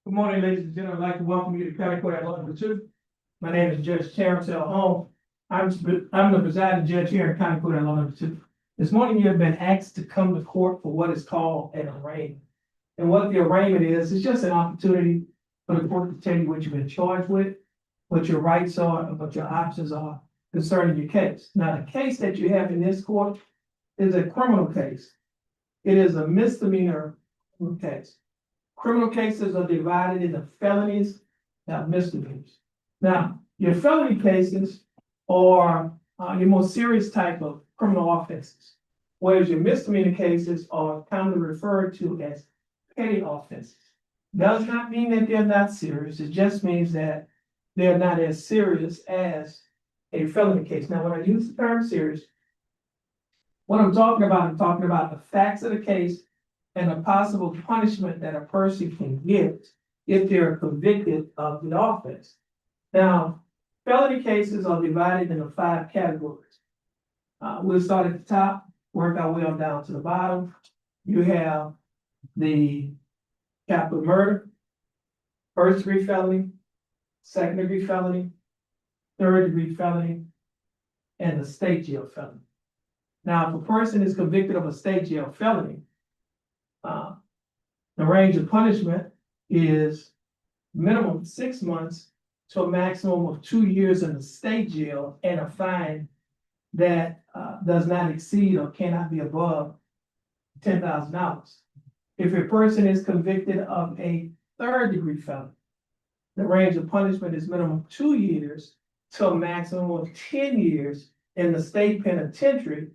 Good morning, ladies and gentlemen. I'd like to welcome you to County Court at Law Number 2. My name is Judge Terrence Holmes. I'm the presiding judge here at County Court at Law Number 2. This morning, you have been asked to come to court for what is called an arraignment. And what the arraignment is just an opportunity for the court to tell you what you've been charged with, what your rights are, and what your options are concerning your case. Now, the case that you have in this court is a criminal case. It is a misdemeanor case. Criminal cases are divided into felonies and misdemeanors. Now, your felony cases are your more serious type of criminal offenses, whereas your misdemeanor cases are commonly referred to as petty offenses. Does not mean that they're not serious. It just means that they're not as serious as a felony case. Now, when I use the term serious, what I'm talking about the facts of the case and the possible punishment that a person can get if they're convicted of the offense. Now, felony cases are divided into 5 categories. We'll start at the top, work our way on down to the bottom. You have the capital murder, first-degree felony, second-degree felony, third-degree felony, and the state jail felony. Now, if a person is convicted of a state jail felony, the range of punishment is minimum 6 months to a maximum of 2 years in the state jail and a fine that does not exceed or cannot be above $10,000. If a person is convicted of a third-degree felony, the range of punishment is minimum 2 years to a maximum of 10 years in the state penitentiary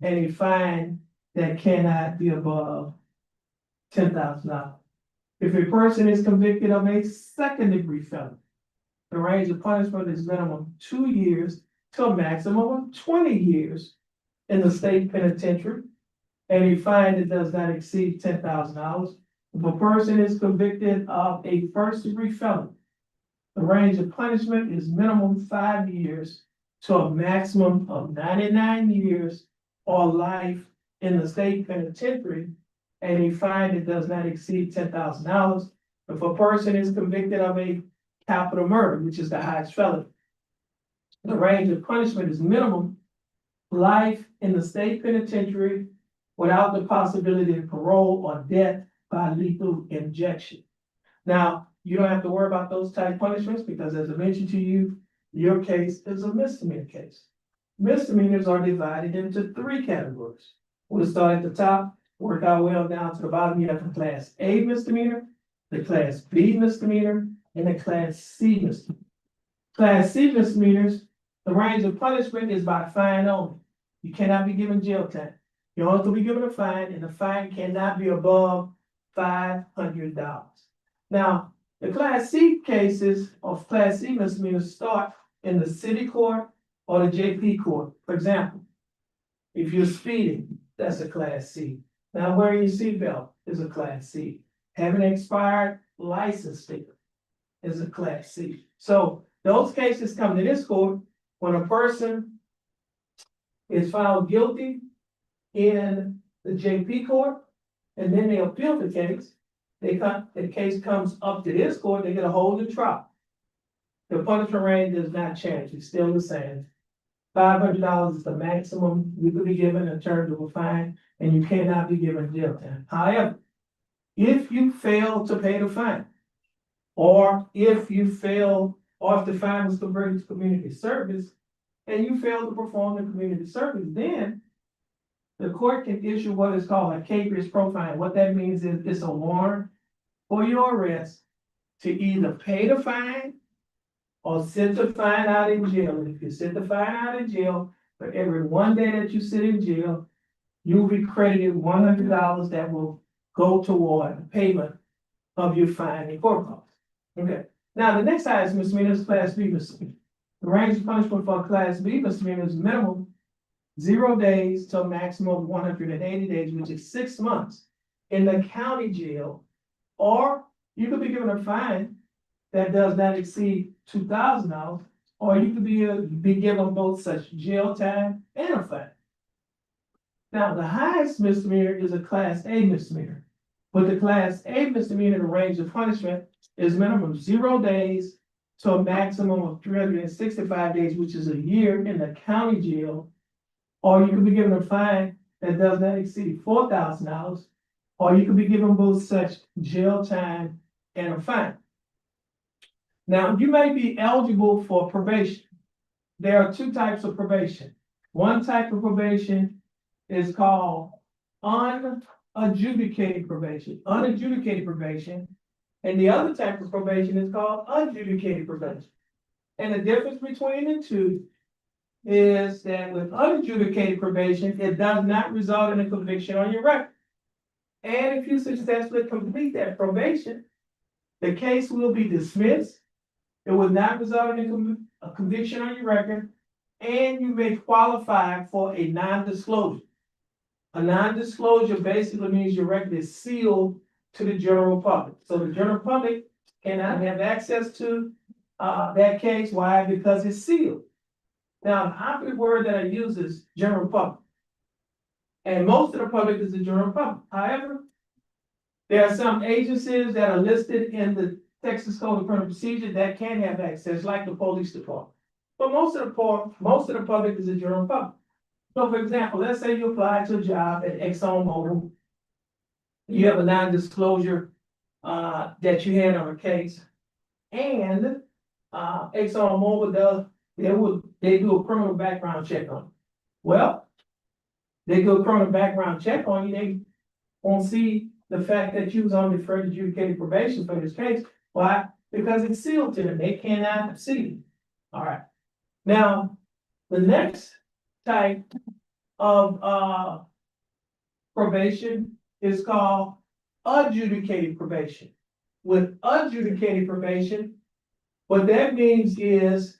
and a fine that cannot be above $10,000. If a person is convicted of a second-degree felony, the range of punishment is minimum 2 years to a maximum of 20 years in the state penitentiary, and a fine that does not exceed $10,000. If a person is convicted of a first-degree felony, the range of punishment is minimum 5 years to a maximum of 99 years or life in the state penitentiary, and a fine that does not exceed $10,000. If a person is convicted of a capital murder, which is the highest felony, the range of punishment is minimum life in the state penitentiary without the possibility of parole or death by lethal injection. Now, you don't have to worry about those type punishments because, as I mentioned to you, your case is a misdemeanor case. Misdemeanors are divided into 3 categories. We'll start at the top, work our way down to the bottom. You have the Class A misdemeanor, the Class B misdemeanor, and the Class C misdemeanor. Class C misdemeanors, the range of punishment is by fine only. You cannot be given jail time. You only have to be given a fine, and the fine cannot be above $500. Now, the Class C cases of Class C misdemeanors start in the city court or the JP court. For example, if you're speeding, that's a Class C. Now, wearing your seatbelt is a Class C. Having an expired license sticker is a Class C. So those cases come to this court when a person is found guilty in the JP court, and then they appeal the case. The case comes up to this court, they get a hold of the trial. The punishment range does not change, it's still the same. $500 is the maximum you could be given in terms of a fine, and you cannot be given jail time. However, if you fail to pay the fine, or if the fine was converted to community service, and you fail to perform the community service, then the court can issue what is called a capious pro fine. What that means is it's a warrant for your arrest to either pay the fine or sit the fine out in jail. And if you sit the fine out in jail, for every 1 day that you sit in jail, you'll be credited $100 that will go toward the payment of your fine and court costs. Okay. Now, the next highest misdemeanor is Class B misdemeanor. The range of punishment for a Class B misdemeanor is minimum 0 days to a maximum of 180 days, which is 6 months in the county jail, or you could be given a fine that does not exceed $2,000, or you could be given both such jail time and a fine. Now, the highest misdemeanor is a Class A misdemeanor. With the class A misdemeanor, the range of punishment is minimum 0 days to a maximum of 365 days, which is a year in the county jail. Or you could be given a fine that does not exceed $4,000, or you could be given both such jail time and a fine. Now, you may be eligible for probation. There are two types of probation. One type of probation is called unadjudicated probation, and the other type of probation is called adjudicated probation. And the difference between the two is that with unadjudicated probation, it does not result in a conviction on your record. And if you successfully complete that probation, the case will be dismissed. It will not result in a conviction on your record, and you may qualify for a non-disclosure. A non-disclosure basically means your record is sealed to the general public. So the general public cannot have access to that case. Why? Because it's sealed. Now, the operative word that I use is general public. And most of the public is the general public. However, there are some agencies that are listed in the Texas Code of Criminal Procedure that can have access, like the police department. But most of the public is the general public. So, for example, let's say you apply to a job at ExxonMobil. You have a non-disclosure that you had on a case, and ExxonMobil they do a criminal background check on you. Well, they do a criminal background check on you. They won't see the fact that you was on deferred adjudicated probation for this case. Why? Because it's sealed to them. They cannot see it. All right. Now, the next type of probation is called adjudicated probation. With adjudicated probation, what that means is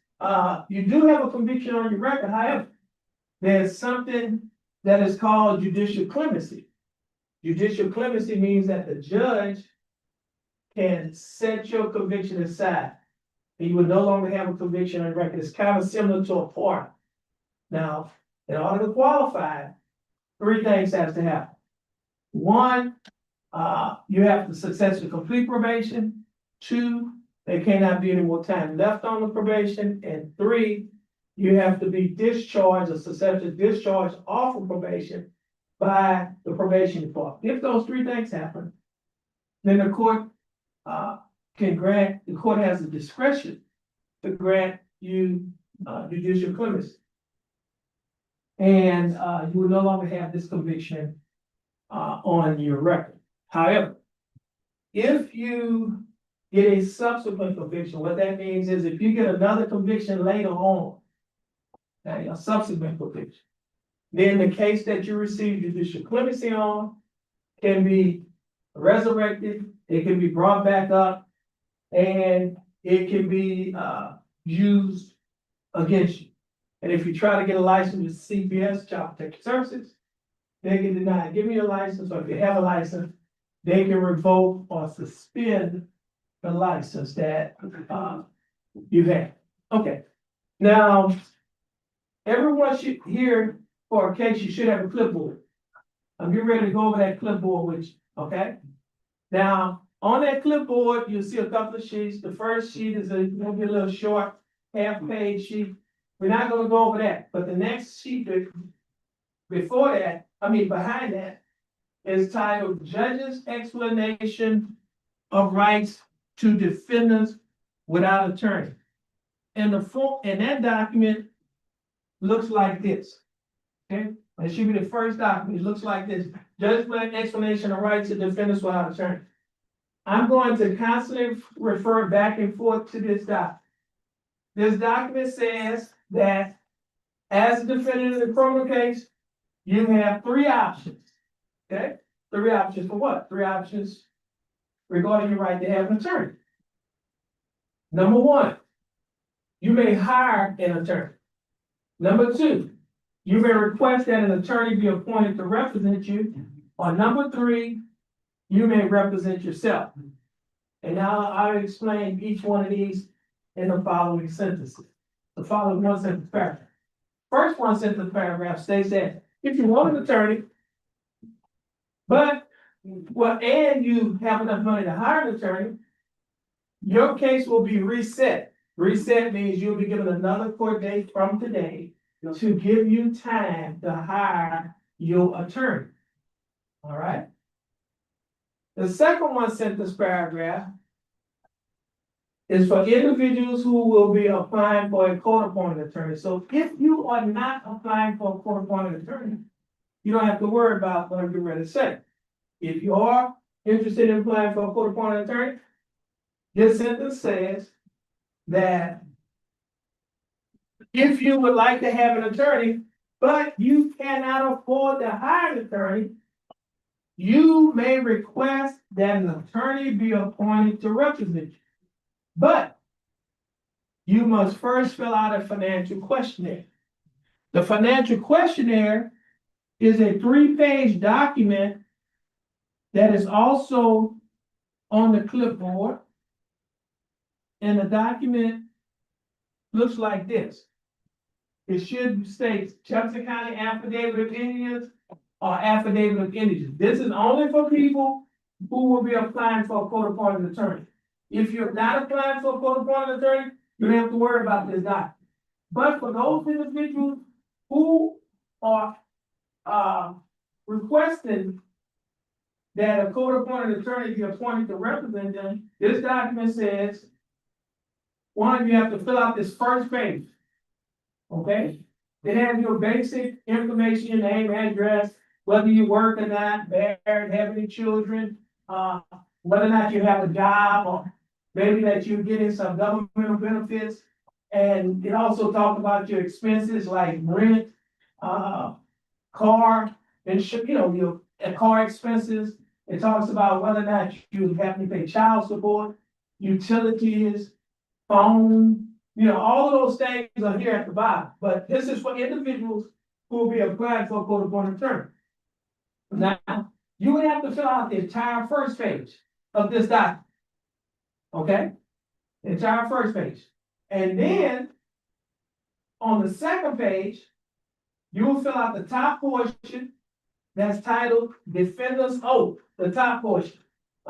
you do have a conviction on your record. However, there's something that is called judicial clemency. Judicial clemency means that the judge can set your conviction aside, and you will no longer have a conviction on your record. It's kind of similar to a pardon. Now, in order to qualify, three things have to happen. One, you have to successfully complete probation. Two, there cannot be any more time left on the probation. And three, you have to be discharged or successfully discharged off of probation by the probation department. If those three things happen, then the court has the discretion to grant you judicial clemency. And you will no longer have this conviction on your record. However, if you get a subsequent conviction, what that means is if you get another conviction later on, a subsequent conviction, then the case that you received judicial clemency on can be resurrected, it can be brought back up, and it can be used against you. And if you try to get a license with CPS, Child Protective Services, they can deny giving you a license, or if you have a license, they can revoke or suspend the license that you have. Okay. Now, everyone should here for a case, you should have a clipboard. I'm getting ready to go over that clipboard with you, okay? Now, on that clipboard, you'll see a couple of sheets. The first sheet is gonna be a little short, half-page sheet. We're not gonna go over that, but the next sheet behind that is titled Judge's Explanation of Rights to Defendants Without Attorney. And that document looks like this. Okay, it should be the first document. It looks like this. Judge's Explanation of Rights to Defendants Without Attorney. I'm going to constantly refer back and forth to this document. This document says that as a defendant in a criminal case, you have three options. Okay? Three options for what? Three options regarding your right to have an attorney. Number one, you may hire an attorney. Number two, you may request that an attorney be appointed to represent you. Or number three, you may represent yourself. And now I'll explain each one of these in the following sentences. The following one sentence paragraph. First one sentence paragraph states that if you want an attorney, but Well, and you have enough money to hire an attorney, your case will be reset. Reset means you'll be given another court date from today to give you time to hire your attorney. All right? The second one sentence paragraph is for individuals who will be applying for a court-appointed attorney. So if you are not applying for a court-appointed attorney, you don't have to worry about what I'm getting ready to say. If you are interested in applying for a court-appointed attorney, this sentence says that if you would like to have an attorney, but you cannot afford to hire an attorney, you may request that an attorney be appointed to represent you. But you must first fill out a financial questionnaire. The financial questionnaire is a 3-page document that is also on the clipboard. And the document looks like this. It should state Jefferson County Affidavit of Indians or Affidavit of Indigents. This is only for people who will be applying for a court-appointed attorney. If you're not applying for a court-appointed attorney, you don't have to worry about this document. But for those individuals who are requesting that a court-appointed attorney be appointed to represent them, this document says, one, you have to fill out this first page. Okay? It has your basic information, your name, address, whether you work or not, married, have any children, whether or not you have a job, or maybe that you're getting some governmental benefits. And it also talks about your expenses like rent, car, and your car expenses. It talks about whether or not you have to pay child support, utilities, phone, all of those things are here at the bottom. But this is for individuals who will be applying for a court-appointed attorney. Now, you would have to fill out the entire first page of this document. Okay? The entire first page. And then on the second page, you will fill out the top portion that's titled Defender's Oath, the top portion.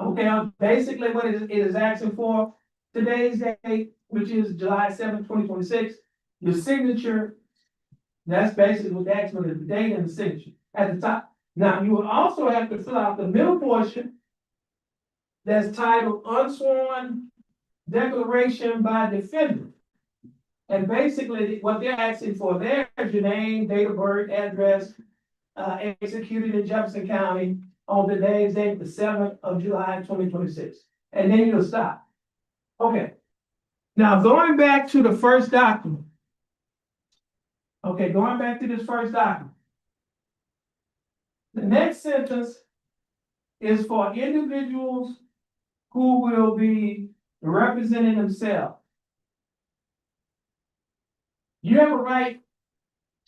Okay, basically what it is asking for today's date, which is July 7th, 2026, your signature, that's basically what the asking is, the date and the signature at the top. Now, you will also have to fill out the middle portion that's titled Unsworn Declaration by Defendant. And basically what they're asking for there is your name, date of birth, address, executed in Jefferson County on today's date, the 7th of July, 2026. And then you'll stop. Okay. Now, going back to the first document. Okay, going back to this first document. The next sentence is for individuals who will be representing themselves. You have a right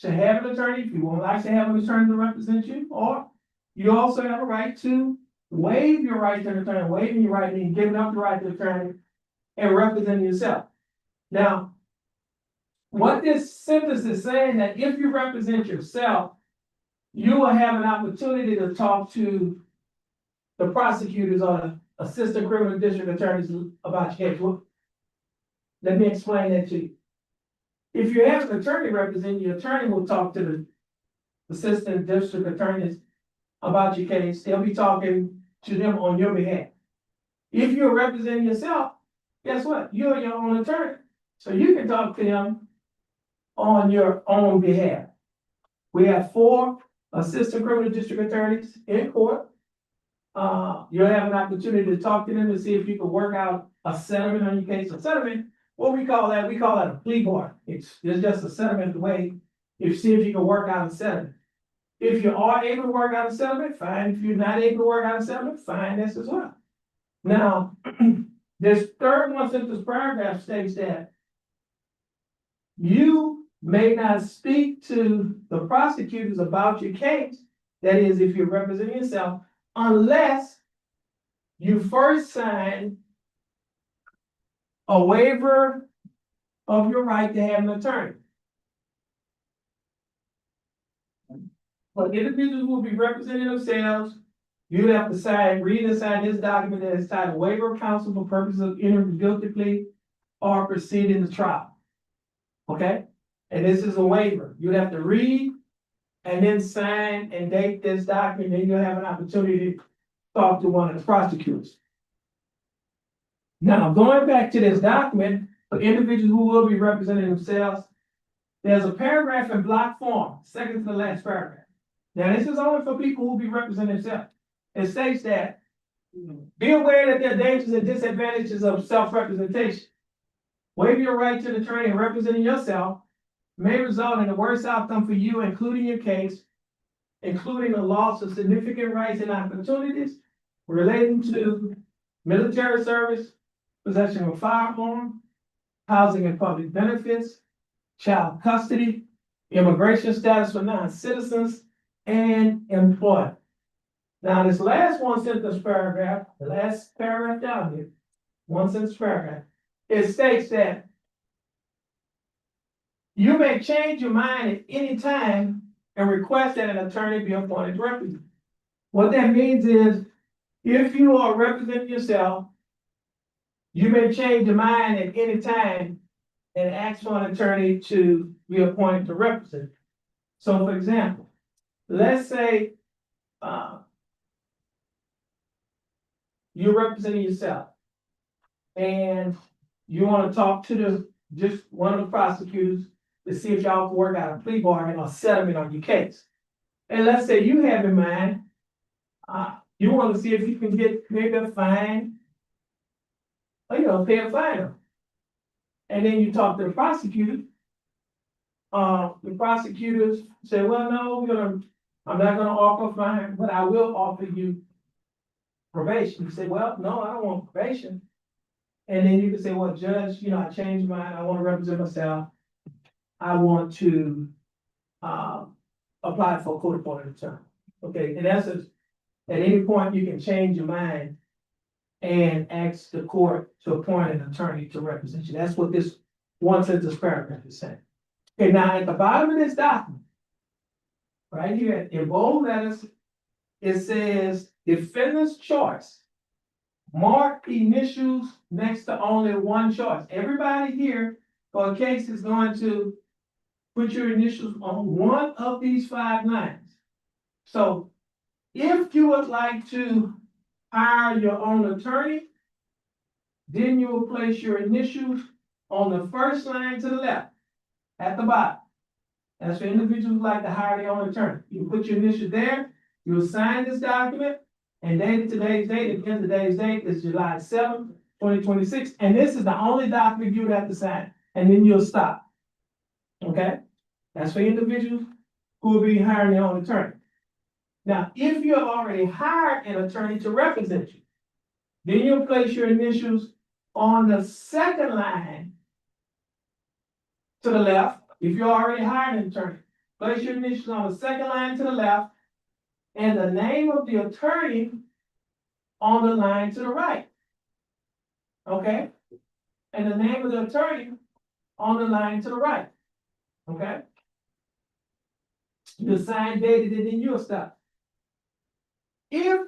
to have an attorney if you would like to have an attorney to represent you, or you also have a right to waive your right to an attorney. Waiving your right means giving up the right to an attorney and representing yourself. Now, what this sentence is saying that if you represent yourself, you will have an opportunity to talk to the prosecutors or the assistant criminal district attorneys about your case. Well, let me explain that to you. If you have an attorney representing you, your attorney will talk to the assistant district attorneys about your case. They'll be talking to them on your behalf. If you're representing yourself, guess what? You're your own attorney. So you can talk to them on your own behalf. We have 4 assistant criminal district attorneys in court. You'll have an opportunity to talk to them to see if you can work out a settlement on your case. A settlement, what we call that a plea bargain. It's just a settlement way. If see if you can work out a settlement. If you are able to work out a settlement, fine. If you're not able to work out a settlement, fine, that's as well. Now, this third one sentence paragraph states that you may not speak to the prosecutors about your case, that is, if you're representing yourself, unless you first sign a waiver of your right to have an attorney. But individuals will be representing themselves you'd have to sign, read and sign this document that is titled waiver of counsel for purposes of entering guilty plea or proceeding to trial. Okay? And this is a waiver. You'd have to read and then sign and date this document, then you'll have an opportunity to talk to one of the prosecutors. Now, going back to this document, for individuals who will be representing themselves, there's a paragraph in block form, second to the last paragraph. Now, this is only for people who will be representing themselves. It states that, be aware that there are dangers and disadvantages of self-representation. Waiving your right to the attorney and representing yourself may result in the worst outcome for you, including your case, including the loss of significant rights and opportunities relating to military service, possession of a firearm, housing and public benefits, child custody, immigration status for non-citizens, and employment. Now, this last one sentence paragraph, the last paragraph down here, one sentence paragraph, it states that you may change your mind at any time and request that an attorney be appointed to represent you. What that means is, if you are representing yourself, you may change your mind at any time and ask for an attorney to be appointed to represent you. So, for example, let's say you're representing yourself and you want to talk to just one of the prosecutors to see if y'all can work out a plea bargain or settlement on your case. And let's say you have in mind, you want to see if you can get maybe a fine, or pay a fine. And then you talk to the prosecutor. The prosecutors say, well, no, I'm not gonna offer a fine, but I will offer you probation. You say, well, no, I don't want probation. And then you can say, well, judge, I changed my mind, I want to represent myself. I want to apply for a court-appointed attorney. Okay, in essence, at any point you can change your mind and ask the court to appoint an attorney to represent you. That's what this one sentence paragraph is saying. Okay, now at the bottom of this document, right here in bold letters, it says defendant's choice. Mark initials next to only one choice. Everybody here for a case is going to put your initials on one of these 5 lines. So if you would like to hire your own attorney, then you will place your initials on the first line to the left at the bottom. That's for individuals who like to hire their own attorney. You put your initials there, you'll sign this document, and dated today's date, again, today's date is July 7th, 2026, and this is the only document you would have to sign, and then you'll stop. Okay? That's for individuals who will be hiring their own attorney. Now, if you have already hired an attorney to represent you, then you'll place your initials on the second line to the left. If you already hired an attorney, place your initials on the second line to the left, and the name of the attorney on the line to the right. Okay? And the name of the attorney on the line to the right. Okay? You sign, dated, and then you'll stop. If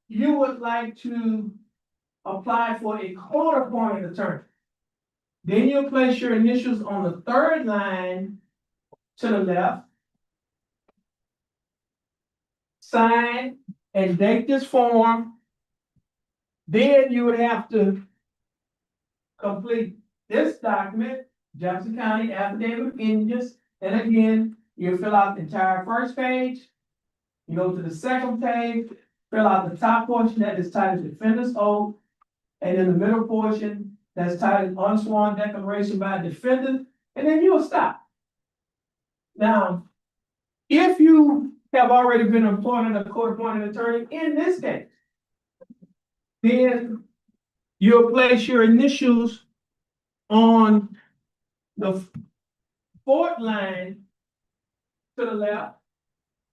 you would like to apply for a court-appointed attorney, then you'll place your initials on the third line to the left, sign and date this form. Then you would have to complete this document, Jefferson County Affidavit of Independence, and again, you fill out the entire first page. You go to the second page, fill out the top portion that is titled Defendant's Oath, and in the middle portion that's titled Unsworn Declaration by Defendant, and then you'll stop. Now, if you have already been appointed a court-appointed attorney in this case, then you'll place your initials on the fourth line to the left.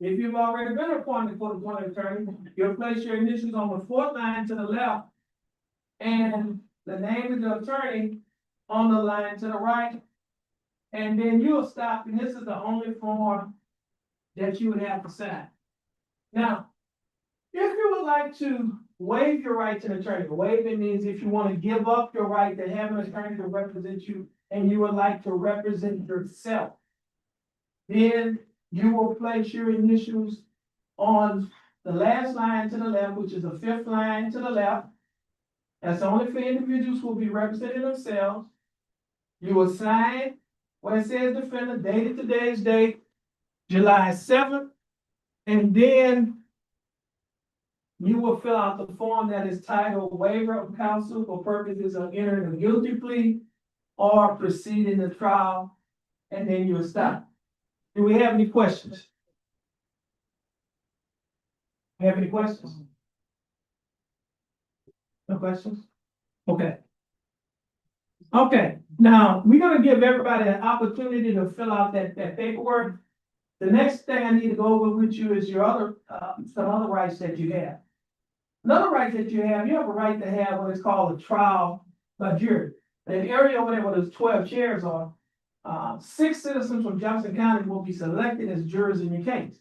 If you've already been appointed court-appointed attorney, you'll place your initials on the fourth line to the left, and the name of the attorney on the line to the right, and then you'll stop, and this is the only form that you would have to sign. Now, If you would like to waive your right to an attorney, waiving means if you want to give up your right to have an attorney to represent you and you would like to represent yourself, then you will place your initials on the last line to the left, which is the fifth line to the left. That's only for individuals who will be representing themselves. You will sign where it says defendant, dated today's date, July 7th, and then you will fill out the form that is titled waiver of counsel for purposes of entering a guilty plea or proceeding the trial, and then you'll stop. Do we have any questions? Have any questions? No questions? Okay. Okay, now we're gonna give everybody an opportunity to fill out that paperwork. The next thing I need to go over with you is your other, some other rights that you have. Another right that you have a right to have what is called a trial by jury. An area over there where those 12 chairs are, 6 citizens from Jefferson County will be selected as jurors in your case.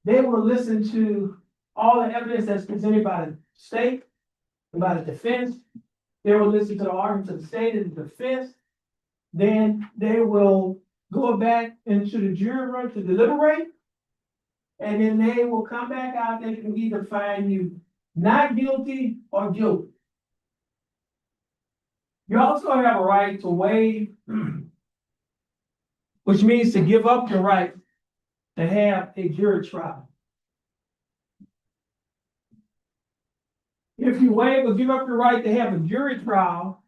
They will listen to all the evidence that's presented by the state and by the defense. They will listen to the arguments of the state and the defense. Then they will go back into the jury room to deliberate. And then they will come back out, they can either find you not guilty or guilty. You also have a right to waive, which means to give up your right to have a jury trial. If you waive or give up your right to have a jury trial,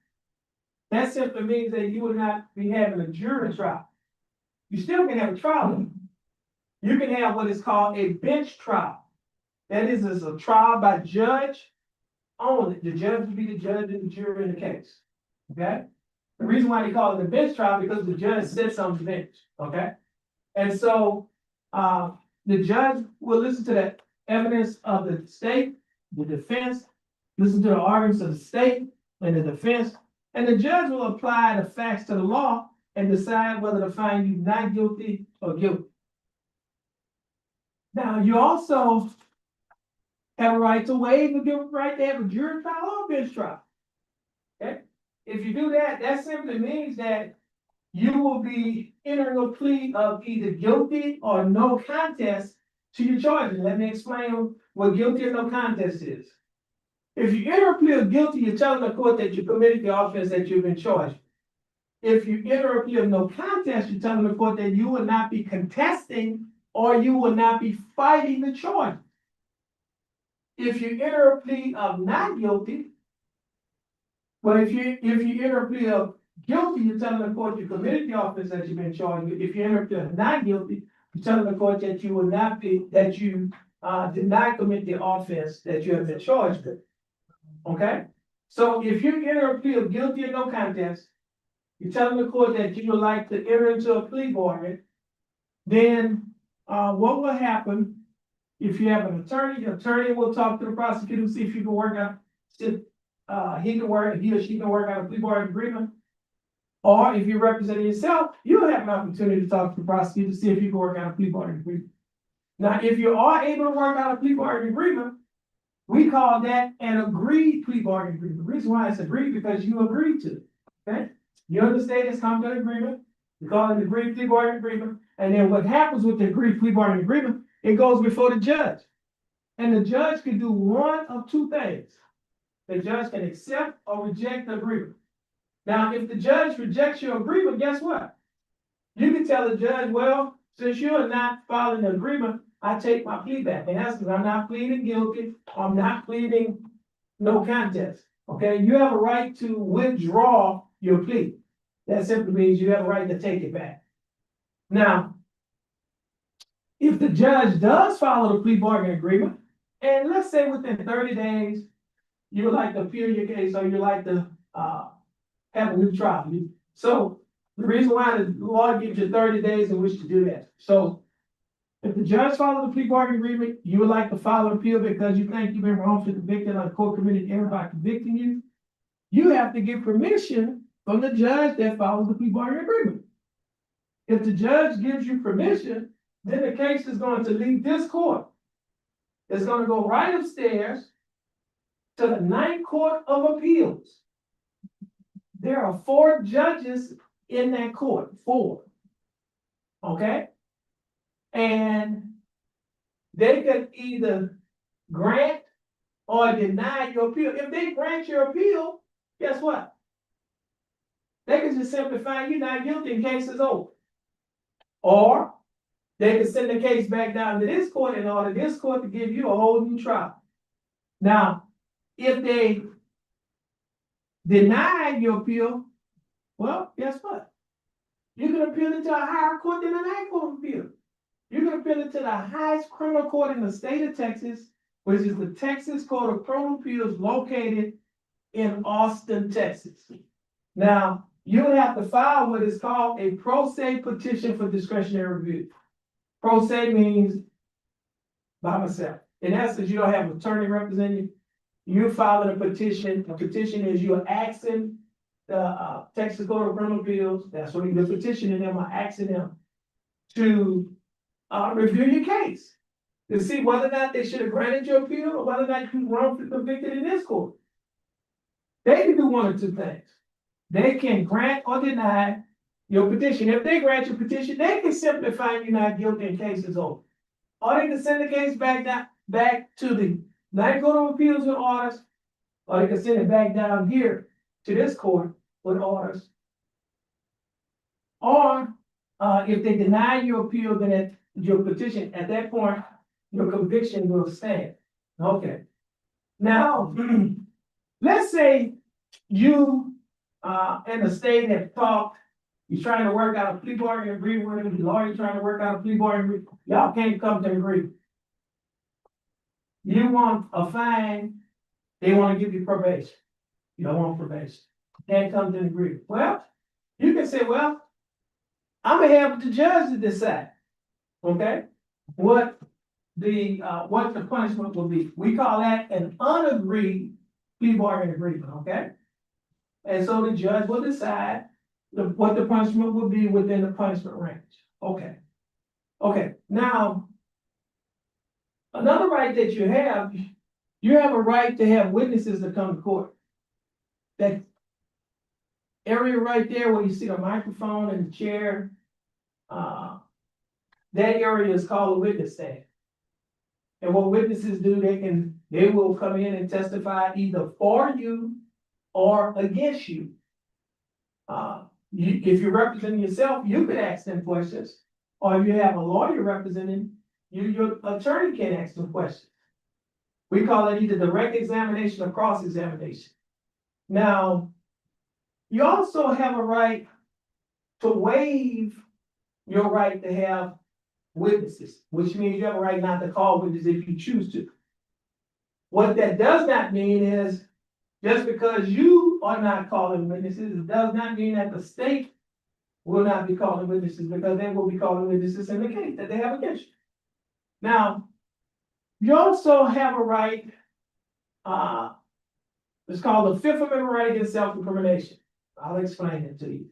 that simply means that you will not be having a jury trial. You still can have a trial. You can have what is called a bench trial. That is a trial by judge only. The judge will be the judge and the jury in the case. Okay? The reason why they call it a bench trial because the judge sits on the bench. Okay? And so the judge will listen to the evidence of the state, the defense, listen to the arguments of the state and the defense, and the judge will apply the facts to the law and decide whether to find you not guilty or guilty. Now, you also have a right to waive or give a right to have a jury trial or a bench trial. Okay? If you do that, that simply means that you will be entering a plea of either guilty or no contest to your charges. Let me explain what guilty or no contest is. If you enter a plea of guilty, you're telling the court that you committed the offense that you've been charged. If you enter a plea of no contest, you're telling the court that you will not be contesting or you will not be fighting the charge. If you enter a plea of not guilty, but if you enter a plea of guilty, you're telling the court you committed the offense that you've been charged with. If you enter a plea of not guilty, you're telling the court that you will not be, that you did not commit the offense that you have been charged with. Okay? So if you enter a plea of guilty or no contest, you're telling the court that you would like to enter into a plea bargain, then what will happen if you have an attorney? The attorney will talk to the prosecutor, see if you can work out, he or she can work out a plea bargain agreement. Or if you're representing yourself, you'll have an opportunity to talk to the prosecutor to see if you can work out a plea bargain agreement. Now, if you are able to work out a plea bargain agreement, we call that an agreed plea bargain agreement. The reason why it's agreed because you agreed to it. Okay? You understand it's come to an agreement. We call it an agreed plea bargain agreement. And then what happens with the agreed plea bargain agreement, it goes before the judge. And the judge can do one of two things. The judge can accept or reject the agreement. Now, if the judge rejects your agreement, guess what? You can tell the judge, well, since you are not following the agreement, I take my plea back. And that's because I'm not pleading guilty. I'm not pleading no contest. Okay? You have a right to withdraw your plea. That simply means you have a right to take it back. Now, if the judge does follow the plea bargain agreement, and let's say within 30 days, you would like to appeal your case or you like to have a new trial. So the reason why the law gives you 30 days in which to do that. So if the judge follows the plea bargain agreement, you would like to file an appeal because you think you've been wrongfully convicted or the court committed error by convicting you, you have to get permission from the judge that follows the plea bargain agreement. If the judge gives you permission, then the case is going to leave this court. It's gonna go right upstairs to the Ninth Court of Appeals. There are 4 judges in that court, 4. Okay? And they could either grant or deny your appeal. If they grant your appeal, guess what? They can just simply find you not guilty and case is over. Or they can send the case back down to this court and order this court to give you a whole new trial. Now, if they deny your appeal, well, guess what? You can appeal it to a higher court than the Ninth Court of Appeal. You can appeal it to the highest criminal court in the state of Texas, which is the Texas Court of Criminal Appeals located in Austin, Texas. Now, you would have to file what is called a pro se petition for discretionary review. Pro se means by myself. In essence, you don't have an attorney representing you. You're filing a petition. A petition is you're asking the Texas Court of Criminal Appeals, that's what you're petitioning them or asking them to review your case to see whether or not they should have granted your appeal or whether or not you wrongfully convicted in this court. They can do one or two things. They can grant or deny your petition. If they grant your petition, they can simply find you not guilty and case is over. Or they can send the case back to the Ninth Court of Appeals with orders, or they can send it back down here to this court with orders. Or if they deny your appeal, then your petition, at that point, your conviction will stand. Okay. Now, let's say you in the state have talked, you're trying to work out a plea bargain agreement with the lawyer trying to work out a plea bargain agreement. Y'all can't come to an agreement. You want a fine, they want to give you probation. You don't want probation. Can't come to an agreement. Well, you can say, well, I'm gonna have the judge to decide, okay, what the punishment will be. We call that an unagreed plea bargain agreement, okay? And so the judge will decide what the punishment will be within the punishment range. Okay. Okay. Now, another right that you have a right to have witnesses to come to court. That area right there where you see the microphone and the chair, that area is called a witness stand. And what witnesses do, they will come in and testify either for you or against you. If you're representing yourself, you can ask them questions. Or if you have a lawyer representing you, your attorney can ask them questions. We call it either direct examination or cross-examination. Now, you also have a right to waive your right to have witnesses, which means you have a right not to call witnesses if you choose to. What that does not mean is just because you are not calling witnesses, it does not mean that the state will not be calling witnesses, because they will be calling witnesses in the case that they have against you. Now, you also have a right, it's called the Fifth Amendment right against self-incrimination. I'll explain it to you.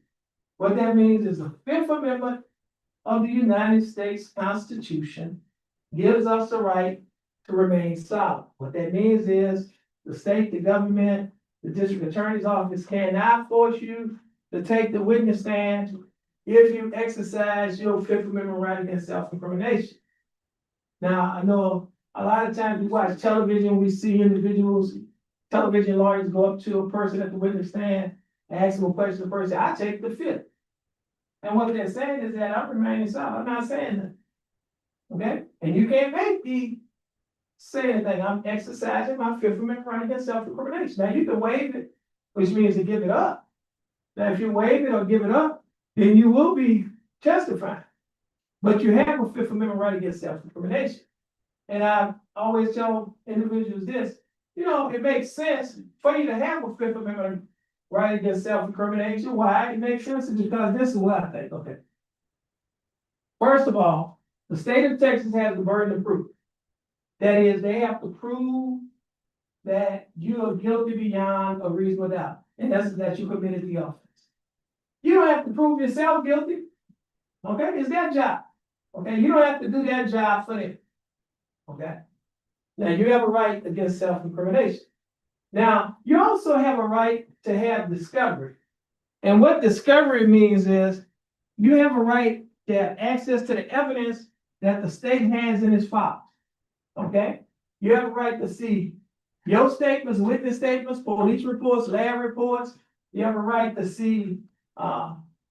What that means is the Fifth Amendment of the United States Constitution gives us the right to remain silent. What that means is the state, the government, the district attorney's office cannot force you to take the witness stand if you exercise your Fifth Amendment right against self-incrimination. Now, I know a lot of times we watch television, we see individuals, television lawyers go up to a person at the witness stand, ask them a question, the person, I take the fifth. And what they're saying is that I'm remaining silent, I'm not saying that. Okay? And you can't make me say anything. I'm exercising my Fifth Amendment right against self-incrimination. Now, you can waive it, which means to give it up. Now, if you waive it or give it up, then you will be testifying. But you have a Fifth Amendment right against self-incrimination. And I always tell individuals this, it makes sense for you to have a Fifth Amendment right against self-incrimination. Why? It makes sense because this is what I think. Okay. First of all, the state of Texas has the burden of proof. That is, they have to prove that you are guilty beyond a reasonable doubt. And that's that you committed the offense. You don't have to prove yourself guilty. Okay, it's their job. Okay, you don't have to do that job for them. Okay. Now, you have a right against self-incrimination. Now, you also have a right to have discovery. And what discovery means is you have a right to have access to the evidence that the state has in its files. Okay? You have a right to see your statements, witness statements, police reports, lab reports. You have a right to see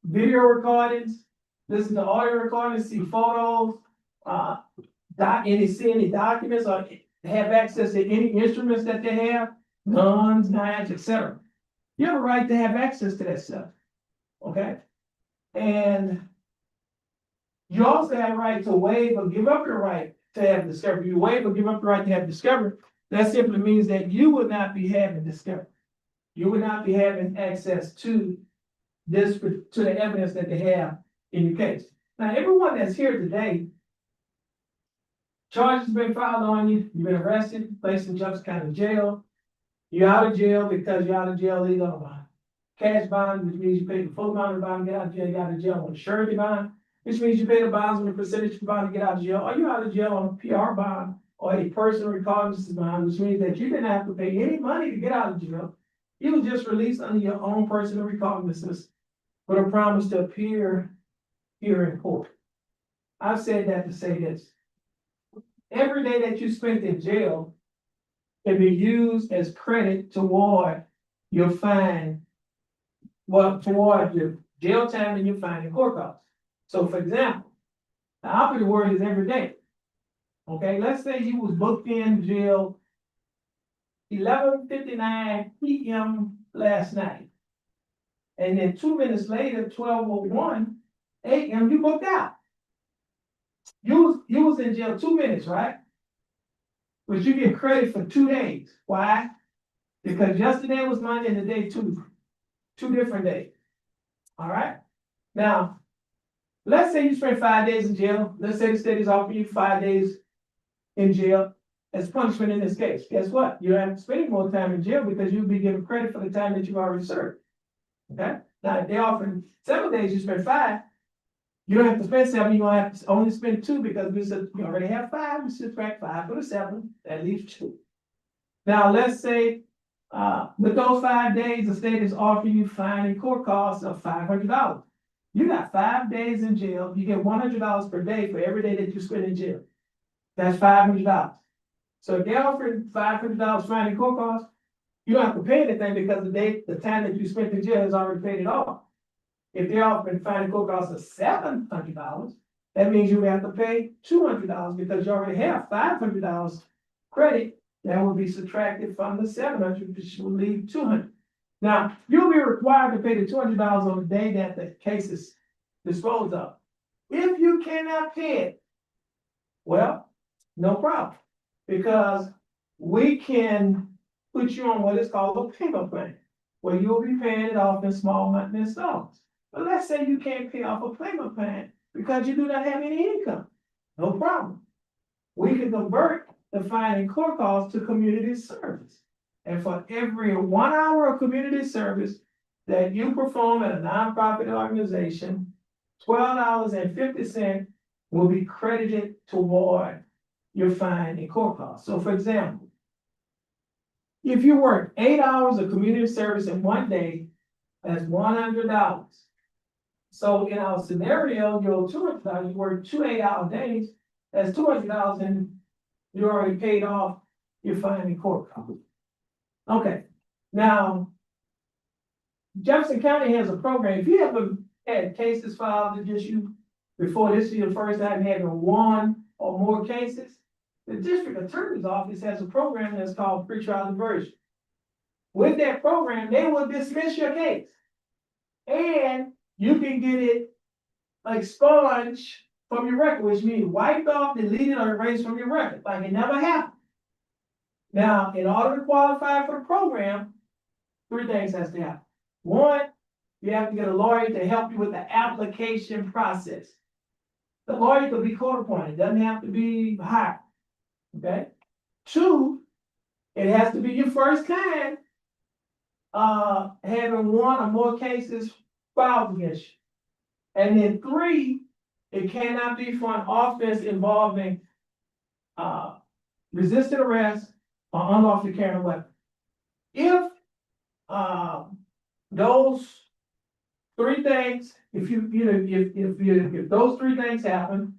video recordings, listen to audio recordings, see photos, see any documents, or have access to any instruments that they have, guns, knives, etc. You have a right to have access to that stuff. Okay? And you also have a right to waive or give up your right to have discovery. You waive or give up the right to have discovery. That simply means that you would not be having discovery. You would not be having access to the evidence that they have in your case. Now, everyone that's here today, charges have been filed on you, you've been arrested, placed in Jefferson County Jail. You're out of jail because you're out of jail legal on a cash bond, which means you pay the full amount of the bond, get out of jail, you got out of jail on a surety bond, which means you pay the bonds on the percentage of the bond to get out of jail, or you're out of jail on a PR bond or a personal recognizance bond, which means that you didn't have to pay any money to get out of jail. You were just released under your own personal recognizance with a promise to appear here in court. I've said that to say this. Every day that you spent in jail can be used as credit toward your fine, toward your jail time and your fine and court costs. So for example, the operative word is every day. Okay, let's say you was booked in jail 11:59 p.m. last night. And then 2 minutes later, 12:01 a.m., you booked out. You was in jail 2 minutes, right? But you get credit for 2 days. Why? Because yesterday was Monday and today two different days. All right? Now, let's say you spent 5 days in jail. Let's say the state is offering you 5 days in jail as punishment in this case. Guess what? You don't have to spend more time in jail because you'll be given credit for the time that you've already served. Okay? Now, if they're offering 7 days, you spend 5. You don't have to spend 7, you're gonna have to only spend 2 because we said you already have 5, we subtract 5 from the 7, that leaves 2. Now, let's say with those 5 days, the state is offering you fine and court costs of $500. You got 5 days in jail, you get $100 per day for every day that you spend in jail. That's $500. So if they're offering $500 fine and court costs, you don't have to pay anything because the time that you spent in jail has already paid it off. If they're offering fine and court costs of $700, that means you would have to pay $200 because you already have $500 credit that will be subtracted from the $700, which will leave $200. Now, you'll be required to pay the $200 on the day that the case is disposed of. If you cannot pay it, well, no problem, because we can put you on what is called a payment plan, where you'll be paying it off in small monthly installments. But let's say you can't pay off a payment plan because you do not have any income. No problem. We can convert the fine and court costs to community service. And for every 1 hour of community service that you perform at a nonprofit organization, $12.50 will be credited toward your fine and court costs. So for example, if you work 8 hours of community service in one day, that's $100. So in our scenario, you're $200, you work 2 8-hour days, that's $200, and you already paid off your fine and court costs. Okay, now, Jefferson County has a program. If you ever had cases filed against you before this is your first time having 1 or more cases, the district attorney's office has a program that's called pretrial diversion. With that program, they will dismiss your case, and you can get it expunged from your record, which means wiped off, deleted, or erased from your record, like it never happened. Now, in order to qualify for the program, 3 things has to happen. 1, you have to get a lawyer to help you with the application process. The lawyer could be court appointed, doesn't have to be hired. Okay? 2, it has to be your first time having 1 or more cases filed against you. And then 3, it cannot be for an offense involving resisted arrest, or unlawfully carrying a weapon. If those three things, if those three things happen,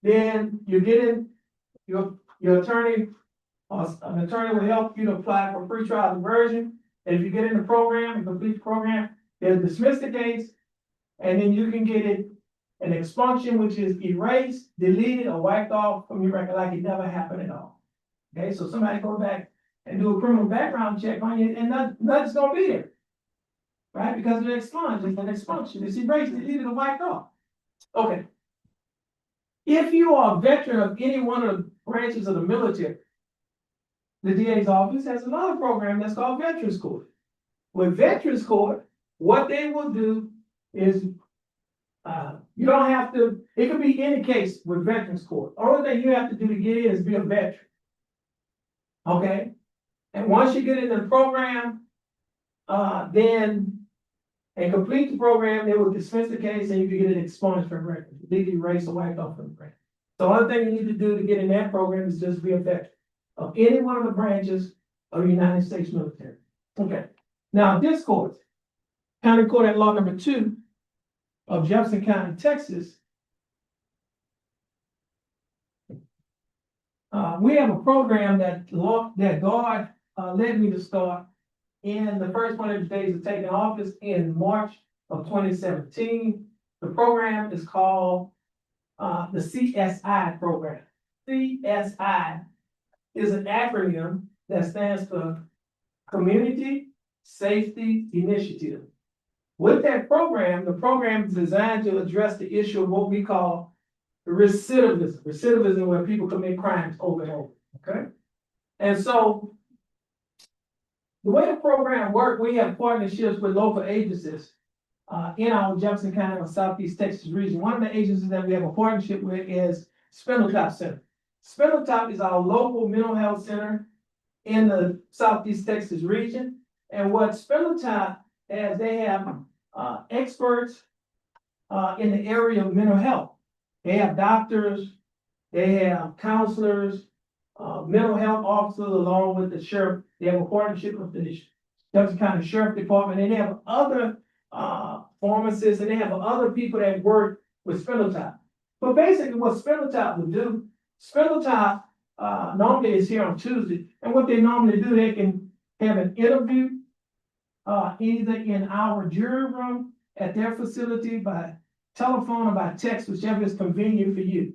then you're getting your attorney, an attorney will help you to apply for pretrial diversion. And if you get in the program and complete the program, they'll dismiss the case, and then you can get it an expunction, which is erased, deleted, or wiped off from your record like it never happened at all. Okay, so somebody go back and do a criminal background check on you, and nothing's gonna be there. Right, because it's expunged, it's an expunction, it's erased, deleted, or wiped off. Okay. If you are a veteran of any one of the branches of the military, the DA's office has another program that's called Veterans Court. With Veterans Court, what they will do is, you don't have to, it could be any case with Veterans Court. Only thing you have to do to get in is be a veteran. Okay? And once you get in the program, then and complete the program, they will dismiss the case and you can get it expunged from record, legally erased or wiped off from the record. The only thing you need to do to get in that program is just be a veteran of any one of the branches of the United States military. Okay. Now, this court, County Court at Law number 2 of Jefferson County, Texas, we have a program that God led me to start in the first 100 days of taking office in March of 2017. The program is called the CSI program. CSI is an acronym that stands for Community Safety Initiative. With that program, the program is designed to address the issue of what we call recidivism. Recidivism, where people commit crimes over and over. Okay? And so the way the program works, we have partnerships with local agencies in our Jefferson County or Southeast Texas region. One of the agencies that we have a partnership with is Spindletop Center. Spindletop is our local mental health center in the Southeast Texas region. And what Spindletop has, they have experts in the area of mental health. They have doctors, they have counselors, mental health officers, along with the sheriff. They have a partnership with the Jefferson County Sheriff Department, and they have other pharmacists, and they have other people that work with Spindletop. But basically what Spindletop would do, Spindletop normally is here on Tuesday, and what they normally do, they can have an interview either in our jury room at their facility by telephone or by text, whichever is convenient for you.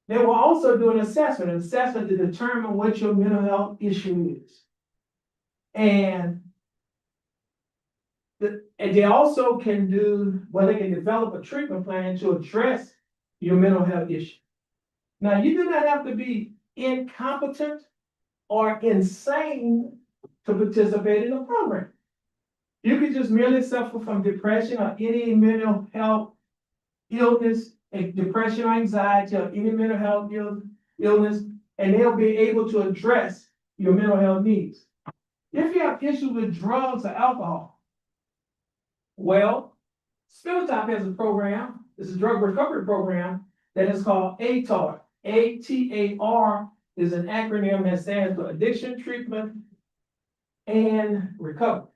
They will also do an assessment to determine what your mental health issue is. And they also can do, well, they can develop a treatment plan to address your mental health issue. Now, you do not have to be incompetent or insane to participate in the program. You could just merely suffer from depression or any mental health illness, depression or anxiety or any mental health illness, and they'll be able to address your mental health needs. If you have issues with drugs or alcohol, well, Spindletop has a program, it's a drug recovery program that is called ATAR. ATAR is an acronym that stands for Addiction Treatment and Recovery.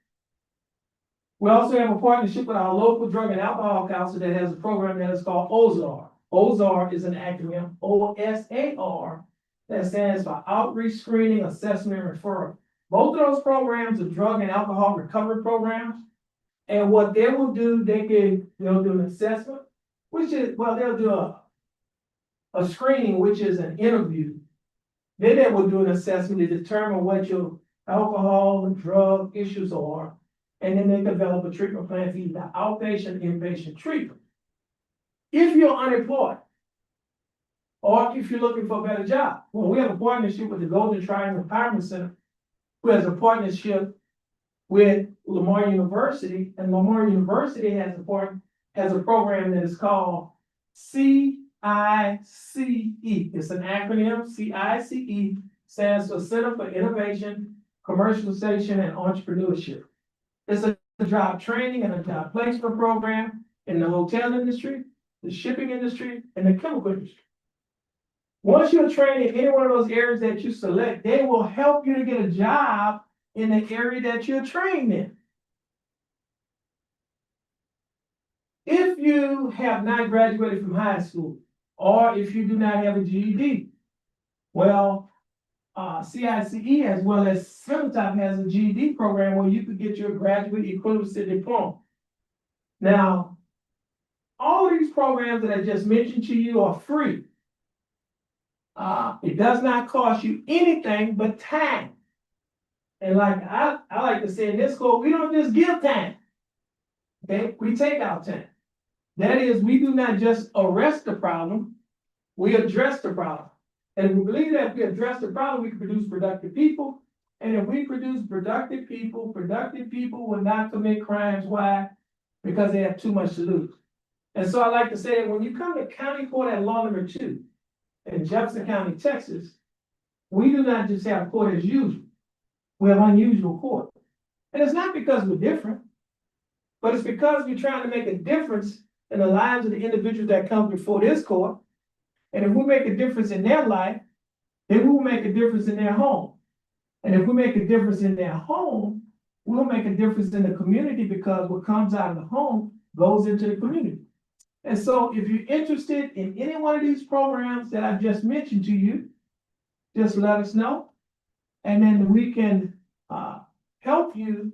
We also have a partnership with our local drug and alcohol council that has a program that is called OSAR. OSAR is an acronym, OSAR, that stands for Outreach, Screening, Assessment, and Referral. Both of those programs are drug and alcohol recovery programs. And what they will do, they'll do an assessment, which is, well, they'll do a screening, which is an interview. Then they will do an assessment to determine what your alcohol and drug issues are. And then they develop a treatment plan for either outpatient, inpatient treatment. If you're unemployed, or if you're looking for a better job, well, we have a partnership with the Golden Triangle Empowerment Center, who has a partnership with Lamar University, and Lamar University has a program that is called CICE. It's an acronym. CICE stands for Center for Innovation, Commercialization, and Entrepreneurship. It's a job training and a job placement program in the hotel industry, the shipping industry, and the chemical industry. Once you're trained in any one of those areas that you select, they will help you to get a job in the area that you're trained in. If you have not graduated from high school, or if you do not have a GED, well, CICE as well as Civiltop has a GED program where you could get your graduate equivalency diploma. Now, all of these programs that I just mentioned to you are free. It does not cost you anything but time. And like I like to say in this school, we don't just give time. Okay, we take our time. That is, we do not just arrest the problem, we address the problem. And we believe that if we address the problem, we can produce productive people. And if we produce productive people will not commit crimes. Why? Because they have too much to lose. And so I like to say that when you come to county court at law number 2 in Jefferson County, Texas, we do not just have court as usual. We have unusual court. And it's not because we're different, but it's because we're trying to make a difference in the lives of the individuals that come before this court. And if we make a difference in their life, then we will make a difference in their home. And if we make a difference in their home, we'll make a difference in the community, because what comes out of the home goes into the community. And so if you're interested in any one of these programs that I've just mentioned to you, just let us know. And then we can help you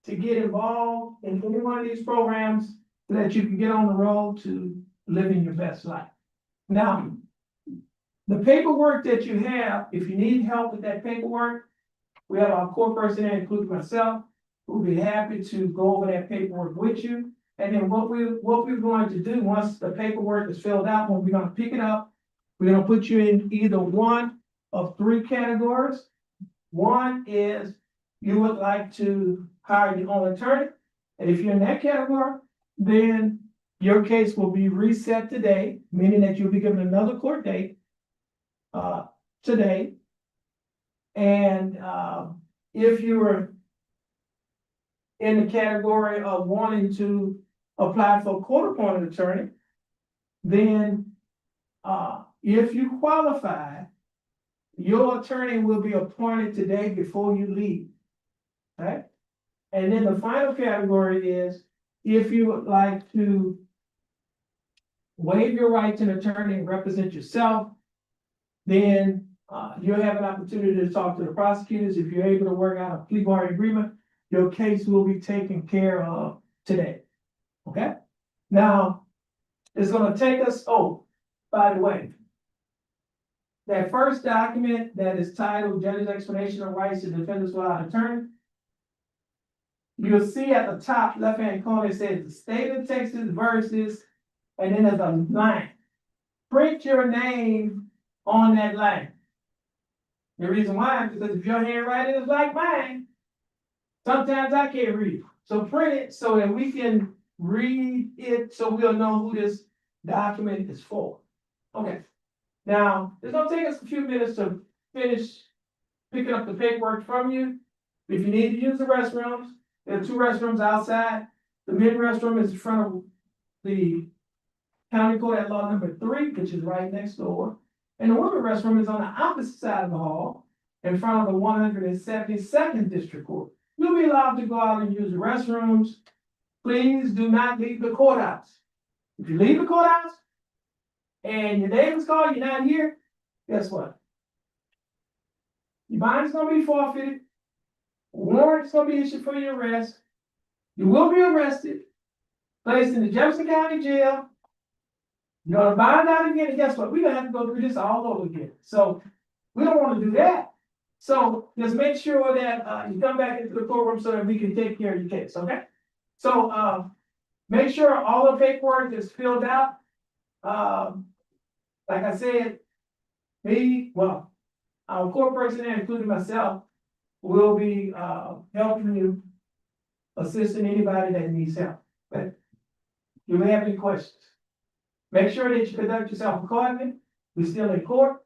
to get involved in any one of these programs so that you can get on the road to living your best life. Now, the paperwork that you have, if you need help with that paperwork, we have our core personnel, including myself, who'll be happy to go over that paperwork with you. And then what we're going to do once the paperwork is filled out, when we're going to pick it up, we're going to put you in either one of 3 categories. One is you would like to hire your own attorney. And if you're in that category, then your case will be reset today, meaning that you'll be given another court date today. And if you were in the category of wanting to apply for a court-appointed attorney, then if you qualify, your attorney will be appointed today before you leave. Right? And then the final category is if you would like to waive your right to an attorney and represent yourself, then you'll have an opportunity to talk to the prosecutors. If you're able to work out a plea bargain agreement, your case will be taken care of today. Okay? Now, it's going to take us, oh, by the way, that first document that is titled Judge's Explanation of Rights to Defendants Without Attorney, you'll see at the top left-hand corner, it says the state of Texas versus, and then there's a line. Print your name on that line. The reason why is because if your handwriting is like mine, sometimes I can't read it. So print it so that we can read it, so we'll know who this document is for. Okay. Now, it's gonna take us a few minutes to finish picking up the paperwork from you. If you need to use the restrooms, there are 2 restrooms outside. The men's restroom is in front of the county court at law number 3, which is right next door. And the women's restroom is on the opposite side of the hall, in front of the 172nd District Court. You'll be allowed to go out and use the restrooms. Please do not leave the courthouse. If you leave the courthouse and your neighbors call, you're not here, guess what? Your bond's gonna be forfeited. Warrant's gonna be issued for your arrest. You will be arrested, placed in the Jefferson County Jail. You're gonna bond out again, and guess what? We're gonna have to go through this all over again. So we don't want to do that. So just make sure that you come back into the courtroom so that we can take care of your case, okay? So make sure all the paperwork is filled out. Like I said, our court personnel, including myself, will be helping you, assisting anybody that needs help. But you may have any questions. Make sure that you conduct yourself accordingly. We're still in court.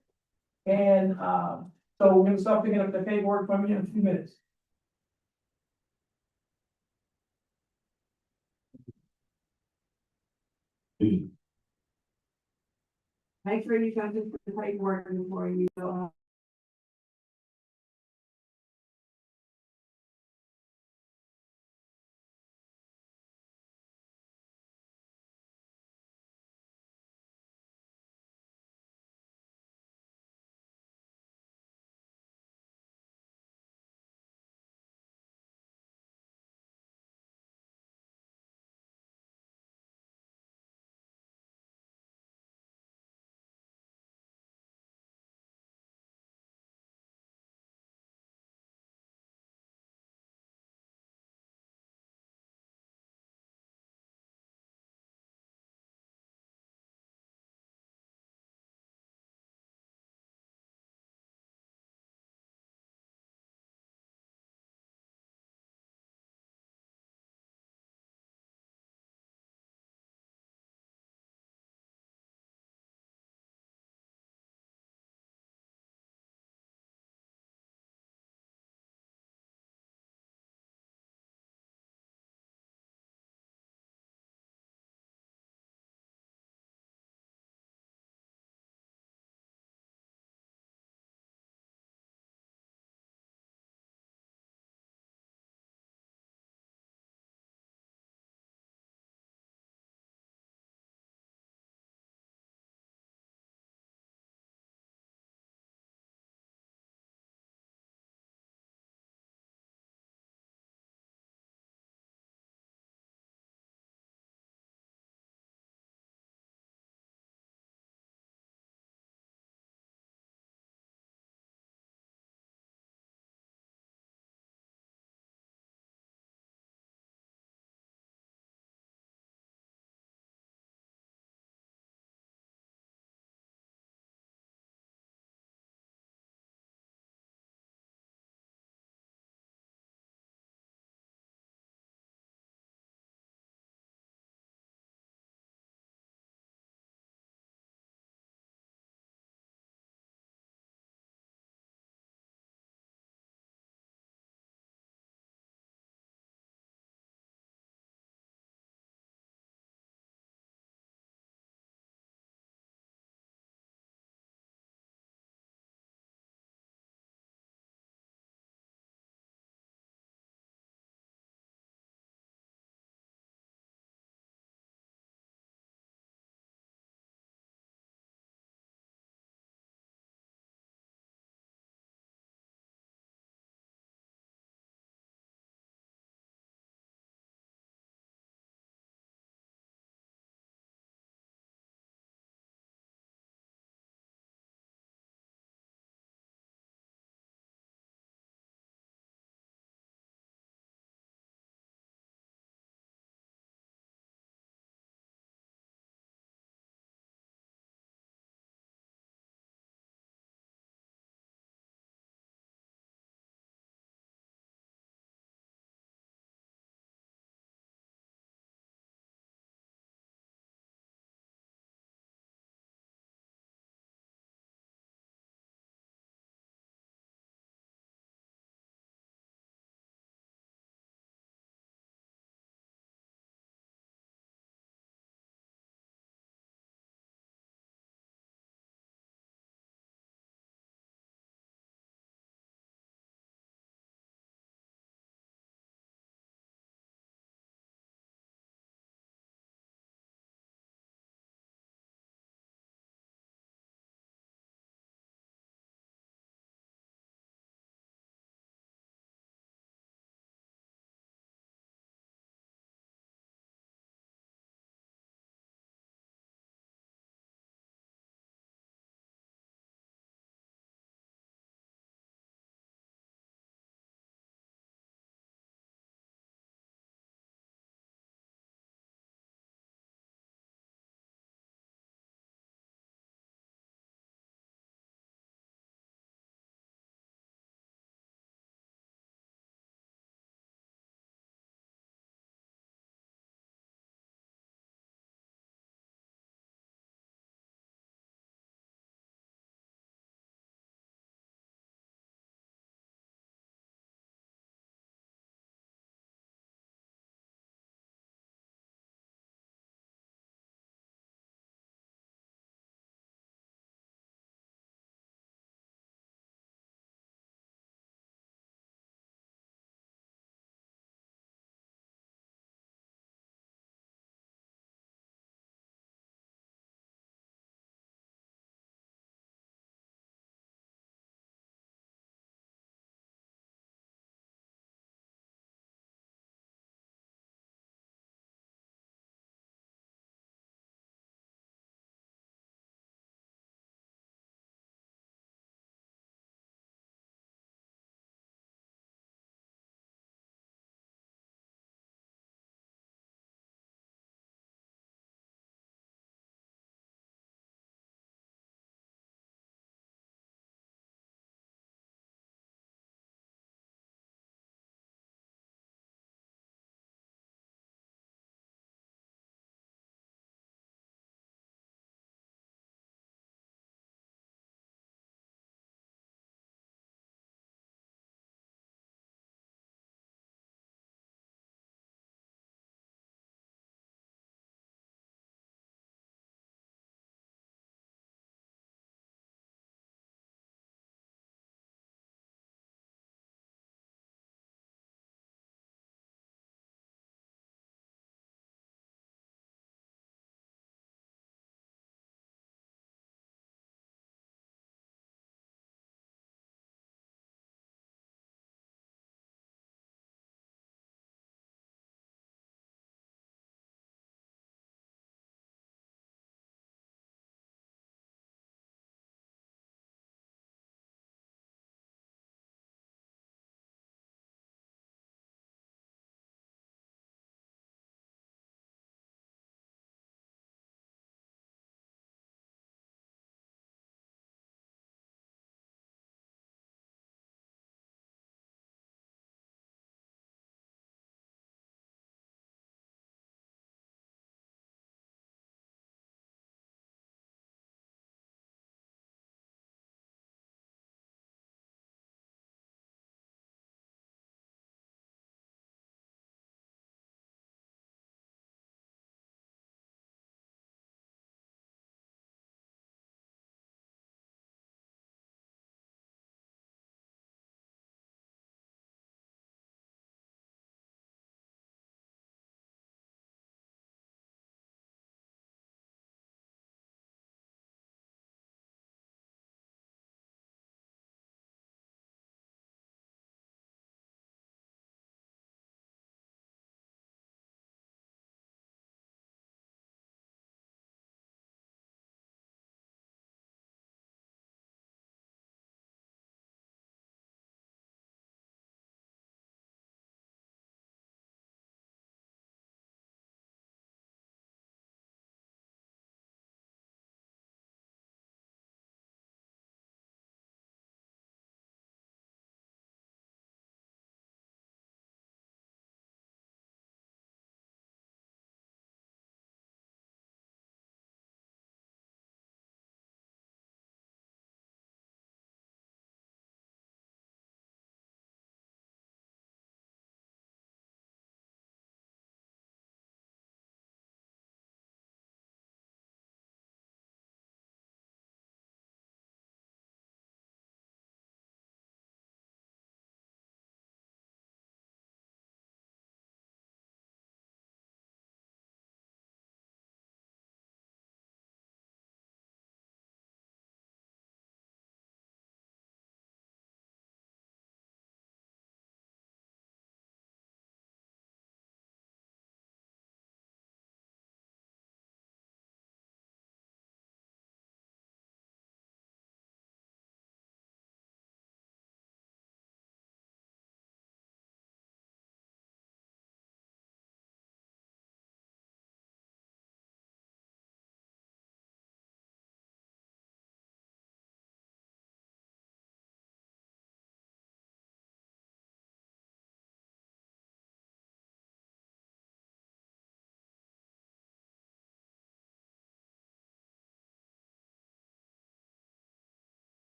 And so we're going to start picking up the paperwork from you in a few minutes. Make sure you come to the paperwork before you go.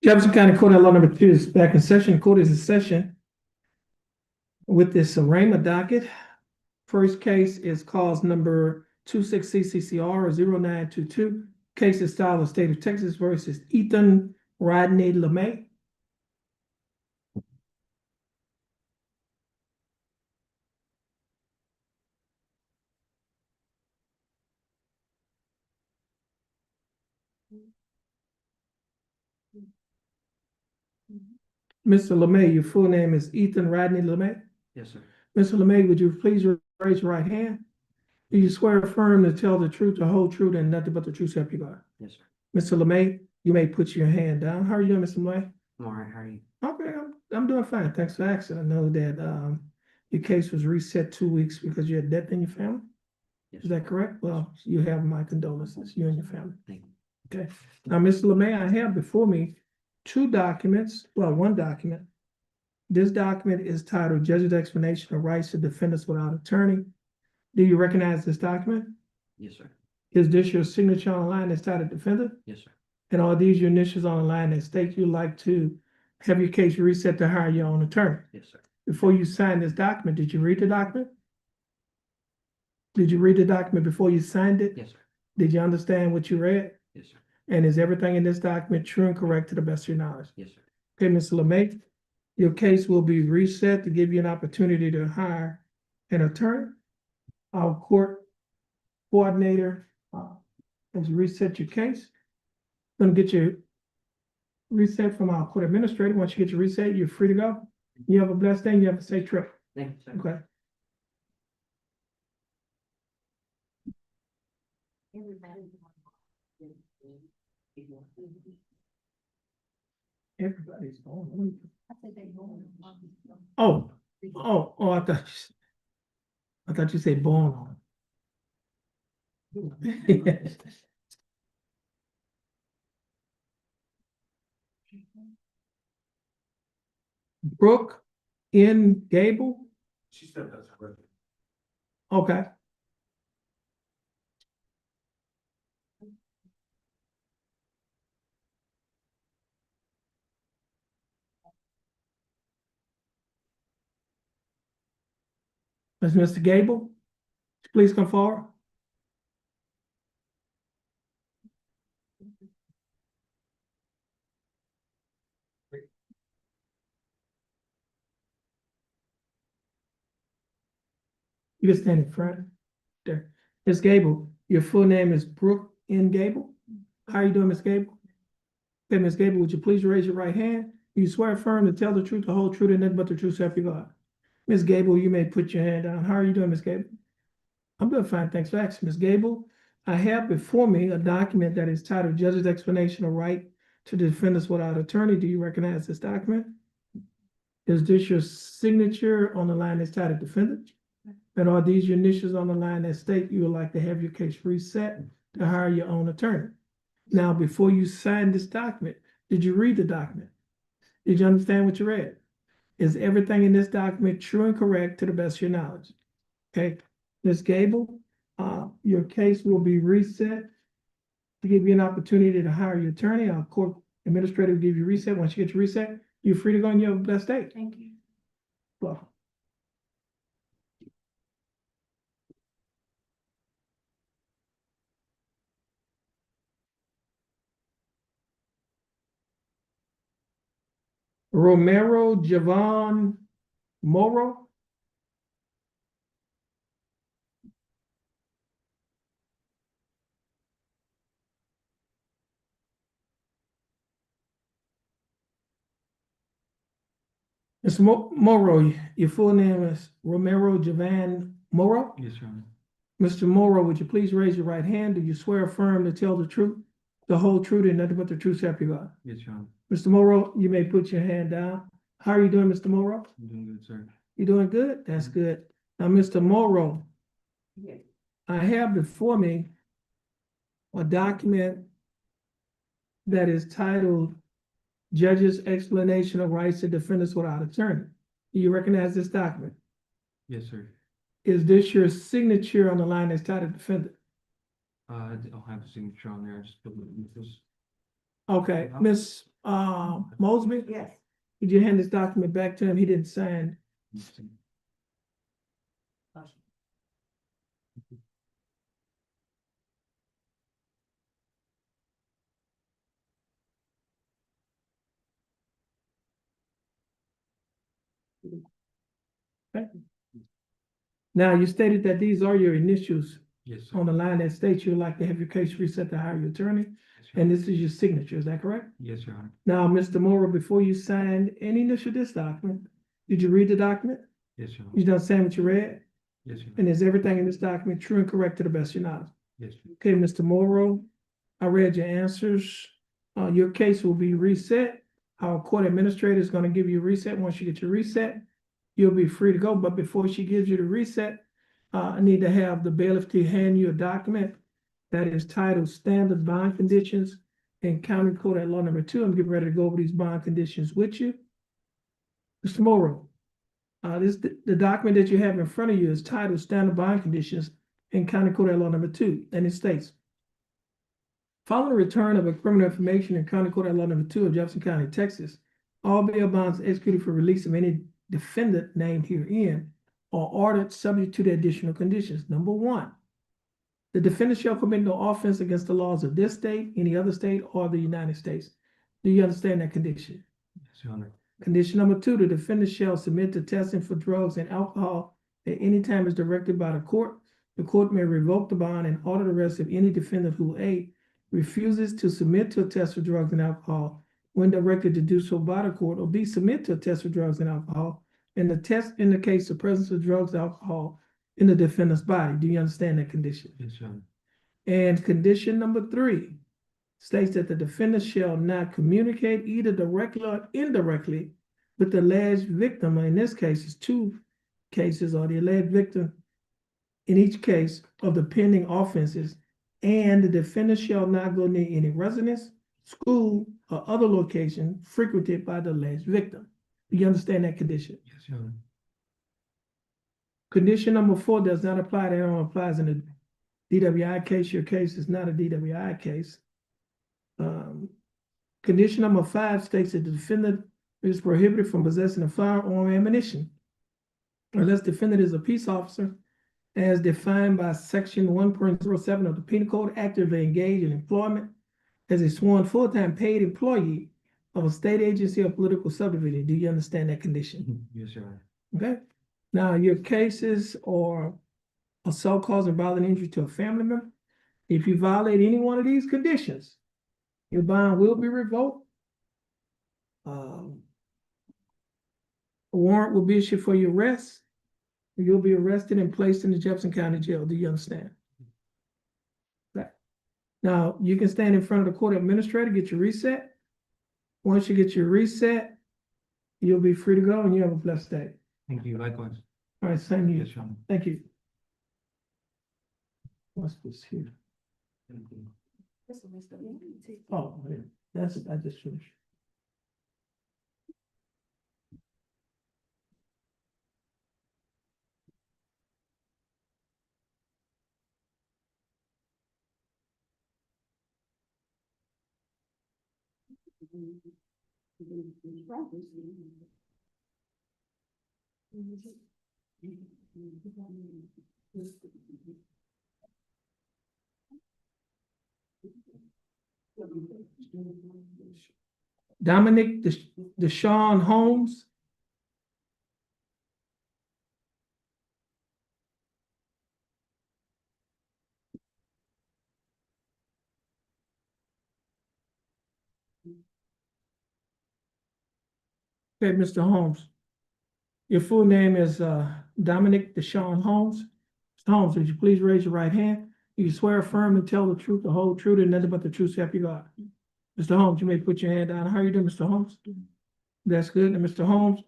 Jefferson County Court, law number 2 is back in session. Court is in session with this arraignment docket. First case is cause number 26CCCR 0922. Case is style of state of Texas versus Ethan Rodney LeMay. Mr. LeMay, your full name is Ethan Rodney LeMay? Yes, sir. Mr. LeMay, would you please raise your right hand? Do you swear affirm to tell the truth, the whole truth, and nothing but the truth, so help you God? Yes, sir. Mr. LeMay, you may put your hand down. How are you doing, Mr. LeMay? I'm all right. How are you? Okay, I'm doing fine. Thanks for asking. I know that your case was reset 2 weeks because you had death in your family. Yes, Is that correct? Well, you have my condolences, you and your family. thank you. Okay. Now, Mr. LeMay, I have before me two documents, well, one document. This document is titled Judge's Explanation of Rights to Defendants Without Attorney. Do you recognize this document? Yes, sir. Is this your signature on the line that's titled Defendant? Yes, sir. And are these your initials on the line that state you'd like to have your case reset to hire your own attorney? Yes, sir. Before you signed this document, did you read the document? Did you read the document before you signed it? Yes, sir. Did you understand what you read? Yes, sir. And is everything in this document true and correct to the best of your knowledge? Yes, sir. Okay, Mr. LeMay, your case will be reset to give you an opportunity to hire an attorney. Our court coordinator has reset your case. Gonna get you reset from our court administrator. Once you get your reset, you're free to go. You have a blessed day and you have a safe trip. Thank you, sir. Okay. Everybody's going. Oh, I thought you said born on. Brooke in Gable? She still does her. Okay. That's Mr. Gable. Please come forward. You can stand in front there. Ms. Gable, your full name is Brooke N. Gable. How are you doing, Ms. Gable? Okay, Ms. Gable, would you please raise your right hand? You swear affirm to tell the truth, the whole truth, and nothing but the truth, so help you God. Ms. Gable, you may put your hand down. How are you doing, Ms. Gable? I'm doing fine, thanks for asking. Ms. Gable, I have before me a document that is titled Judge's Explanation of Right to Defendants Without Attorney. Do you recognize this document? Is this your signature on the line that's titled Defendant? And are these your initials on the line that state you would like to have your case reset to hire your own attorney? Now, before you sign this document, did you read the document? Did you understand what you read? Is everything in this document true and correct to the best of your knowledge? Okay, Ms. Gable, your case will be reset to give you an opportunity to hire your attorney. Our court administrator will give you reset. Once you get your reset, you're free to go on your best day. Thank you. Well. Romero Javon Moro. Mr. Moro, your full name is Romero Javon Moro? Yes, sir. Mr. Moro, would you please raise your right hand? Do you swear affirm to tell the truth, the whole truth, and nothing but the truth, so help you God? Yes, sir. Mr. Moro, you may put your hand down. How are you doing, Mr. Moro? I'm doing good, sir. You doing good? That's good. Now, Mr. Moro, Yes. I have before me a document that is titled Judge's Explanation of Rights to Defendants Without Attorney. Do you recognize this document? Yes, sir. Is this your signature on the line that's titled Defendant? I don't have a signature on there. Just put it in this. Okay, Miss Mosby, Yes. did you hand this document back to him? He didn't sign. Okay. Now, you stated that these are your initials Yes, sir. on the line that states you'd like to have your case reset to hire your attorney, Yes, Your and Honor. this is your signature, is that correct? Yes, Your Honor. Now, Mr. Morrow, before you signed any initial this document, did you read the document? Yes, Your Honor. You done saying what you read? Yes, Your Honor. And is everything in this document true and correct to the best of your knowledge? Yes, Your Honor. Okay, Mr. Morrow, I read your answers. Your case will be reset. Our court administrator is gonna give you a reset. Once you get your reset, you'll be free to go. But before she gives you the reset, I need to have the bailiff to hand you a document that is titled Standard Bond Conditions in County Code at Law Number 2. I'm getting ready to go over these bond conditions with you. Mr. Morrow, the document that you have in front of you is titled Standard Bond Conditions in County Code at Law Number 2, and it states, following the return of a criminal information in County Court at Law Number 2 of Jefferson County, Texas, all bail bonds executed for release of any defendant named herein are ordered subject to the additional conditions. Number 1, the defendant shall commit no offense against the laws of this state, any other state, or the United States. Do you understand that condition? Yes, Your Honor. Condition number 2, the defendant shall submit to testing for drugs and alcohol at any time as directed by the court. The court may revoke the bond and order the arrest of any defendant who A, refuses to submit to a test for drugs and alcohol when directed to do so by the court, or B, submit to a test for drugs and alcohol, and the test indicates the presence of drugs, alcohol in the defendant's body. Do you understand that condition? Yes, Your Honor. And condition number 3 states that the defendant shall not communicate either directly or indirectly with the alleged victim, or in this case, it's 2 cases, or the alleged victim in each case of the pending offenses, and the defendant shall not go near any residence, school, or other location frequented by the alleged victim. Do you understand that condition? Yes, Your Honor. Condition number 4 does not apply. That only applies in a DWI case. Your case is not a DWI case. Condition number 5 states that the defendant is prohibited from possessing a firearm or ammunition unless the defendant is a peace officer as defined by section 1.07 of the Penal Code, actively engaged in employment as a sworn full-time paid employee of a state agency or political subdivision. Do you understand that condition? Yes, Your Honor. Okay. Now, your cases are assault causing bodily injury to a family member. If you violate any one of these conditions, your bond will be revoked. A warrant will be issued for your arrest. You'll be arrested and placed in the Jefferson County Jail. Do you understand? Okay. Now, you can stand in front of the court administrator, get your reset. Once you get your reset, you'll be free to go and you have a blessed day. Thank you. Likewise. All right, same to you. Yes, Your Honor. Thank you. What's this here? Thank you. Oh, yeah, I just finished. Dominic Deshaun Holmes. Okay, Mr. Holmes. Your full name is Dominic Deshaun Holmes. Mr. Holmes, would you please raise your right hand? You swear affirm and tell the truth, the whole truth, and nothing but the truth, so help you God. Mr. Holmes, you may put your hand down. How are you doing, Mr. Holmes? That's good. And Mr. Holmes,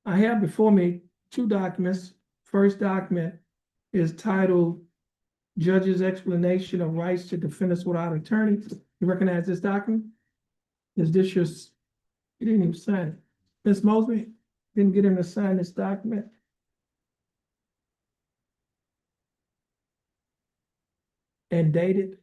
I have before me 2 documents. First document is titled Judge's Explanation of Rights to Defendants Without Attorney. You recognize this document? Is this your, you didn't even sign it. Ms. Mosby, didn't get him to sign this document. And dated.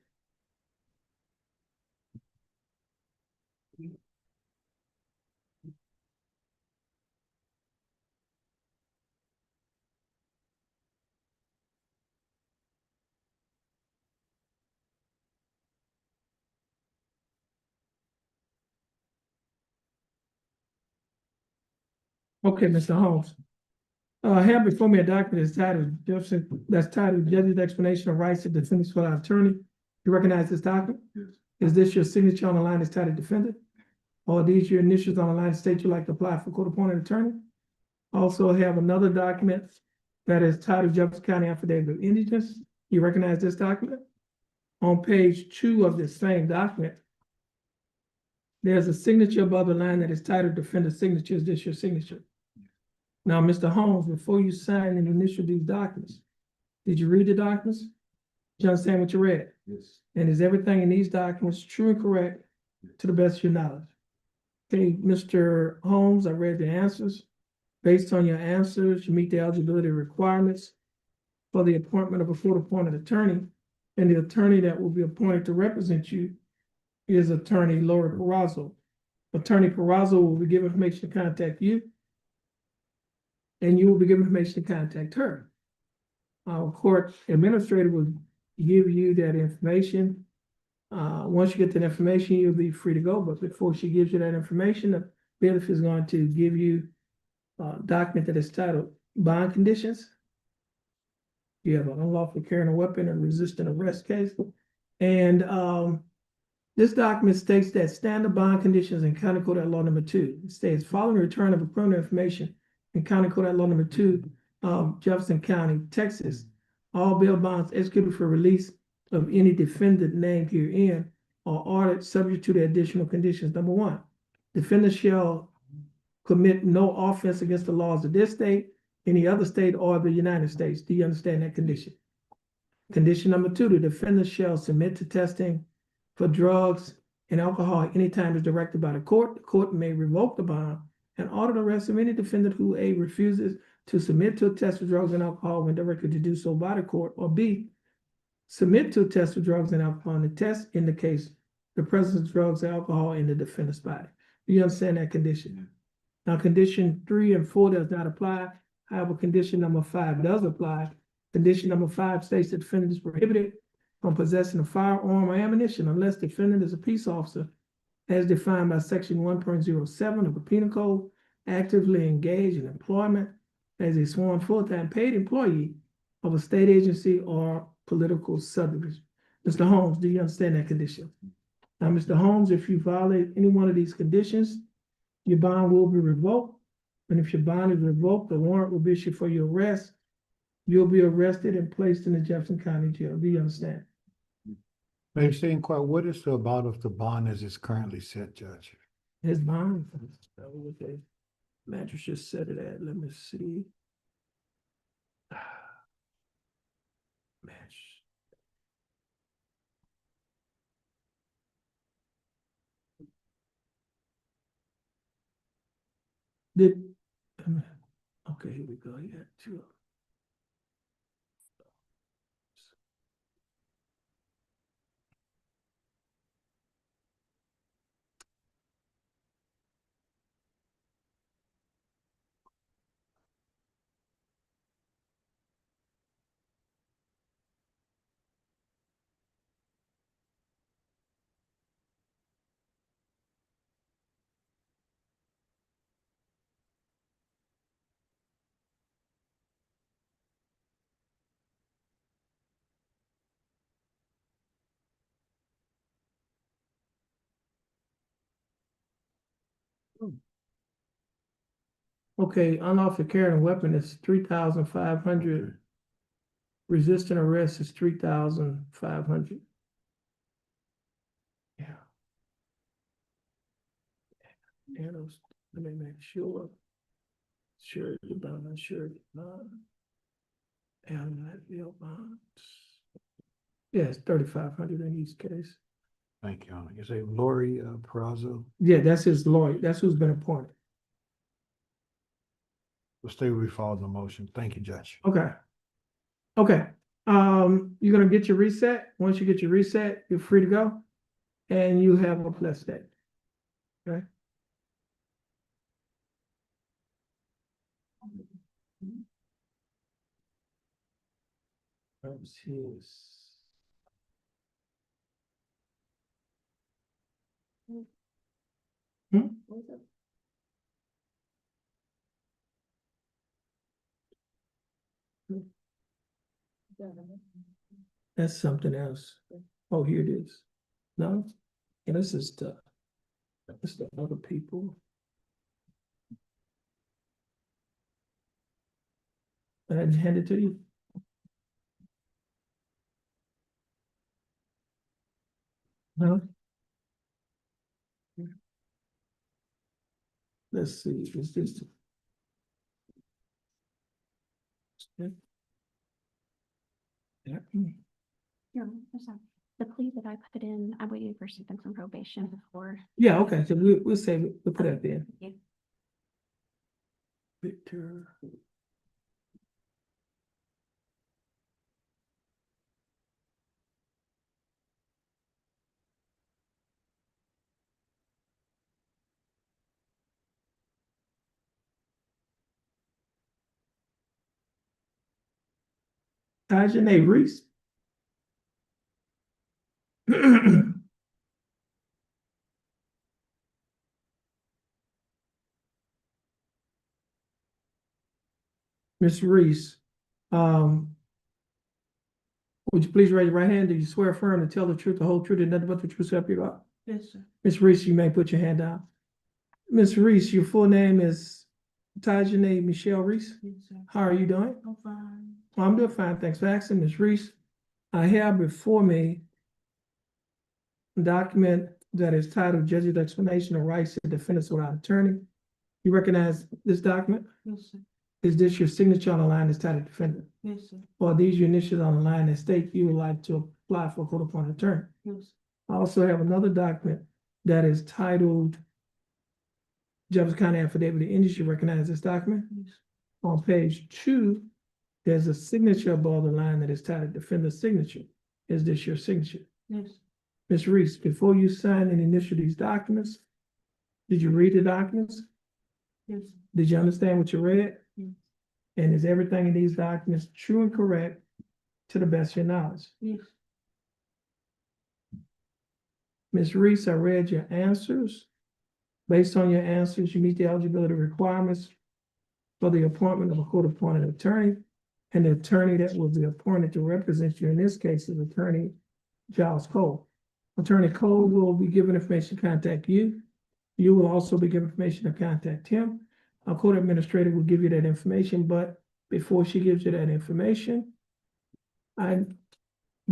Okay, Mr. Holmes. I have before me a document that's titled Judge's Explanation of Rights to Defendants for our Attorney. You recognize this document? Yes. Is this your signature on the line that's titled Defendant? Or are these your initials on the line that state you'd like to apply for court-appointed attorney? Also have another document that is titled Jefferson County Affidavit of Indigence. You recognize this document? On page 2 of this same document, there's a signature above the line that is titled Defendant Signature. Is this your signature? Now, Mr. Holmes, before you sign and initial these documents, did you read the documents? Did you understand what you read? Yes. And is everything in these documents true and correct to the best of your knowledge? Okay, Mr. Holmes, I read the answers. Based on your answers, you meet the eligibility requirements for the appointment of a court-appointed attorney. And the attorney that will be appointed to represent you is Attorney Lori Perazzo. Attorney Perazzo will be given information to contact you, and you will be given information to contact her. Our court administrator will give you that information. Once you get that information, you'll be free to go. But before she gives you that information, the bailiff is going to give you a document that is titled Bond Conditions. You have an unlawful carrying a weapon and resisting arrest case. And this document states that standard bond conditions in County Code at Law number 2. It states following the return of a criminal information in County Code at Law number 2, Jefferson County, Texas, all bail bonds executed for release of any defendant named herein are ordered subject to the additional conditions. Number 1, defendant shall commit no offense against the laws of this state, any other state, or the United States. Do you understand that condition? Condition number 2, the defendant shall submit to testing for drugs and alcohol anytime it's directed by the court. The court may revoke the bond and order the arrest of any defendant who A, refuses to submit to a test for drugs and alcohol when directed to do so by the court, or B, submit to a test for drugs and alcohol and the test indicates the presence of drugs and alcohol in the defendant's body. Do you understand that condition? Now, condition 3 and 4 does not apply. However, condition number 5 does apply. Condition number 5 states the defendant is prohibited from possessing a firearm or ammunition unless the defendant is a peace officer as defined by section 1.07 of the Penal Code, actively engaged in employment as a sworn full-time paid employee of a state agency or political subdivision. Mr. Holmes, do you understand that condition? Now, Mr. Holmes, if you violate any one of these conditions, your bond will be revoked. And if your bond is revoked, the warrant will be issued for your arrest. You'll be arrested and placed in the Jefferson County Jail. Do you understand? May I say, inquire, what is the amount of the bond as it's currently set, Judge? His bond, okay, magistrate said it at, let me see. Match. Did, okay, here we go, yeah, 2. Okay, unlawful carrying a weapon is 3,500. Resisting arrest is 3,500. Yeah. And let me make sure. Sure, the bond, sure, the bond. And that bill bonds. Yes, 3,500 in each case. Thank you. You say Lori Perazzo? Yeah, that's his lawyer. That's who's been appointed. We'll stay where we follow the motion. Thank you, Judge. Okay. Okay. You're gonna get your reset. Once you get your reset, you're free to go. And you have a blessed day. Okay. Let's see. Hmm? That's something else. Oh, here it is. No, and this is the other people. I didn't hand it to you. No. Let's see, is this? Yeah. The plea that I put in, I'm waiting for something from probation before. Yeah, okay, so we'll save it, we'll put that there. Yeah. Victor. Tajane Reese. Ms. Reese, would you please raise your right hand? Do you swear firm to tell the truth, the whole truth, and nothing but the truth, so help you God? Yes, sir. Ms. Reese, you may put your hand down. Ms. Reese, your full name is Tajane Michelle Reese. Yes, sir. How are you doing? I'm fine. I'm doing fine, thanks for asking, Ms. Reese. I have before me a document that is titled Judge's Explanation of Rights to Defendants Without Attorney. You recognize this document? Yes, sir. Is this your signature on the line that's titled defendant? Yes, sir. Or are these your initials on the line that state you would like to apply for a court-appointed attorney? Yes. I also have another document that is titled Jefferson County Affidavit of Industry. You recognize this document? Yes. On page 2, there's a signature above the line that is titled defendant's signature. Is this your signature? Yes. Ms. Reese, before you sign and initial these documents, did you read the documents? Yes. Did you understand what you read? Yes. And is everything in these documents true and correct to the best of your knowledge? Yes. Ms. Reese, I read your answers. Based on your answers, you meet the eligibility requirements for the appointment of a court-appointed attorney, and the attorney that will be appointed to represent you in this case is Attorney Giles Cole. Attorney Cole will be given information to contact you. You will also be given information to contact him. Our court administrator will give you that information, but before she gives you that information, the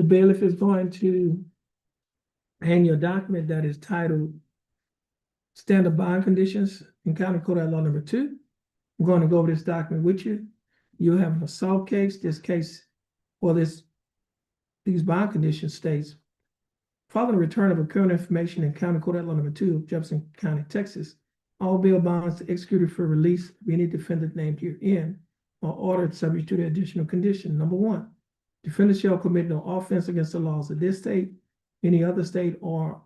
bailiff is going to hand you a document that is titled Standard Bond Conditions in County Court Law Number 2. I'm going to go over this document with you. You have an assault case. This case, well, these bond conditions states, following the return of current information in County Court Law Number 2 of Jefferson County, Texas, all bail bonds executed for release of any defendant named herein are ordered subject to the additional condition. Number 1, defendant shall commit no offense against the laws of this state, any other state, or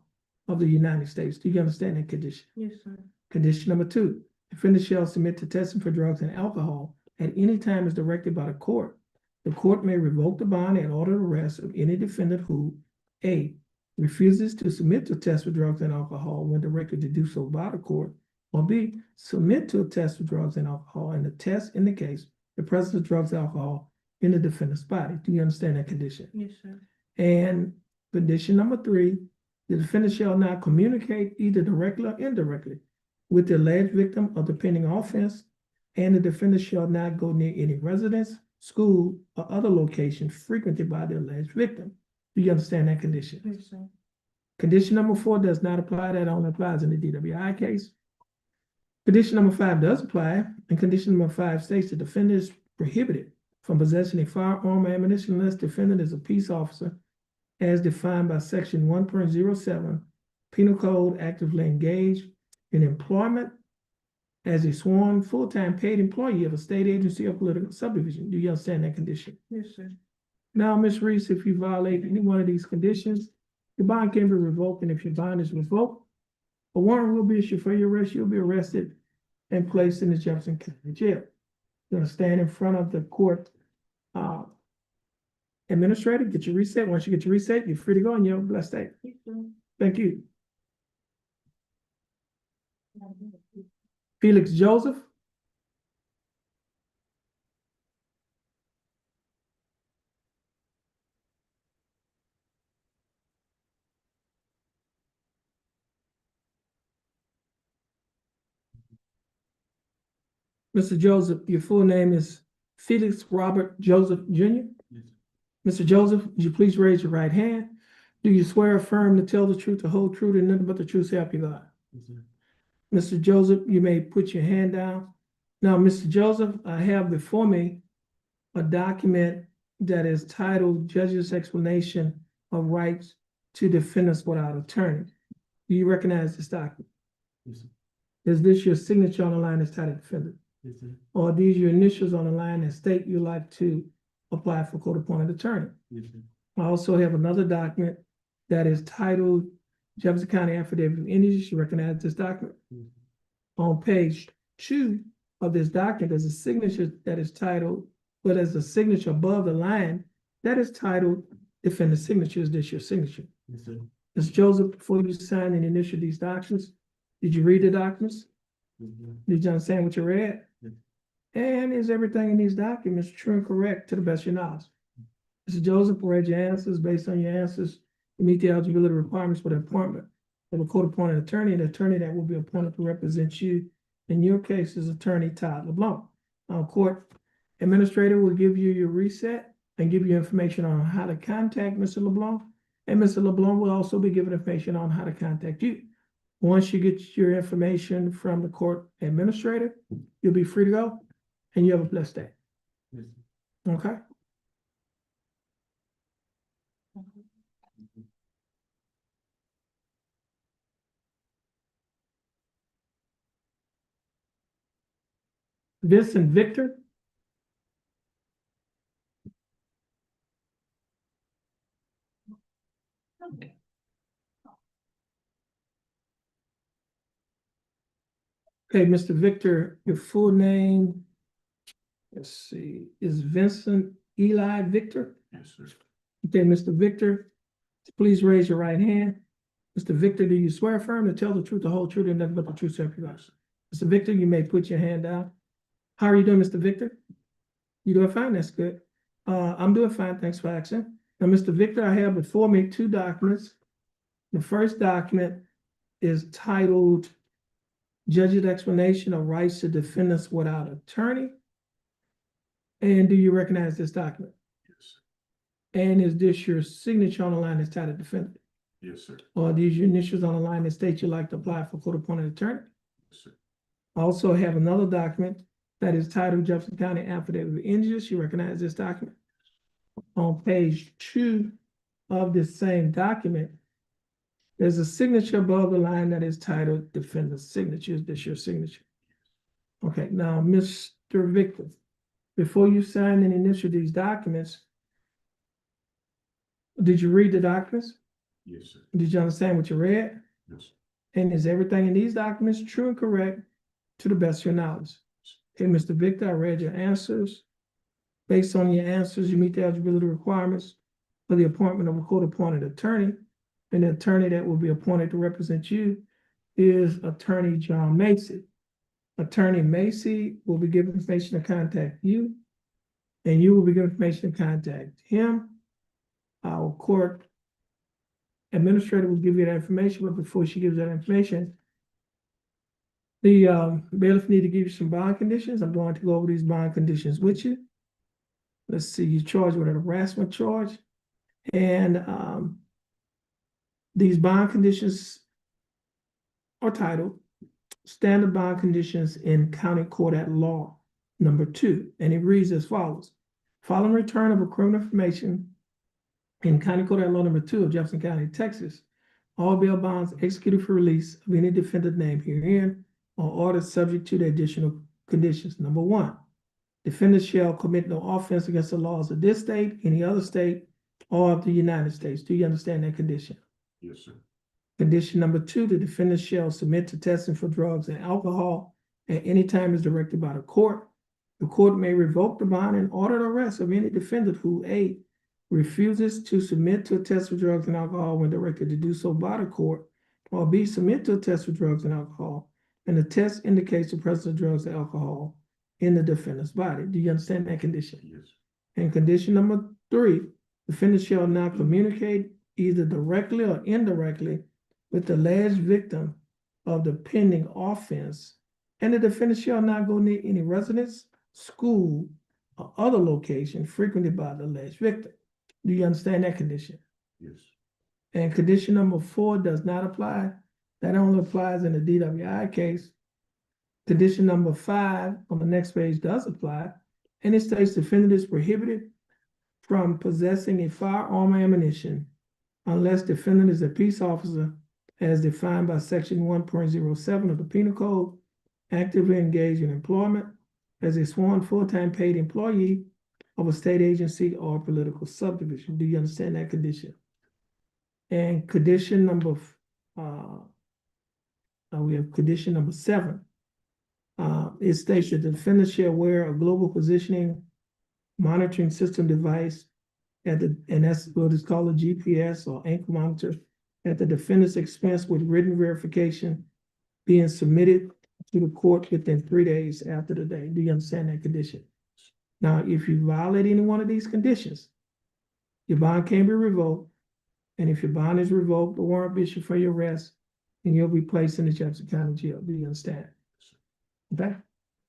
of the United States. Do you understand that condition? Yes, sir. Condition number 2, defendant shall submit to testing for drugs and alcohol at any time as directed by the court. The court may revoke the bond and order the arrest of any defendant who, A, refuses to submit to a test for drugs and alcohol when directed to do so by the court, or B, submit to a test for drugs and alcohol and the test indicates the presence of drugs and alcohol in the defendant's body. Do you understand that condition? Yes, sir. And condition number 3, the defendant shall not communicate either directly or indirectly with the alleged victim of the pending offense, and the defendant shall not go near any residence, school, or other location frequented by the alleged victim. Do you understand that condition? Yes, sir. Condition number 4 does not apply. That only applies in the DWI case. Condition number 5 does apply, and condition number 5 states the defendant is prohibited from possessing a firearm or ammunition unless the defendant is a peace officer as defined by section 1.07 Penal Code, actively engaged in employment as a sworn full-time paid employee of a state agency or political subdivision. Do you understand that condition? Yes, sir. Now, Ms. Reese, if you violate any one of these conditions, your bond can be revoked, and if your bond is revoked, A warrant will be issued for your arrest. You'll be arrested and placed in the Jefferson County Jail. You're gonna stand in front of the court administrator, get your reset. Once you get your reset, you're free to go and you have a blessed day. Thank you. Felix Joseph. Mr. Joseph, your full name is Felix Robert Joseph Jr. Yes, Mr. Joseph, would you please raise your right hand? Do you swear or affirm to tell the truth, the whole truth, and nothing but the truth, so help you God? sir. Mr. Joseph, you may put your hand down. Now, Mr. Joseph, I have before me a document that is titled Judge's Explanation of Rights to Defendants Without Attorney. Do you recognize this document? Yes, sir. Is this your signature on the line that's titled Defendant? Yes, sir. Or are these your initials on the line that state you'd like to apply for court-appointed attorney? Yes, sir. I also have another document that is titled Jefferson County Affidavit of Indians. You recognize this document? Yes, On page 2 of this document, there's a signature that is titled, but there's a signature above the line that is titled Defendant Signature. Is this your signature? yes, sir. Mr. Joseph, before you sign and initial these documents, did you read the documents? Yes, sir. Did you understand what you read? Yes. And is everything in these documents true and correct to the best of your knowledge? Mr. Joseph, read your answers. Based on your answers, you meet the eligibility requirements for the appointment of a court-appointed attorney. An attorney that will be appointed to represent you in your case is Attorney Todd LeBlanc. Our court administrator will give you your reset and give you information on how to contact Mr. LeBlanc. And Mr. LeBlanc will also be given information on how to contact you. Once you get your information from the court administrator, you'll be free to go and you have a blessed day. Yes, sir. Okay? Vincent Victor. Okay, Mr. Victor, your full name, let's see, is Vincent Eli Victor? Yes, sir. Okay, Mr. Victor, please raise your right hand. Mr. Victor, do you swear affirm to tell the truth, the whole truth, and nothing but the truth, so help you God? Mr. Victor, you may put your hand down. How are you doing, Mr. Victor? You doing fine? That's good. I'm doing fine. Thanks for asking. Now, Mr. Victor, I have before me 2 documents. The first document is titled Judge's Explanation of Rights to Defendants Without Attorney. And do you recognize this document? Yes, And is this your signature on the line that's titled Defendant? yes, sir. Or are these your initials on the line that state you'd like to apply for court-appointed attorney? Yes, sir. I also have another document that is titled Jefferson County Affidavit of Indians. You recognize this document? On page 2 of this same document, there's a signature above the line that is titled Defendant's Signature. Is this your signature? Okay, now, Mr. Victor, before you sign and initial these documents, did you read the documents? Yes, sir. Did you understand what you read? Yes. And is everything in these documents true and correct to the best of your knowledge? Okay, Mr. Victor, I read your answers. Based on your answers, you meet the eligibility requirements for the appointment of a court-appointed attorney. And the attorney that will be appointed to represent you is Attorney John Macy. Attorney Macy will be given information to contact you, and you will be given information to contact him. Our court administrator will give you that information, but before she gives that information, the bailiff need to give you some bond conditions. I'm going to go over these bond conditions with you. Let's see, you're charged with a harassment charge. And these bond conditions are titled Standard Bond Conditions in County Court at Law, number 2. And it reads as follows. Following return of a criminal information in County Court at Law number 2 of Jefferson County, Texas, all bail bonds executed for release of any defendant named herein are ordered subject to the additional conditions. Number 1, defendant shall commit no offense against the laws of this state, any other state, or of the United States. Do you understand that condition? Yes, sir. Condition number 2, the defendant shall submit to testing for drugs and alcohol at any time as directed by the court. The court may revoke the bond and order the arrest of any defendant who, A, refuses to submit to a test for drugs and alcohol when directed to do so by the court, or B, submit to a test for drugs and alcohol, and the test indicates the presence of drugs and alcohol in the defendant's body. Do you understand that condition? Yes. And condition number 3, defendant shall now communicate either directly or indirectly with the alleged victim of the pending offense, and the defendant shall not go near any residence, school, or other location frequented by the alleged victim. Do you understand that condition? Yes. And condition number 4 does not apply. That only applies in the DWI case. Condition number 5 on the next page does apply, and it states defendant is prohibited from possessing a firearm or ammunition unless defendant is a peace officer as defined by section 1.07 of the Penal Code, actively engaged in employment as a sworn full-time paid employee of a state agency or political subdivision. Do you understand that condition? And condition number, we have condition number 7. It states that the defendant shall wear a global positioning monitoring system device and that's what is called a GPS or ankle monitor at the defendant's expense with written verification being submitted to the court within 3 days after the day. Do you understand that condition? Now, if you violate any one of these conditions, your bond can be revoked. And if your bond is revoked, the warrant will be issued for your arrest, and you'll be placed in the Jefferson County Jail. Do you understand? Okay.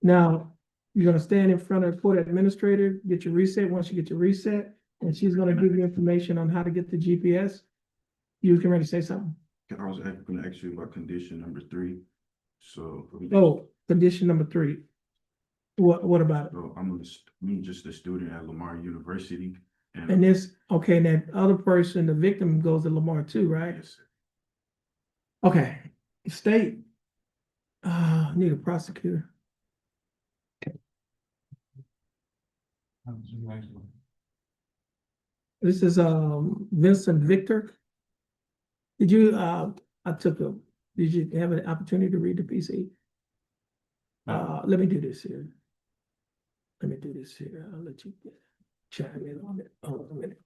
Now, you're gonna stand in front of the court administrator, get your reset. Once you get your reset, and she's gonna give you information on how to get the GPS. You can ready to say something? I was gonna ask you about condition number 3. So. Oh, condition number 3. What about it? So I'm just a student at Lamar University. And this, okay, and that other person, the victim goes to Lamar too, right? Yes, sir. Okay, state, need a prosecutor. This is, Vincent Victor. Did you, did you have an opportunity to read the PC? Let me do this here. I'll let you chime in on it. Hold on a minute.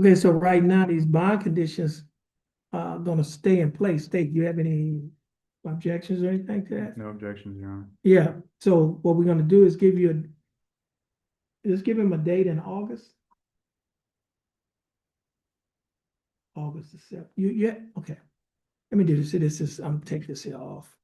Okay, so right now, these bond conditions are gonna stay in place. State, you have any objections or anything to that? No objections, Your Honor. Yeah, so what we're gonna do is just give him a date in August. August the seventh. Yeah, okay. Let me do this. This is, I'm gonna take this here off.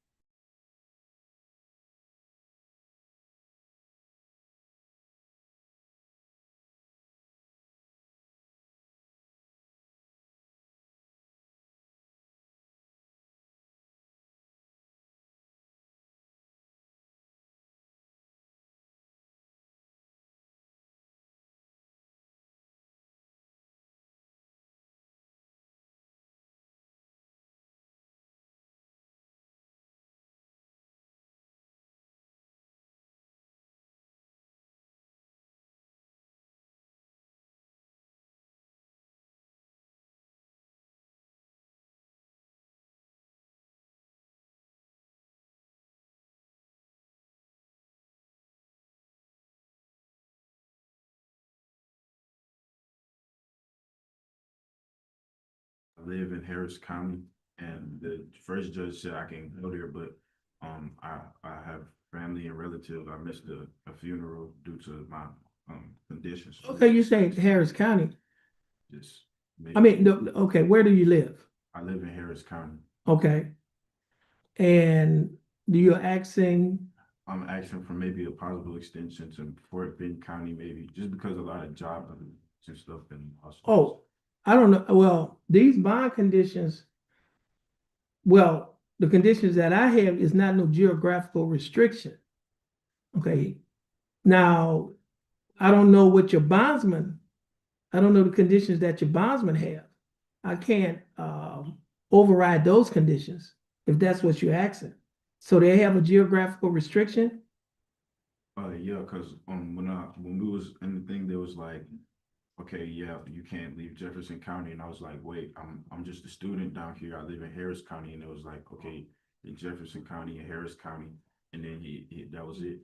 I live in Harris County, and the first judge said I can go there, but I have family and relatives. I missed a funeral due to my conditions. Okay, you say Harris County. Just I mean, okay, where do you live? I live in Harris County. Okay. And do you asking, I'm asking for maybe a possible extension to Fort Bend County, maybe just because a lot of jobs and stuff in hospitals. oh, I don't know, well, these bond conditions, well, the conditions that I have is not no geographical restriction. Okay, now, I don't know what your bondsman, I don't know the conditions that your bondsman have. I can't override those conditions if that's what you're asking. So they have a geographical restriction? Yeah, because when we was in the thing, there was like, okay, yeah, you can't leave Jefferson County, and I was like, wait, I'm just a student down here. I live in Harris County, and it was like, okay, in Jefferson County and Harris County, and then that was it.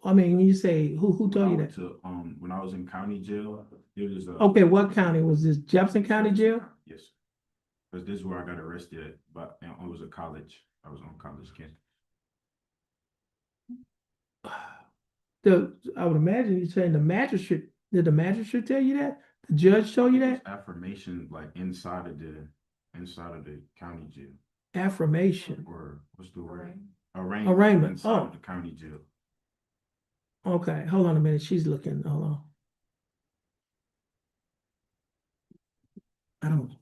I mean, when you say, who When told I you went that? to when I was in county jail, it was Okay, what county? Was this Jefferson County Jail? yes, because this is where I got arrested at, but it was a college. I was on college campus. I would imagine you're saying the magistrate, did the magistrate tell you that? The judge told you It was that? affirmation like inside of the county jail, Affirmation, or what's the word? Arraignment. Inside Oh. of the county jail. Okay, hold on a minute, she's looking, hold on. I don't.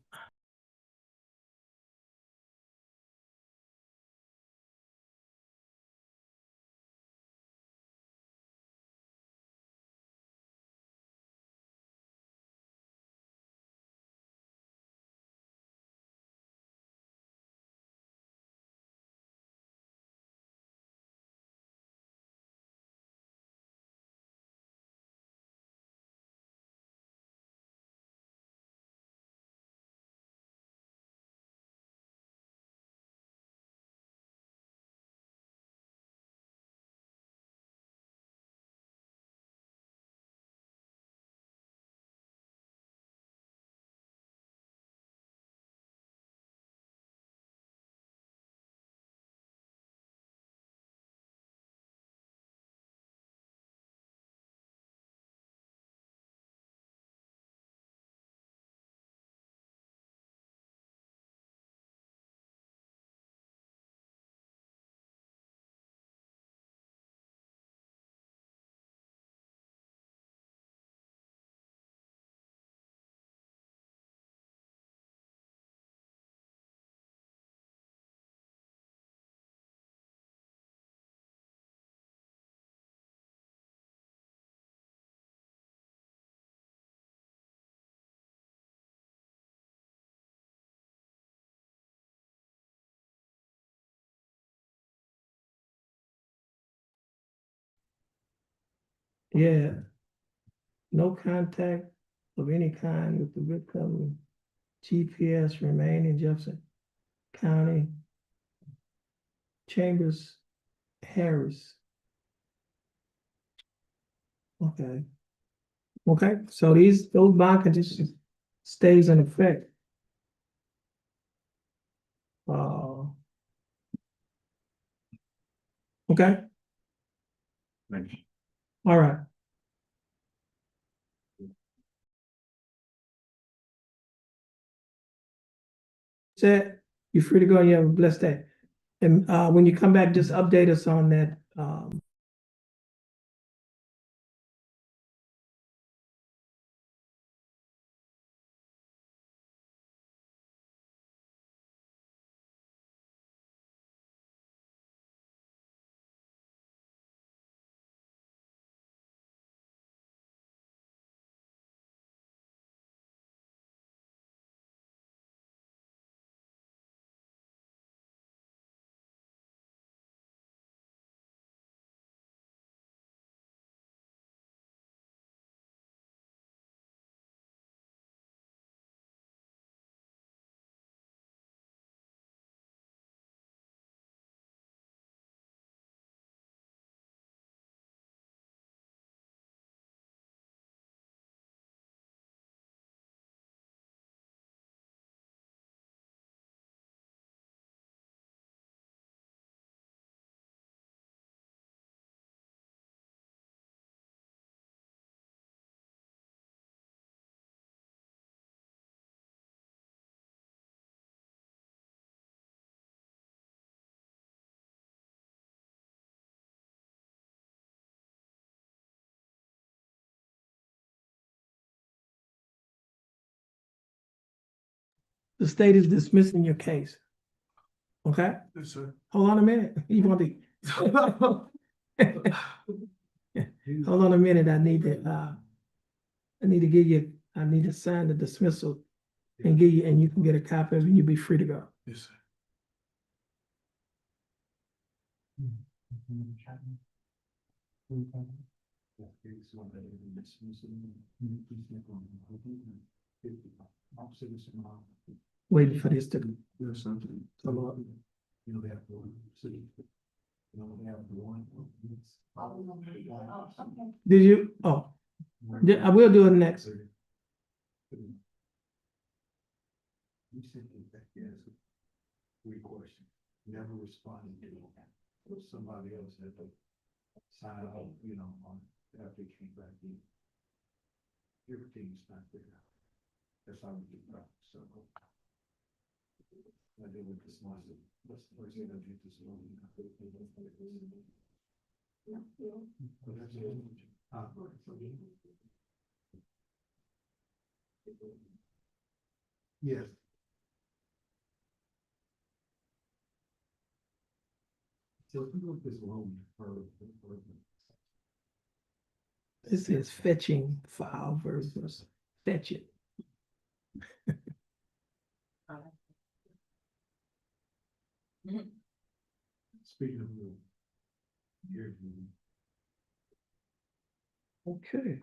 Yeah. No contact of any kind with the victim. GPS remain in Jefferson County. Chambers, Harris. Okay. Okay, so those bond conditions stays in effect. Okay, Thank you. all right. Said, you're free to go, and you have a blessed day. And when you come back, just update us on that. The state is dismissing your case. Okay, Yes, sir. hold on a minute. You want to? Hold on a minute. I need to give you, I need to sign the dismissal and give you, and you can get a copy of it and you'll be free to go. Yes, sir. Waiting for this to Yes, sir. come up. Did you? Oh, yeah, I will do it next. You sent it back as three questions, never responded to it. Somebody else had to sign off, on after it came back in. Everything's not there. That's how we do that, so. I did with this one, that's the first thing I did this morning. Yes. So if you look this loan for. This is fetching file versus fetch it. Speaking of the. Here. Okay.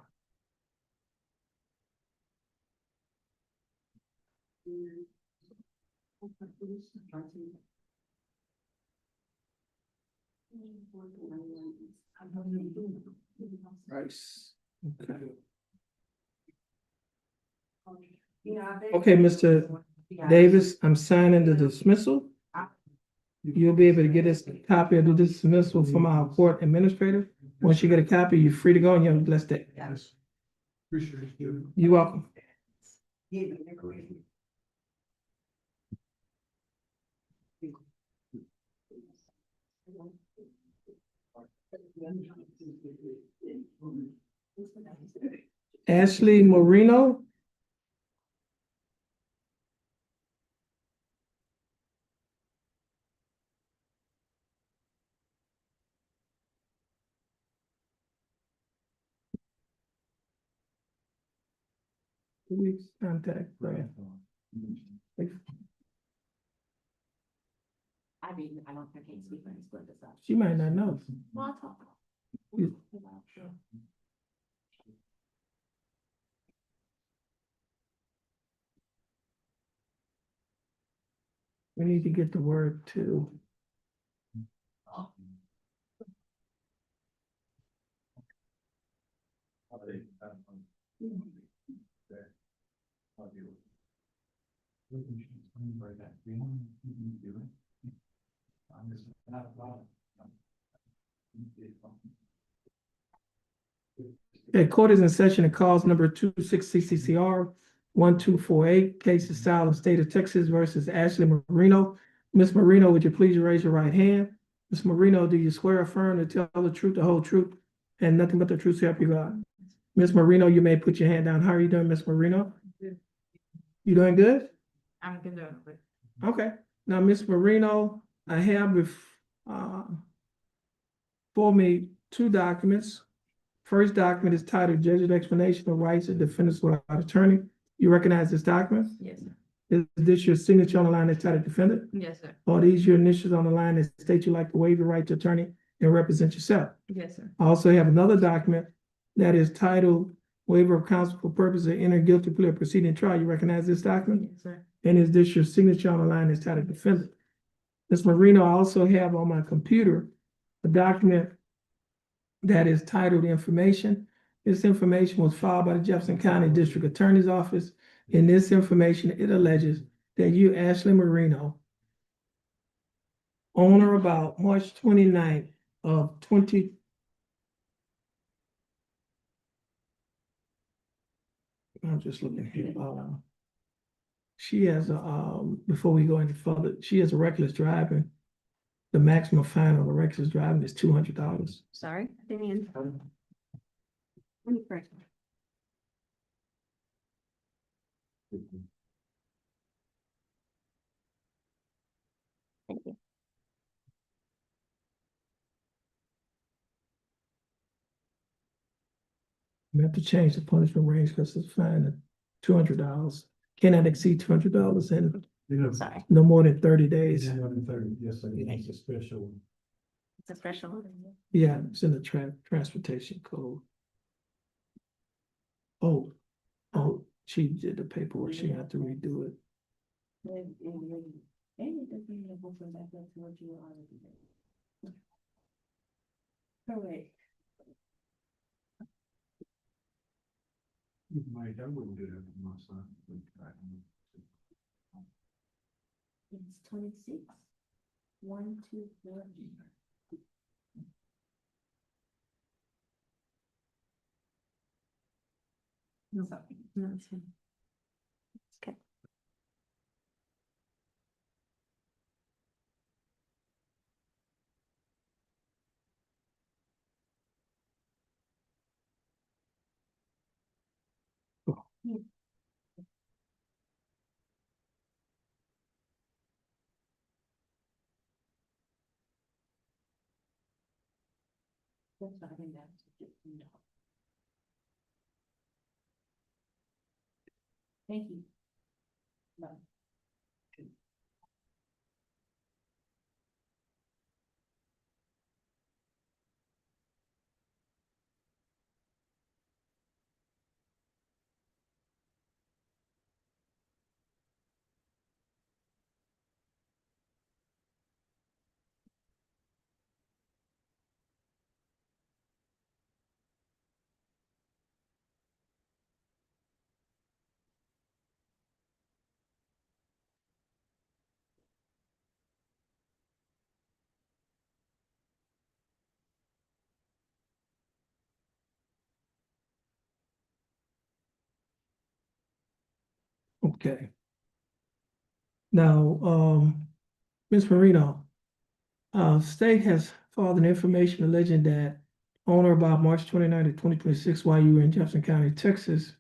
Nice. Okay. Okay, Mr. Davis, I'm signing the dismissal. You'll be able to get this copy of the dismissal from our court administrator. Once you get a copy, you're free to go and you have a blessed day. Yes. Appreciate it. You're welcome. Ashley Marino. Weeks contact, right? I mean, I can't speak when I split this up. She might not know. Well, I'll talk. You- We need to get the word to. Okay, court is in session and calls number 26CCCR 1248, case of style of state of Texas versus Ashley Marino. Ms. Marino, would you please raise your right hand? Ms. Marino, do you swear or affirm to tell the truth, the whole truth, and nothing but the truth so help you God? Ms. Marino, you may put your hand down. How are you doing, Ms. Marino? You doing good? I'm gonna. Okay. Now, Ms. Marino, I have for me two documents. First document is titled Judge's Explanation of Rights of Defendants Without Attorney. You recognize this document? Yes, sir. Is this your signature on the line that's titled Defendant? Yes, sir. Or are these your initials on the line that state you like to waive your right to attorney and represent yourself? Yes, sir. I also have another document that is titled Waiver of Counsel for Purpose of Enter Guilty Plea or Proceeding Trial. You recognize this document? Yes, sir. And is this your signature on the line that's titled Defendant? Ms. Marino, I also have on my computer a document that is titled Information. This information was filed by the Jefferson County District Attorney's Office. In this information, it alleges that you, Ashley Marino, on or about March 29th of I'm just looking here. She has before we go any further, she has a reckless driving. The maximum fine on a reckless driving is $200. Sorry, Daniel. Thank you. We have to change the punishment range because it's fine at $200. Cannot exceed $200 and Sorry, no more than 30 days. Yes, sir, it's a special. it's a special one. Yeah, it's in the transportation code. Oh, she did the paperwork. She had to redo it. Correct. Mike, I wouldn't do that for my son. It's 26. 1, 2, 4. No, no, it's fine. Okay. That's what I think that's just, no. Thank you. Bye. Okay. Now, Ms. Marino, state has filed an information alleging that on or about March 29th of 2026, while you were in Jefferson County, Texas,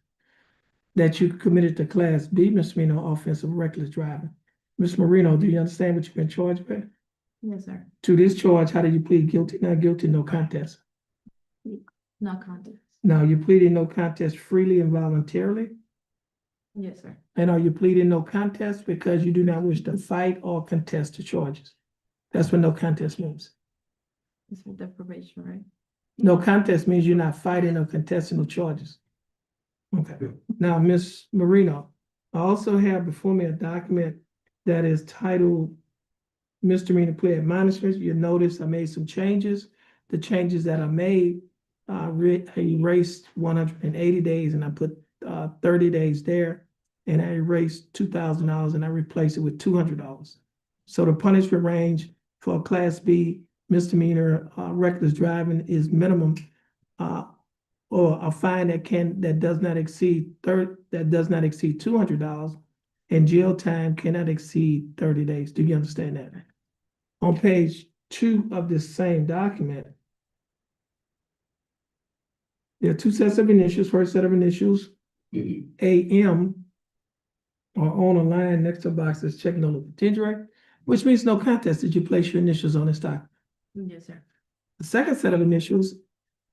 that you committed the Class B misdemeanor offense of reckless driving. Ms. Marino, do you understand what you've been charged with? Yes, sir. To this charge, how did you plead guilty? Not guilty, no contest. No contest. Now, you pleaded no contest freely and voluntarily? Yes, sir. And are you pleading no contest because you do not wish to fight or contest the charges? That's what no contest means. It's with the probation, right? No contest means you're not fighting or contesting the charges. Okay. Now, Ms. Marino, I also have before me a document that is titled Misdemeanor Plea Admonishments. You notice I made some changes. The changes that I made, I erased 180 days and I put 30 days there. and I erased $2,000 and I replaced it with $200. So the punishment range for a Class B misdemeanor, reckless driving is minimum, or a fine that does not exceed $200, and jail time cannot exceed 30 days. Do you understand that? On page 2 of this same document, there are 2 sets of initials. First set of initials, AM, are on a line next to a box that's checked no potential, which means no contest. Did you place your initials on this document? Yes, sir. The second set of initials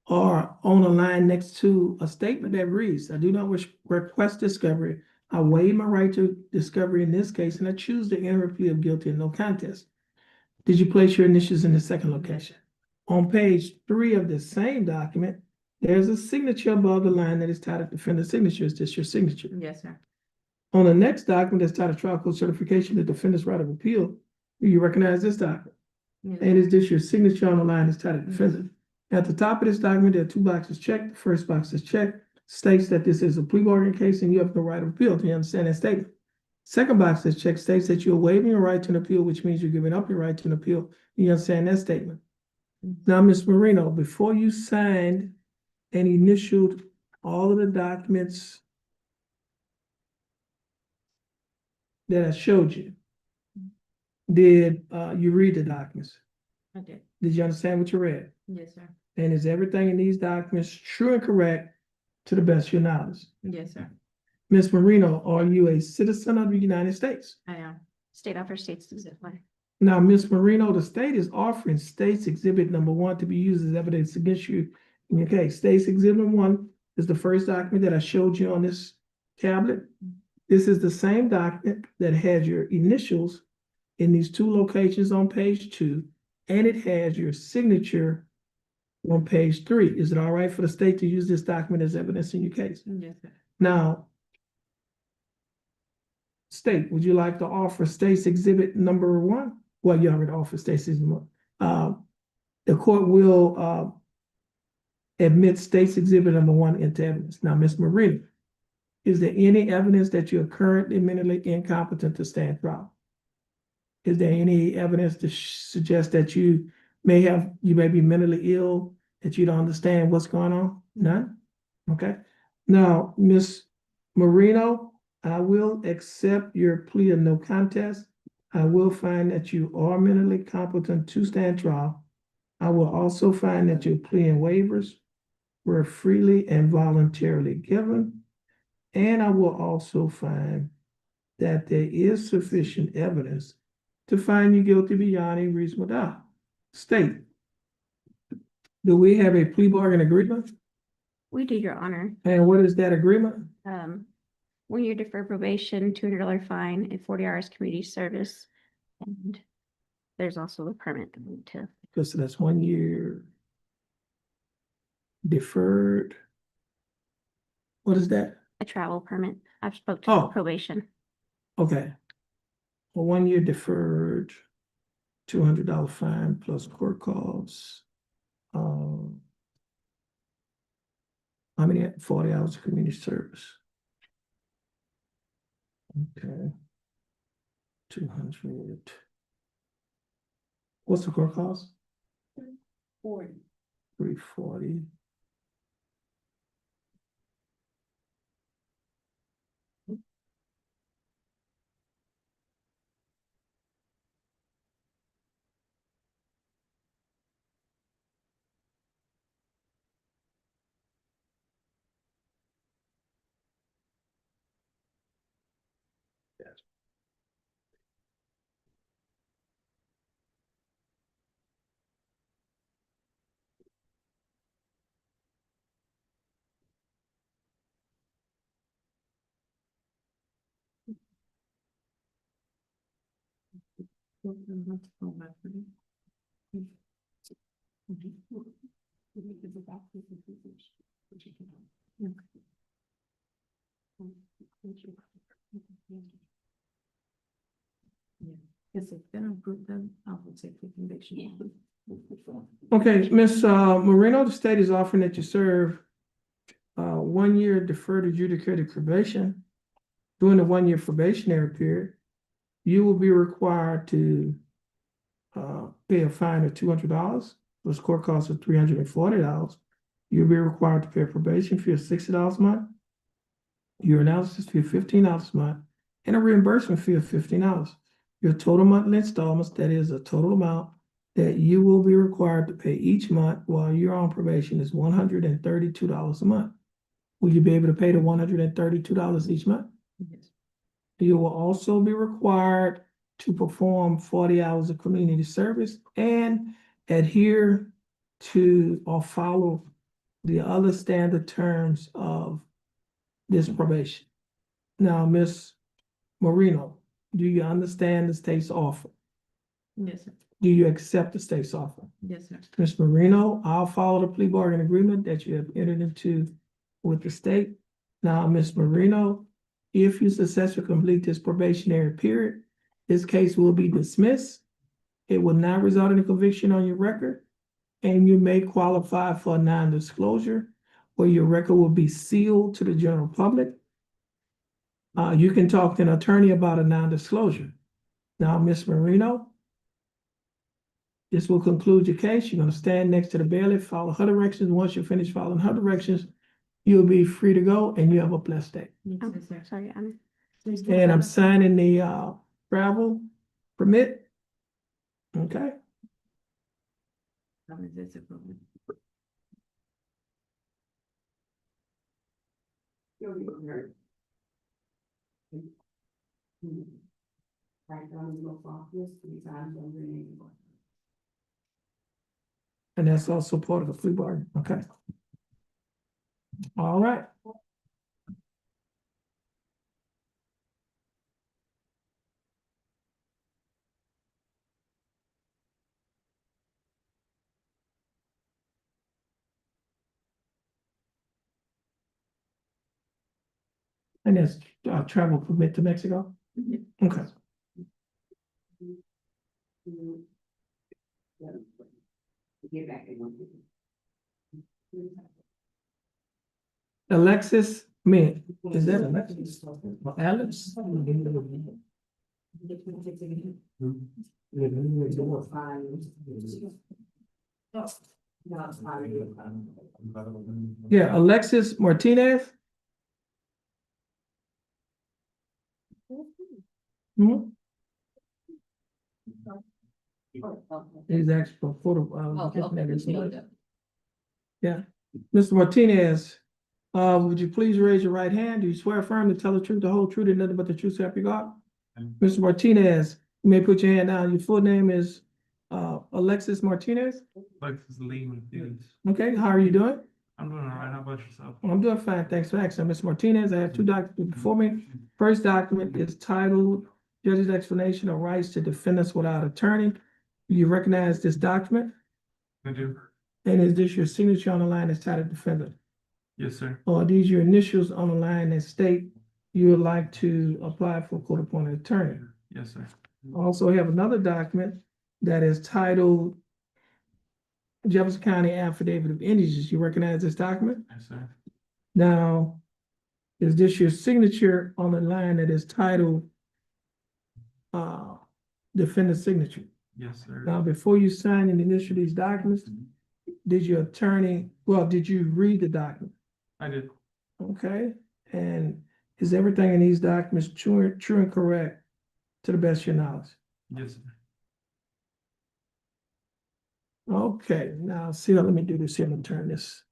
are on a line next to a statement that reads, I do not request discovery. I waive my right to discovery in this case, and I choose to enter a plea of guilty and no contest. Did you place your initials in the second location? On page 3 of the same document, there's a signature above the line that is titled defendant's signature. Is this your signature? Yes, sir. On the next document that's titled trial court certification, the defendant's right of appeal, do you recognize this document? Yes, And sir. is this your signature on the line that's titled defendant? At the top of this document, there are 2 boxes checked. The first box is checked, states that this is a plea bargain case and you have no right of appeal. Do you understand that statement? Second box that's checked states that you're waiving your right to an appeal, which means you're giving up your right to an appeal. Do you understand that statement? Now, Ms. Marino, before you signed and initialed all of the documents that I showed you, did you read the documents? I did. Did you understand what you read? Yes, sir. And is everything in these documents true and correct to the best of your knowledge? Yes, sir. Ms. Marino, are you a citizen of the United States? I am. State offers states to zip line. Now, Ms. Marino, the state is offering State's Exhibit Number 1 to be used as evidence against you in your case. State's Exhibit 1 is the first document that I showed you on this tablet. This is the same document that has your initials in these 2 locations on page 2, and it has your signature on page 3. Is it all right for the state to use this document as evidence in your case? Yes, sir. Now, state, would you like to offer State's Exhibit Number 1? Well, you already offered State's Exhibit 1. The court will admit State's Exhibit Number 1 into evidence. Now, Ms. Marino, is there any evidence that you're currently mentally incompetent to stand trial? Is there any evidence to suggest that you may be mentally ill, that you don't understand what's going on? None? Okay. Now, Ms. Marino, I will accept your plea of no contest. I will find that you are mentally competent to stand trial. I will also find that your plea and waivers were freely and voluntarily given. And I will also find that there is sufficient evidence to find you guilty beyond a reasonable doubt. State, do we have a plea bargain agreement? We do, Your Honor. And what is that agreement? 1 year deferred probation, $200 fine, and 40 hours community service. And there's also the permit that we need to. Because that's 1 year deferred. What is that? A travel permit. I've spoke to Oh. probation. Okay. Well, 1 year deferred, $200 fine plus court costs. How many? 40 hours of community service. Okay. 200. What's the court cost? 340. If it's gonna approve them, I will take the conviction. Okay, Ms. Moreno, the state is offering that you serve 1 year deferred adjudicated probation during the 1 year probationary period, you will be required to pay a fine of $200, plus court costs of $340. You'll be required to pay a probation fee of $60 a month, your analysis fee of $15 a month, and a reimbursement fee of $15. Your total monthly installments, that is a total amount that you will be required to pay each month while you're on probation, is $132 a month. Will you be able to pay the $132 each month? Yes. You will also be required to perform 40 hours of community service and adhere to or follow the other standard terms of this probation. Now, Ms. Marino, do you understand the state's offer? Yes, sir. Do you accept the state's offer? Yes, sir. Ms. Marino, I'll follow the plea bargain agreement that you have entered into with the state. Now, Ms. Marino, if you successfully complete this probationary period, this case will be dismissed. It will not result in a conviction on your record, and you may qualify for a non-disclosure where your record will be sealed to the general public. You can talk to an attorney about a non-disclosure. Now, Ms. Marino, this will conclude your case. You're going to stand next to the bailiff, follow her directions. Once you finish following her directions, you'll be free to go, and you have a blessed day. Yes, Oh, sir. sorry, Your Honor. And I'm signing the travel permit. Okay, How is this approved? and that's also part of the plea bargain. Okay. All right. And that's travel permit to Mexico? Okay. Alexis Mint, is that Alexis? Alex? Yeah, Alexis Martinez? Hmm? He's actually for photo. Yeah, Mr. Martinez, would you please raise your right hand? Do you swear firm to tell the truth, the whole truth, and nothing but the truth, so help you God? Mr. Martinez, you may put your hand down. Your full name is Alexis Martinez. Alexis Lee Martinez. Okay, how are you doing? I'm doing all right. How about yourself? I'm doing fine. Thanks for asking. Mr. Martinez, I have two documents before me. First document is titled Judge's Explanation of Rights to Defendants Without Attorney. Do you recognize this document? I do. And is this your signature on the line that's titled Defendant? Yes, sir. Or are these your initials on the line that state you would like to apply for court-appointed attorney? Yes, sir. Also have another document that is titled Jefferson County Affidavit of Indigenous. You recognize this document? Yes, sir. Now, is this your signature on the line that is titled defendant signature? Yes, sir. Now, before you sign and initial these documents, did your attorney, did you read the document? I did. Okay, and is everything in these documents true and correct to the best of your knowledge? Yes, sir. Okay, now see, let me do this here and turn this.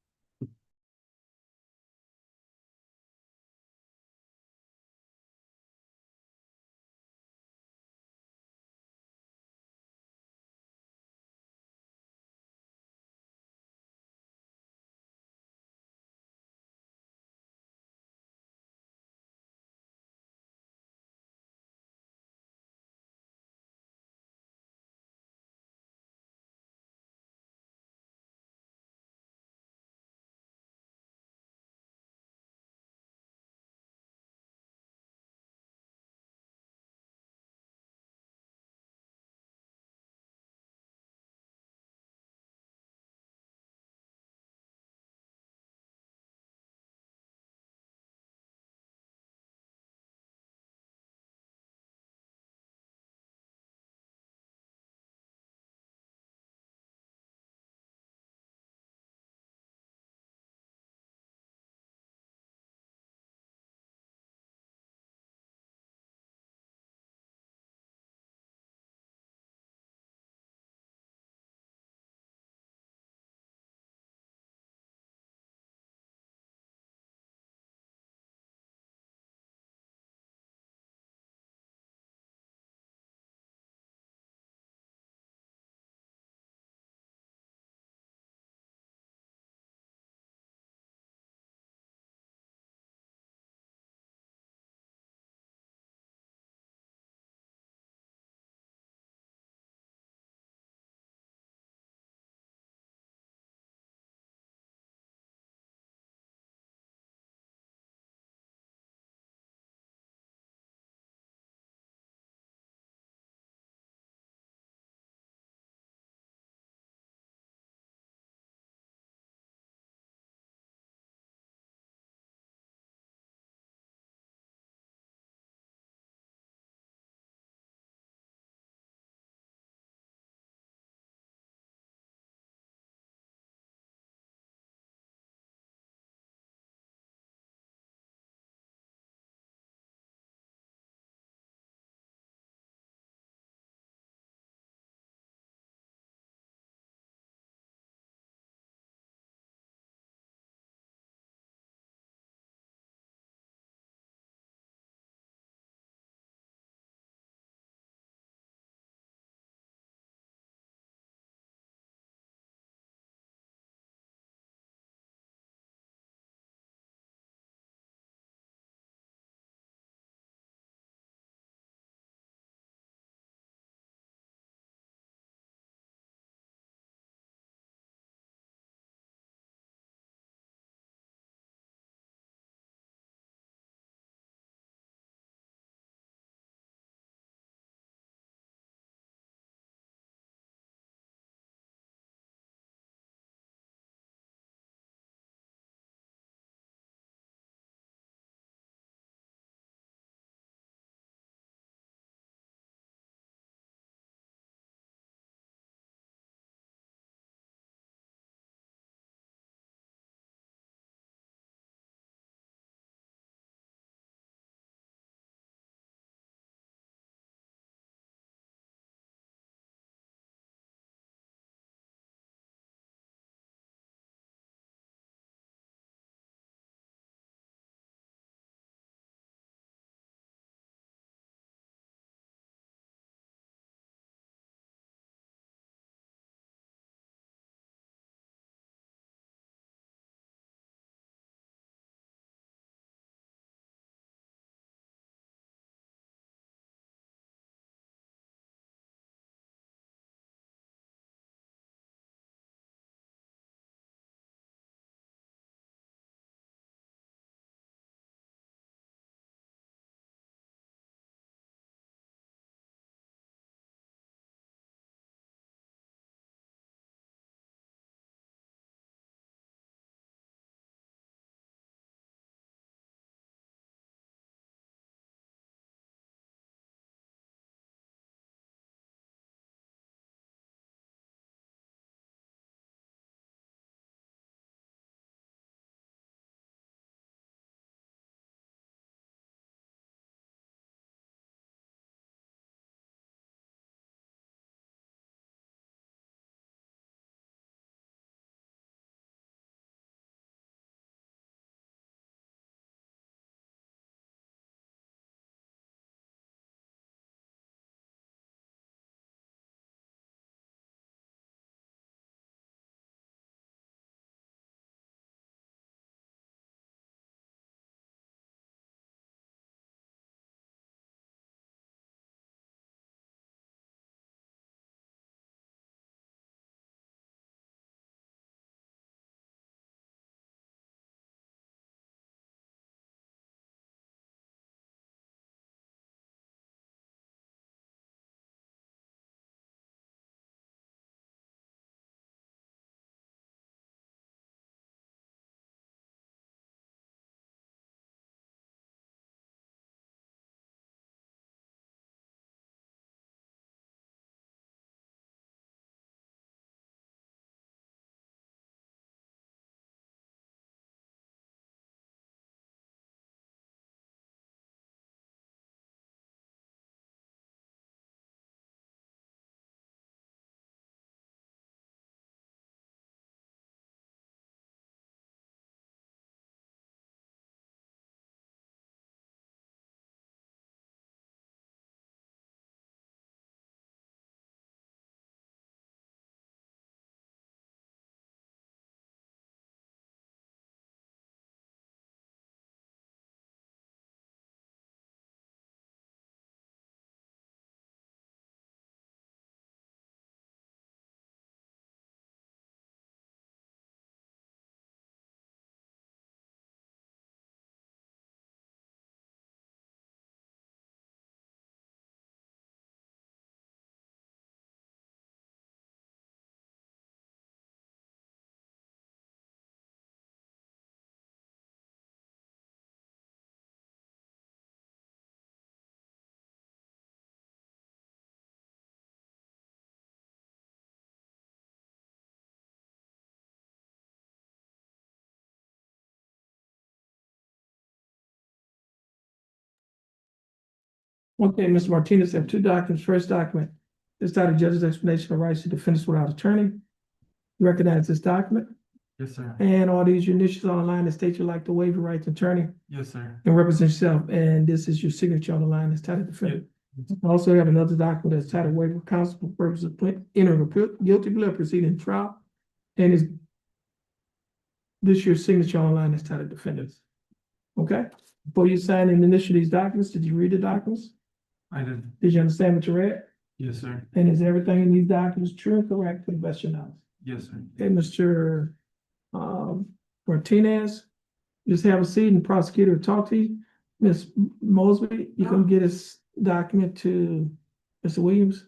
Okay, Mr. Martinez, have two documents. First document is titled Judge's Explanation of Rights to Defendants Without Attorney. You recognize this document, Yes, sir. and all these your initials on the line that state you like to waive your right to attorney Yes, sir. and represent yourself, and this is your signature on the line that's titled defendant. I also have another document that's titled waiver of counsel for purposes of entering a guilty plea or proceeding in trial, and is this your signature on the line that's titled defendants. Okay, before you sign and initial these documents, did you read the documents? I did. Did you understand what you read? Yes, sir. And is everything in these documents true and correct to the best of your knowledge? Yes, sir. Okay, Mr. Martinez, just have a seat and prosecutor will talk to you. Ms. Mosby, you can get this document to Mr. Williams.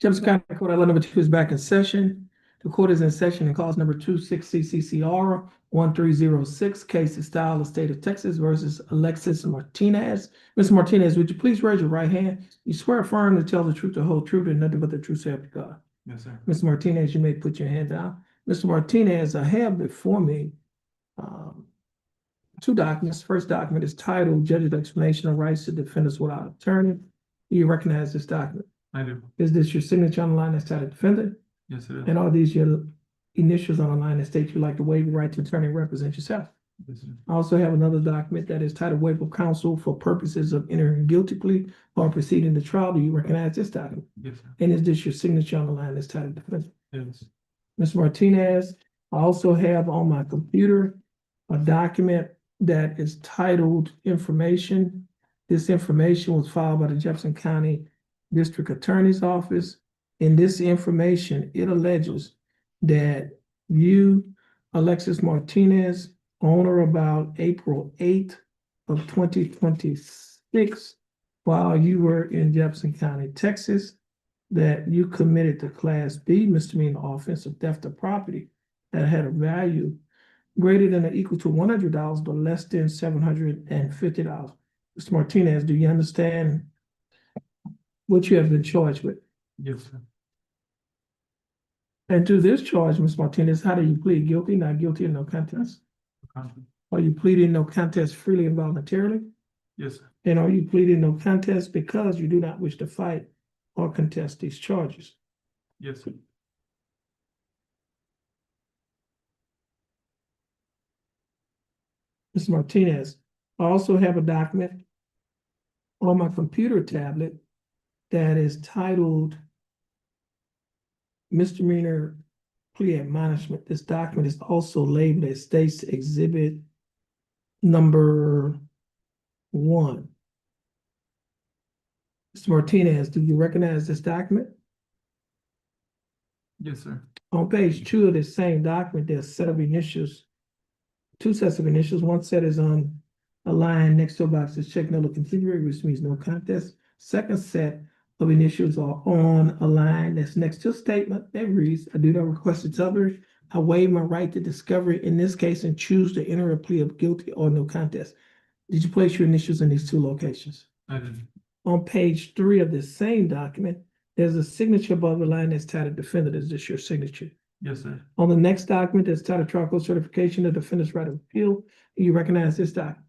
Jefferson County Court, Alert number 2 is back in session. The court is in session and calls number 26CCCR 1306, case is style of state of Texas versus Alexis Martinez. Mr. Martinez, would you please raise your right hand? You swear affirm to tell the truth, the whole truth, and nothing but the truth, so help you God. Yes, sir. Mr. Martinez, you may put your hand down. Mr. Martinez, I have before me two documents. First document is titled Judge's Explanation of Rights to Defendants Without Attorney. Do you recognize this document? I do. Is this your signature on the line that's titled defendant? Yes, it is. And are these your initials on the line that state you like to waive your right to attorney and represent yourself? Yes, sir. I also have another document that is titled Waiver of Counsel for purposes of entering guilty plea or proceeding to trial. Do you recognize this document? Yes, sir. And is this your signature on the line that's titled defendant? Yes. Mr. Martinez, I also have on my computer a document that is titled Information. This information was filed by the Jefferson County District Attorney's Office. In this information, it alleges that you, Alexis Martinez, on or about April 8th of 2026, while you were in Jefferson County, Texas, that you committed the Class B misdemeanor offense of theft of property that had a value greater than or equal to $100 but less than $750. Mr. Martinez, do you understand what you have been charged with? Yes, sir. And to this charge, Ms. Martinez, how do you plead? Guilty, not guilty, and no contest? Confident. Are you pleading no contest freely and voluntarily? Yes, sir. And are you pleading no contest because you do not wish to fight or contest these charges? Yes, sir. Mr. Martinez, I also have a document on my computer tablet that is titled Misdemeanor Plea Admonishment. This document is also labeled as State's Exhibit number 1. Mr. Martinez, do you recognize this document? Yes, sir. On page 2 of this same document, there's a set of initials, 2 sets of initials. One set is on a line next to a box that's checked no configurator, which means no contest. Second set of initials are on a line that's next to a statement that reads, I do not request the discovery. I waive my right to discovery in this case and choose to enter a plea of guilty or no contest. Did you place your initials in these 2 locations? I did. On page 3 of this same document, there's a signature above the line that's titled defendant. Is this your signature? Yes, sir. On the next document that's titled trial court certification of defendant's right of appeal, do you recognize this document?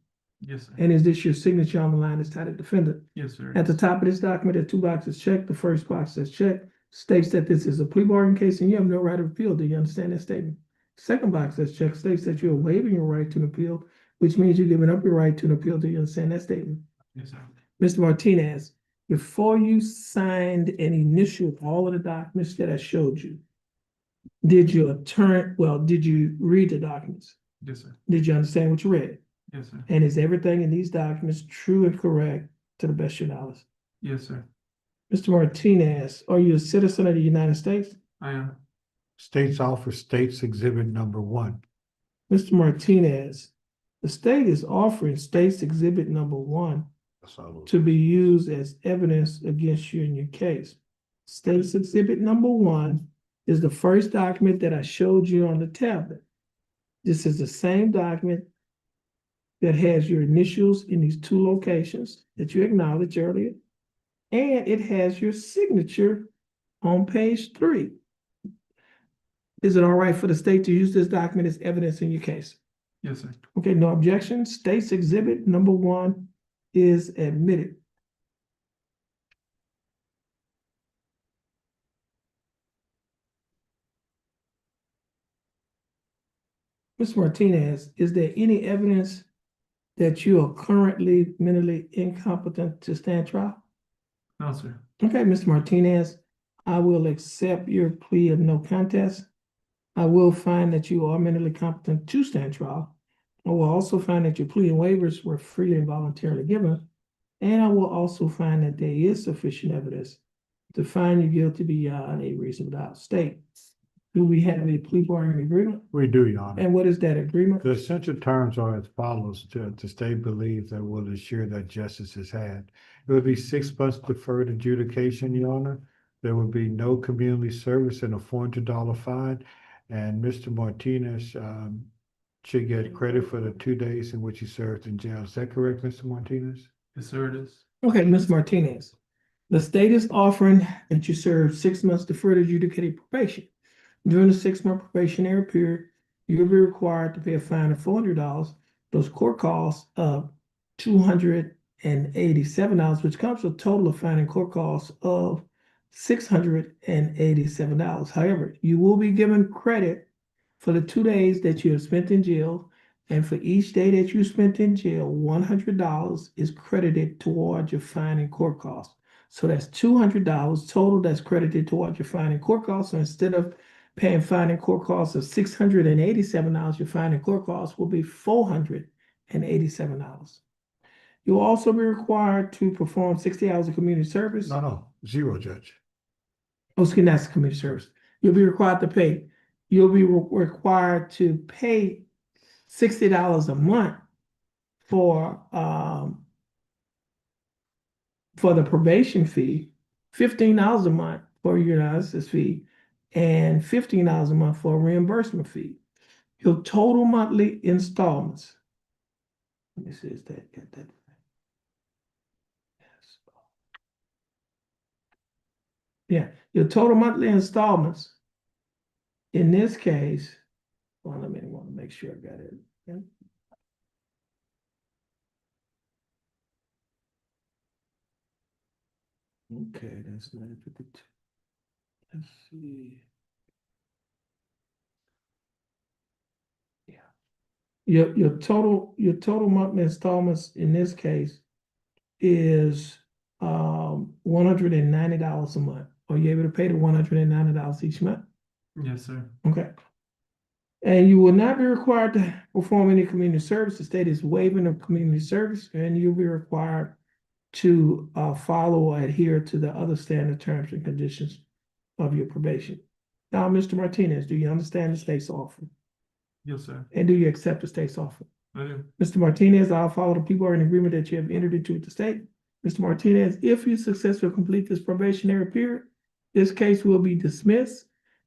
Yes, sir. And is this your signature on the line that's titled defendant? Yes, sir. At the top of this document, there are 2 boxes checked. The first box that's checked states that this is a plea bargain case and you have no right of appeal. Do you understand that statement? Second box that's checked states that you're waiving your right to an appeal, which means you're giving up your right to an appeal. Do you understand that statement? Yes, sir. Mr. Martinez, before you signed and initialed all of the documents that I showed you, did you read the documents? Yes, sir. Did you understand what you read? Yes, sir. And is everything in these documents true and correct to the best of your knowledge? Yes, sir. Mr. Martinez, are you a citizen of the United States? I am. States offer States Exhibit number 1. Mr. Martinez, the state is offering State's Exhibit number 1 That's all. to be used as evidence against you in your case. State's Exhibit number 1 is the first document that I showed you on the tablet. This is the same document that has your initials in these 2 locations that you acknowledged earlier, and it has your signature on page 3. Is it all right for the state to use this document as evidence in your case? Yes, sir. Okay, no objection. State's Exhibit number 1 is admitted. Mr. Martinez, is there any evidence that you are currently mentally incompetent to stand trial? No, sir. Okay, Mr. Martinez, I will accept your plea of no contest. I will find that you are mentally competent to stand trial. I will also find that your plea and waivers were freely and voluntarily given. And I will also find that there is sufficient evidence to find you guilty beyond a reasonable doubt. State, do we have a plea bargaining agreement? We do, Your Honor. And what is that agreement? The essential terms are as follows: to state believes that will ensure that justice is had. It would be 6 months deferred adjudication, Your Honor. there will be no community service and a $400 fine. And Mr. Martinez, should get credit for the 2 days in which he served in jail. Is that correct, Mr. Martinez? Yes, sir, it is. Okay, Ms. Martinez, the state is offering that you serve 6 months deferred adjudicated probation. During the 6-month probationary period, you'll be required to pay a fine of $400, those court costs of $287, which comes to a total of fine and court costs of $687. However, you will be given credit for the 2 days that you have spent in jail, and for each day that you spent in jail, $100 is credited toward your fine and court costs. So that's $200 total that's credited toward your fine and court costs. So instead of paying fine and court costs of $687, your fine and court costs will be $487. You'll also be required to perform 60 hours of community service. No, zero, Judge. Oh, excuse me, that's community service. You'll be required to pay $60 a month for the probation fee, $15 a month for your analysis fee, and $15 a month for a reimbursement fee. Your total monthly installments. Let me see, is that get that? Yes. Yeah, your total monthly installments in this case, well, let me want to make sure I got it. Yeah. Okay, that's 952. Let's see. Yeah. Your total monthly installments in this case is $190 a month. Are you able to pay the $190 each month? Yes, sir. Okay. And you will not be required to perform any community service. The state is waiving of community service, and you'll be required to follow or adhere to the other standard terms and conditions of your probation. Now, Mr. Martinez, do you understand the state's offer? Yes, sir. And do you accept the state's offer? I do. Mr. Martinez, I'll follow the people in agreement that you have entered into with the state. Mr. Martinez, if you successfully complete this probationary period, this case will be dismissed.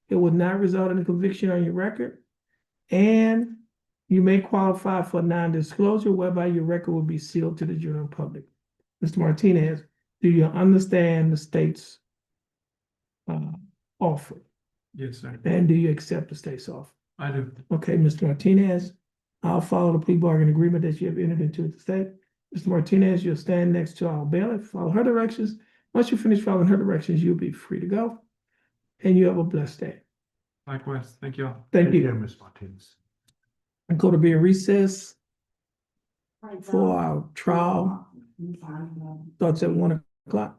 It will not result in a conviction on your record. And you may qualify for non-disclosure, whereby your record will be sealed to the general public. Mr. Martinez, do you understand the state's offer? Yes, sir. And do you accept the state's offer? I do. Okay, Mr. Martinez, I'll follow the plea bargain agreement that you have entered into with the state. Mr. Martinez, you'll stand next to our bailiff, follow her directions. Once you finish following her directions, you'll be free to go. And you have a blessed day. Likewise. Thank you all. Thank Yeah, you. Ms. Martinez. I'm going to be in recess for our trial. Starts at 1 o'clock.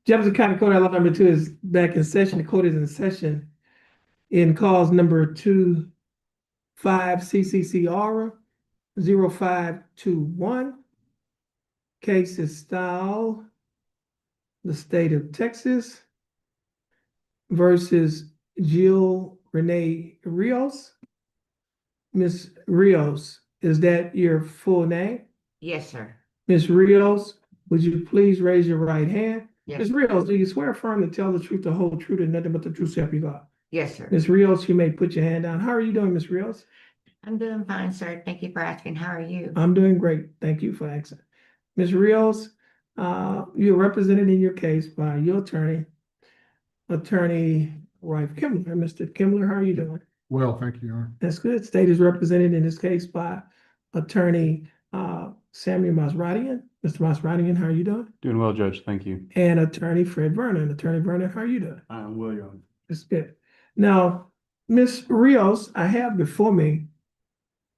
Jefferson County Court Alabama number 2 is back in session. The court is in session in cause number 25 CCCR 0521. Case is styled the state of Texas versus Jill Renee Rios. Ms. Rios, is that your full name? Yes, sir. Ms. Rios, would you please raise your right hand? Yes, Ms. Rios, do you swear affirm to tell the truth, the whole truth, and nothing but the truth, so help you God? yes, sir. Ms. Rios, you may put your hand down. How are you doing, Ms. Rios? I'm doing fine, sir. Thank you for asking. How are you? I'm doing great. Thank you for asking. Ms. Rios, you're represented in your case by your attorney, Attorney Rife Kimler. Mr. Kimler, how are you doing? Well, thank you, Your Honor. That's good. State is represented in this case by Attorney Samuel Masradian. Mr. Masradian, how are you doing? Doing well, Judge. Thank you. And Attorney Fred Vernon. Attorney Vernon, how are you doing? I am well, Your Honor. That's good. Now, Ms. Rios, I have before me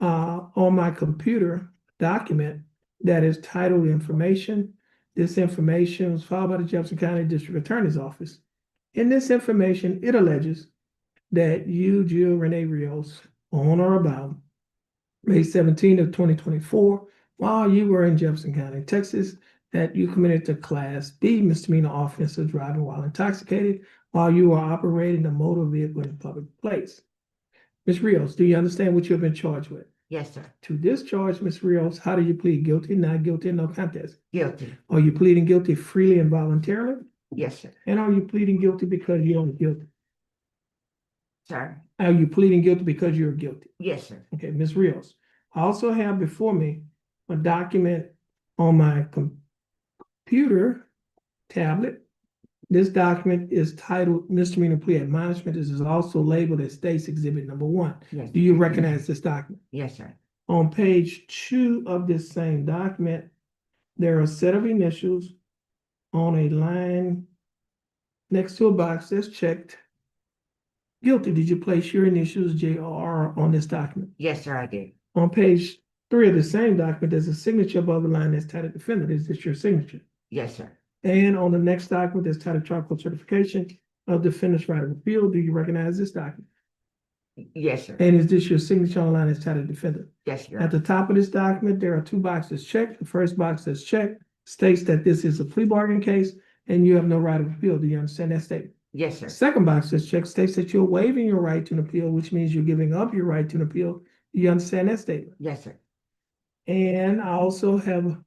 on my computer document that is titled Information. This information was filed by the Jefferson County District Attorney's Office. In this information, it alleges that you, Jill Renee Rios, on or about May 17th of 2024, while you were in Jefferson County, Texas, that you committed to Class B misdemeanor offense of driving while intoxicated while you were operating a motor vehicle in a public place. Ms. Rios, do you understand what you have been charged with? Yes, sir. To this charge, Ms. Rios, how do you plead? Guilty, not guilty, no contest? Guilty. Are you pleading guilty freely and voluntarily? Yes, sir. And are you pleading guilty because you're guilty? Sir. Are you pleading guilty because you're guilty? Yes, sir. Okay, Ms. Rios. I also have before me a document on my computer tablet. This document is titled Misdemeanor Plea Admonishment. This is also labeled as State's Exhibit Number 1. Yes. Do you recognize this document? Yes, sir. On page 2 of this same document, there are a set of initials on a line next to a box that's checked. Guilty. Did you place your initials JR on this document? Yes, sir, I did. On page 3 of the same document, there's a signature above the line that's titled Defendant. Is this your signature? Yes, sir. And on the next document, there's titled Trial Court Certification of Defendant's Right of Appeal. Do you recognize this document? Yes, sir. And is this your signature on the line that's titled Defendant? Yes, sir. At the top of this document, there are 2 boxes checked. The first box that's checked states that this is a plea bargain case and you have no right of appeal. Do you understand that statement? Yes, The sir. second box that's checked states that you're waiving your right to an appeal, which means you're giving up your right to an appeal. Do you understand that statement? Yes, sir. And I also have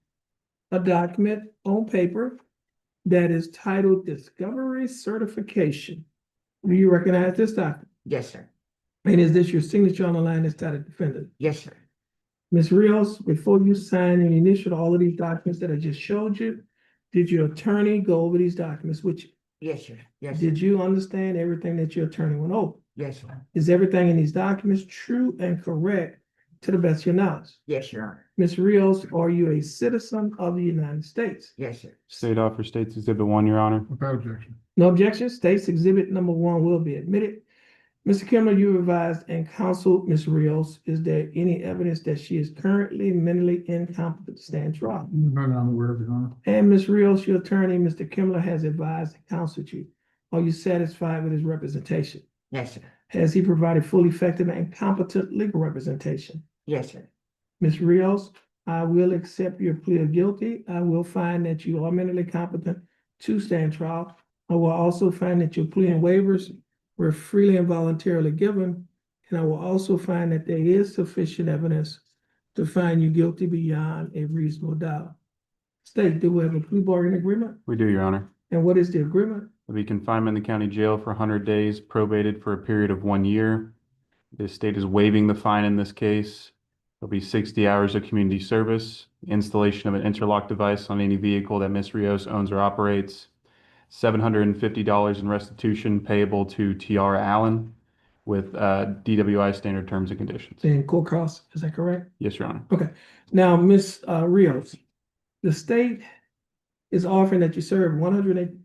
a document on paper that is titled Discovery Certification. Do you recognize this document? Yes, sir. And is this your signature on the line that's titled Defendant? Yes, sir. Ms. Rios, before you sign and initial all of these documents that I just showed you, did your attorney go over these documents with you? Yes, sir. Yes, sir. Did you understand everything that your attorney went over? Yes, sir. Is everything in these documents true and correct to the best of your knowledge? Yes, Your Honor. Ms. Rios, are you a citizen of the United States? Yes, sir. State offer States Exhibit 1, Your Honor. Without objection. No objection. State's Exhibit Number 1 will be admitted. Mr. Kimler, you advised and counseled Ms. Rios. Is there any evidence that she is currently mentally incompetent to stand trial? None I'm aware of, Your Honor. And Ms. Rios, your attorney, Mr. Kimler, has advised and counseled you. Are you satisfied with his representation? Yes, sir. Has he provided fully effective and competent legal representation? Yes, sir. Ms. Rios, I will accept your plea of guilty. I will find that you are mentally competent to stand trial. I will also find that your plea and waivers were freely and voluntarily given. And I will also find that there is sufficient evidence to find you guilty beyond a reasonable doubt. State, do we have a plea bargaining agreement? We do, Your Honor. And what is the agreement? There'll be confinement in the county jail for 100 days, probated for a period of 1 year. The state is waiving the fine in this case. There'll be 60 hours of community service, installation of an interlock device on any vehicle that Ms. Rios owns or operates, $750 in restitution payable to T.R. Allen with DWI standard terms and conditions. And court costs, is that correct? Yes, Your Honor. Okay. Now, Ms. Rios, the state is offering that you serve 100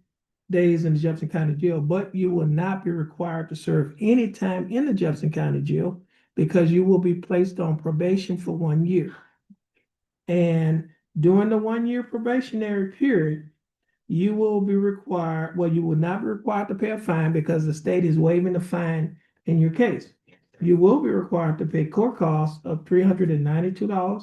days in the Jefferson County Jail, but you will not be required to serve any time in the Jefferson County Jail because you will be placed on probation for 1 year. And during the 1 year probationary period, you will be required, well, you will not be required to pay a fine because the state is waiving the fine in your case. You will be required to pay court costs of $392.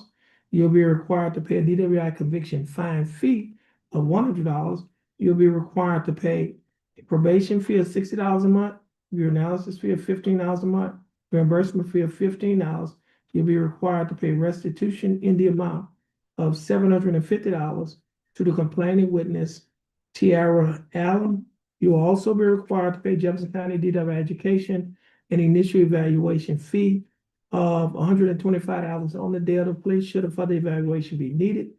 You'll be required to pay a DWI conviction fine fee of $100. You'll be required to pay a probation fee of $60 a month, your analysis fee of $15 a month, reimbursement fee of $15. You'll be required to pay restitution in the amount of $750 to the complaining witness, Tiara Allen. You will also be required to pay Jefferson County DWI Education an initial evaluation fee of $125 on the day of the plea. Should a further evaluation be needed,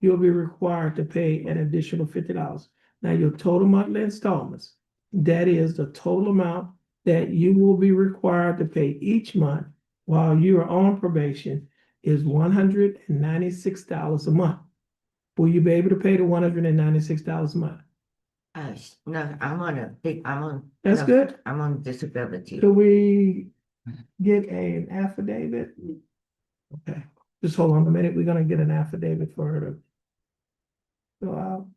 you'll be required to pay an additional $50. Now, your total monthly installments, that is the total amount that you will be required to pay each month while you are on probation, is $196 a month. Will you be able to pay the $196 a month? No, That's no, good. I'm on disability. Could we get an affidavit? Okay, just hold on a minute. We're gonna get an affidavit for her to fill out,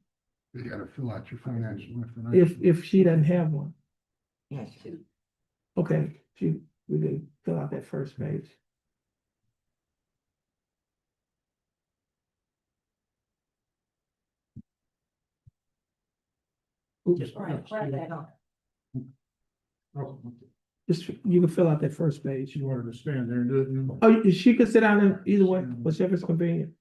You gotta fill out your financial information. if she doesn't have one. Yes, Okay, we did fill out that first page. Oops, just, you can fill out that first page. You wanted to stand there and do it. Oh, she could sit down in either way, whichever's convenient.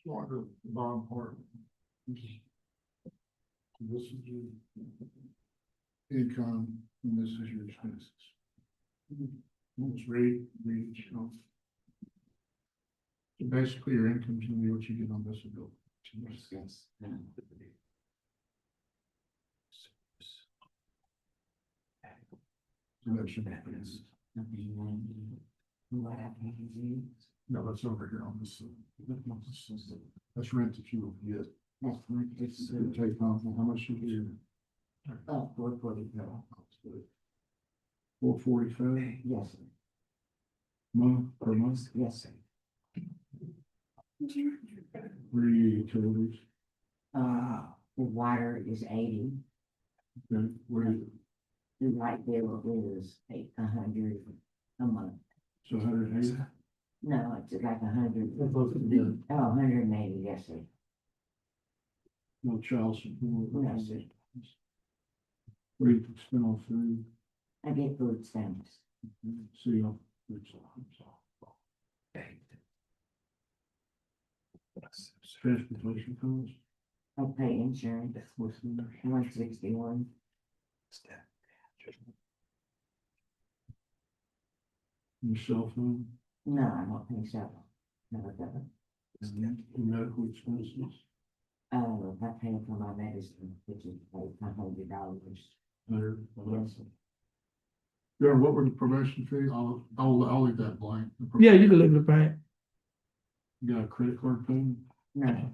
The bottom part. This is your income, and this is your expenses. It's rate, so basically your income is gonna be what you get on disability. So that should be. No, that's over here on this. That's rent that you will get. Take off how much you get. Oh, 445. yes, Month per month. yes. Where are your utilities? The water is 80, Okay, where, the light bill is 100 a month. so 180? No, it's like 100. Both together. Oh, 180, yes, sir. No child support. Yes, sir. What do you spend on food? I get food stamps. See, transportation costs. I pay insurance, 161. Your cell phone, No, I don't think so. No, I don't. your medical expenses, I pay for my medicine, which is like $100. there. Yes, sir. Yeah, what were the probation fees? I'll leave that blank. Yeah, you can leave it blank. You got a credit card payment? No,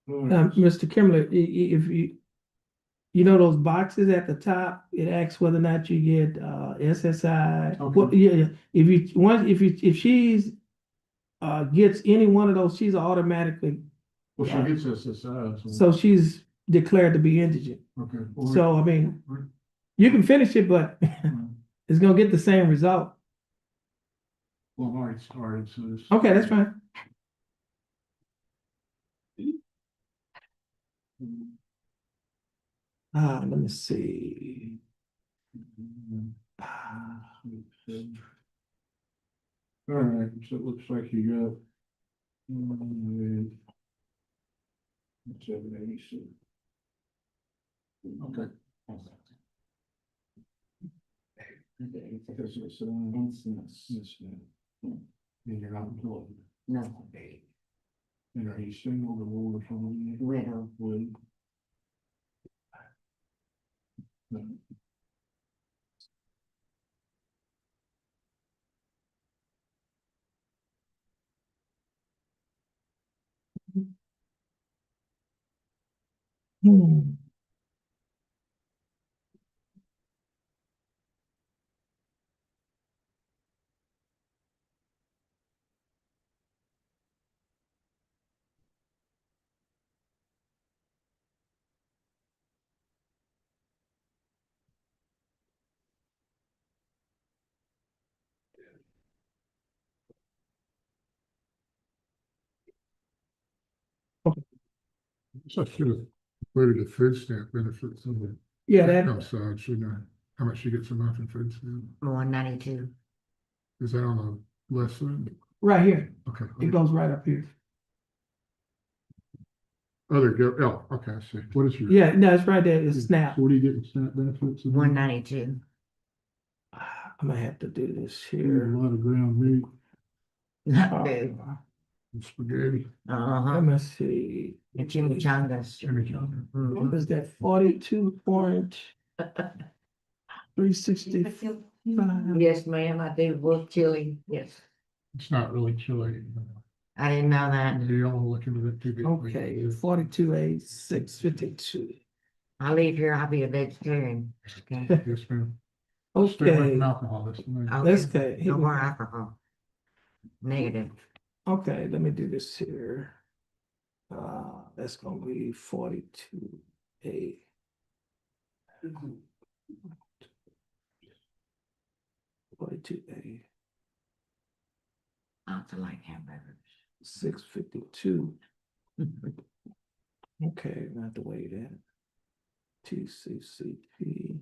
Mr. Kimberly, if you know those boxes at the top, it asks whether or not you get SSI. Okay. Well, yeah, if she's gets any one of those, she's automatically, Well, she gets SSI. so she's declared to be indigent. Okay. So, I mean, you can finish it, but it's gonna get the same result. Well, all right, sorry, so this. Okay, that's fine. Let me see. All right, so it looks like you got. 786. Okay. This is, Instance. and you're not employed. No, And are you single or older from? widow. Would. No. Hmm. So I should have included the food stamp benefits in the Yeah, income that, side, shouldn't I? How much she gets a month in food stamp? 192. Is that on the left side? right here, Okay. it goes right up here. Other go, oh, okay, I see. What is your? Yeah, no, it's right there, it's SNAP. So what are you getting SNAP benefits? 192. I'm gonna have to do this A here. lot of ground meat Not big. and spaghetti. Uh-huh. Let me see. And chimichangas. Chimichanga. What Mhm. is that, 42.365? Yes, ma'am, I do wolf chili. Yes. It's not really chili. I didn't know that. You don't look into it too deeply. Okay, 42.8652. I leave here, I'll be a vegetarian. Okay. Yes, ma'am. Stay away Okay, from alcohol, that's the main. Let's Okay. go. No more alcohol. Negative. okay, let me do this here. That's gonna be 42.8. 42.8, I also like hamburgers. 652. Okay, not the way that. TCCP.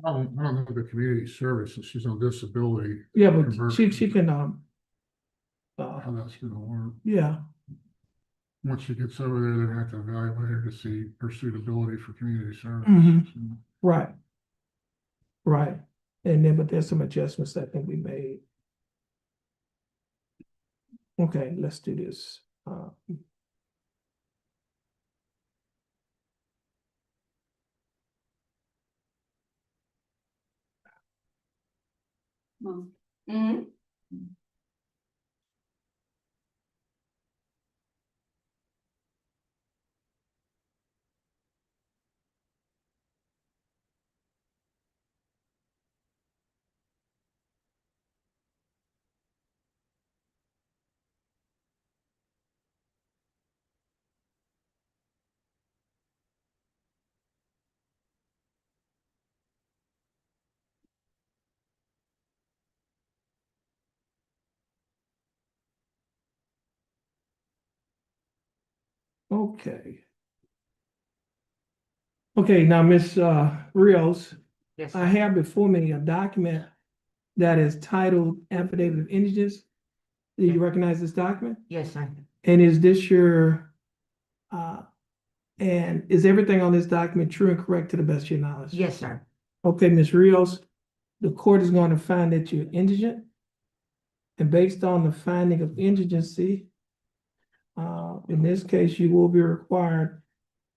I don't know the community service, if she's on disability, Yeah, but Convert- she can, how that's gonna work. yeah, Once she gets over there, they're gonna have to evaluate her to see her suitability for community service. Mhm. right. Right, and then, but there's some adjustments that can be made. Okay, let's do this. Mhm. Okay. Okay, now, Ms. Rios, Yes. I have before me a document that is titled Affidavit of Indigence. Do you recognize this document? Yes, sir. And is this your, and is everything on this document true and correct to the best of your knowledge? Yes, sir. Okay, Ms. Rios, the court is going to find that you're indigent. And based on the finding of indigency, in this case, you will be required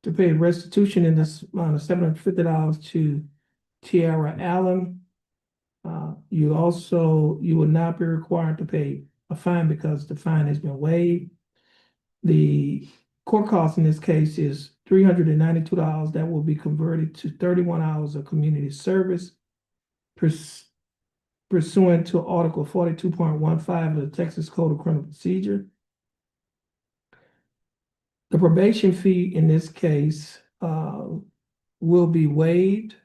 to pay restitution in this amount of $750 to Tiara Allen. You will not be required to pay a fine because the fine has been waived. The court cost in this case is $392 that will be converted to 31 hours of community service pursuant to Article 42.15 of the Texas Code of Criminal Procedure. The probation fee in this case will be waived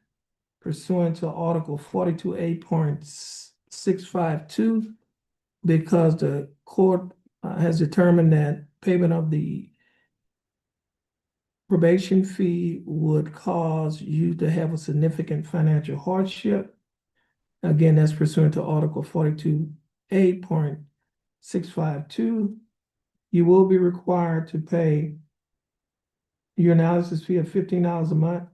pursuant to Article 42A.652 because the court has determined that payment of the probation fee would cause you to have a significant financial hardship. Again, that's pursuant to Article 42A.652. You will be required to pay your analysis fee of $15 a month.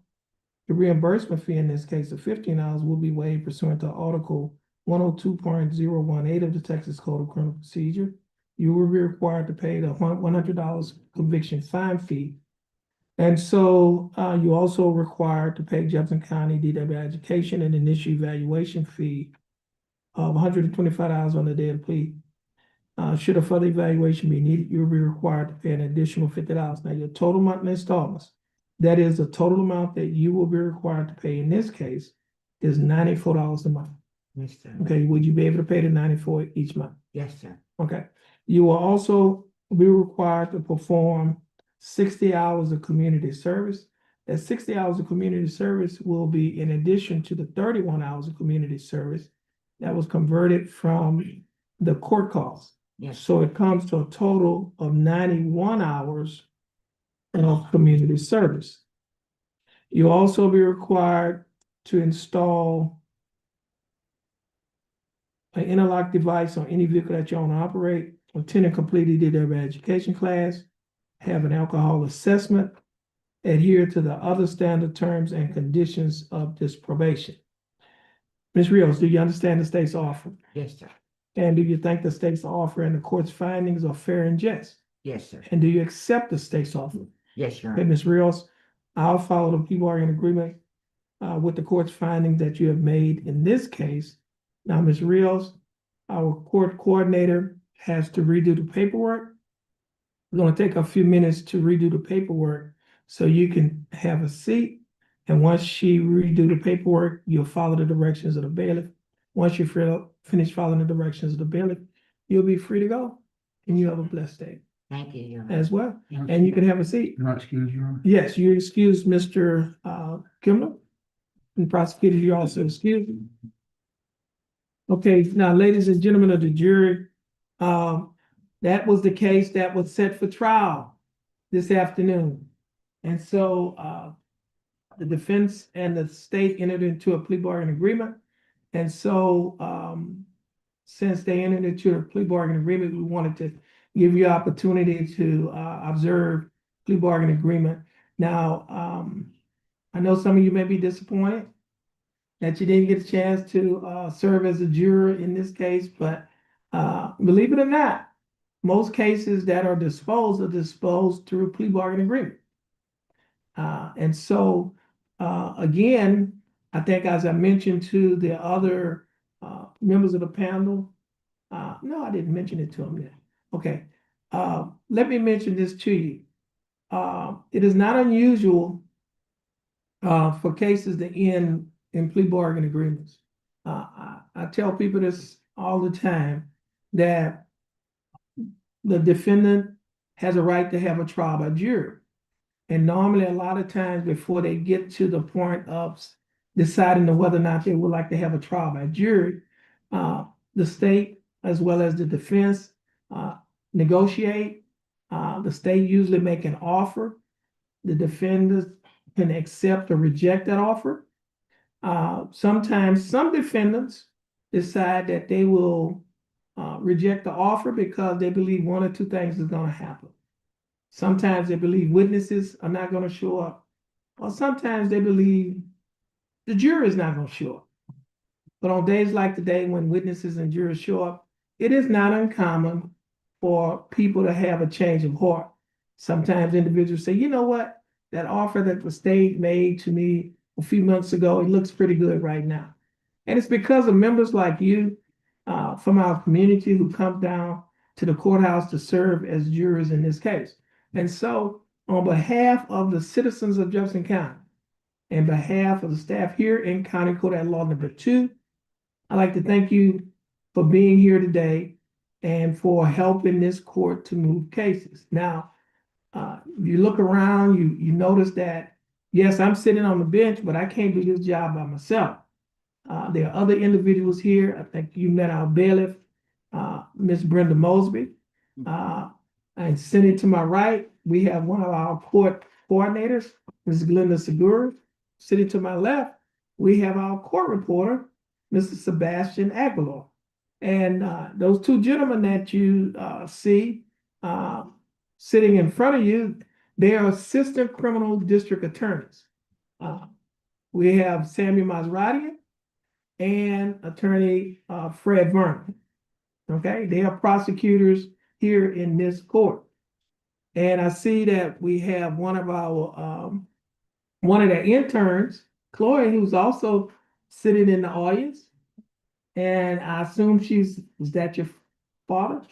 The reimbursement fee in this case of $15 will be waived pursuant to Article 102.018 of the Texas Code of Criminal Procedure. You will be required to pay the $100 conviction fine fee. And so you also required to pay Jefferson County DW Education an initial evaluation fee of $125 on the day of plea. Should a further evaluation be needed, you'll be required to pay an additional $50. Now, your total monthly installments, that is the total amount that you will be required to pay in this case, is $94 a month. Yes, sir. Okay, would you be able to pay the $94 each month? Yes, sir. Okay. You will also be required to perform 60 hours of community service. That 60 hours of community service will be in addition to the 31 hours of community service that was converted from the court costs. Yes. So it comes to a total of 91 hours of community service. You'll also be required to install an interlock device on any vehicle that you own and operate, attend and complete their education class, have an alcohol assessment, adhere to the other standard terms and conditions of this probation. Ms. Rios, do you understand the state's offer? Yes, sir. And do you think the state's offer and the court's findings are fair and just? Yes, sir. And do you accept the state's offer? Yes, Your Okay, Honor. Ms. Rios, I'll follow the plea bargaining agreement with the court's findings that you have made in this case. Now, Ms. Rios, our court coordinator has to redo the paperwork. We're going to take a few minutes to redo the paperwork so you can have a seat. And once she redo the paperwork, you'll follow the directions of the bailiff. Once you finish following the directions of the bailiff, you'll be free to go. And you have a blessed day Thank you, Your Honor. as well. And you can have a seat. Can I excuse you? Honor? Yes, you excuse Mr. Kimler. And prosecutor, you also excuse. Okay, now, ladies and gentlemen of the jury, that was the case that was set for trial this afternoon. And so the defense and the state entered into a plea bargain agreement. And so since they entered into a plea bargain agreement, we wanted to give you opportunity to observe plea bargain agreement. Now, I know some of you may be disappointed that you didn't get a chance to serve as a juror in this case, but believe it or not, most cases that are disposed through plea bargain agreement. And so, again, I think as I mentioned to the other members of the panel, no, I didn't mention it to them yet. Okay, let me mention this to you. It is not unusual for cases to end in plea bargain agreements. I tell people this all the time, that the defendant has a right to have a trial by jury. And normally, a lot of times before they get to the point of deciding whether or not they would like to have a trial by jury, the state as well as the defense negotiate. The state usually make an offer. The defendant can accept or reject that offer. Sometimes some defendants decide that they will reject the offer because they believe one or two things is going to happen. Sometimes they believe witnesses are not going to show up, or sometimes they believe the jury is not going to show up. But on days like today, when witnesses and jurors show up, it is not uncommon for people to have a change of heart. Sometimes individuals say, you know what, that offer that the state made to me a few months ago, it looks pretty good right now. And it's because of members like you from our community who come down to the courthouse to serve as jurors in this case. And so on behalf of the citizens of Jefferson County, and behalf of the staff here in County Court at Law Number 2, I'd like to thank you for being here today and for helping this court to move cases. Now, you look around, you notice that, yes, I'm sitting on the bench, but I can't do this job by myself. There are other individuals here. I think you met our bailiff, Miss Brenda Mosby. And sitting to my right, we have one of our court coordinators, Ms. Glenda Segura. Sitting to my left, we have our court reporter, Mr. Sebastian Aguilar. And those two gentlemen that you see sitting in front of you, they are assistant criminal district attorneys. We have Samuel Maserati and attorney Fred Vernon. Okay, they are prosecutors here in this court. And I see that we have one of the interns, Chloe, who's also sitting in the audience. And I assume is that your father?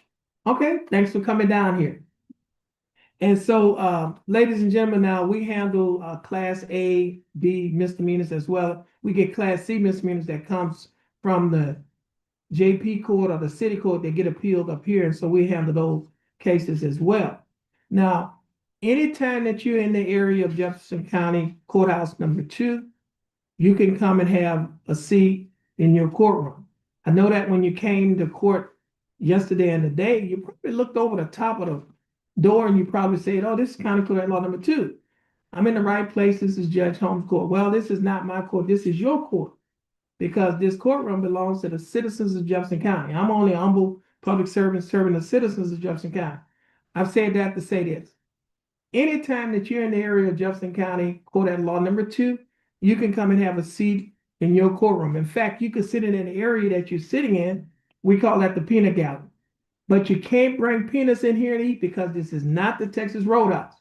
Okay, thanks for coming down here. And so, ladies and gentlemen, now we handle Class A, B misdemeanors as well. We get Class C misdemeanors that comes from the JP court or the city court that get appealed up here. And so we handle those cases as well. Now, anytime that you're in the area of Jefferson County Courthouse number 2, you can come and have a seat in your courtroom. I know that when you came to court yesterday and today, you probably looked over the top of the door and you probably said, oh, this is County Court at Law number 2. I'm in the right place. This is Judge Holmes' court. Well, this is not my court. This is your court, because this courtroom belongs to the citizens of Jefferson County. I'm only a humble public servant serving the citizens of Jefferson County. I've said that to say this. Anytime that you're in the area of Jefferson County Court at Law number 2, you can come and have a seat in your courtroom. In fact, you can sit in an area that you're sitting in. We call that the peanut gallery. But you can't bring peanuts in here and eat because this is not the Texas Roadhouse.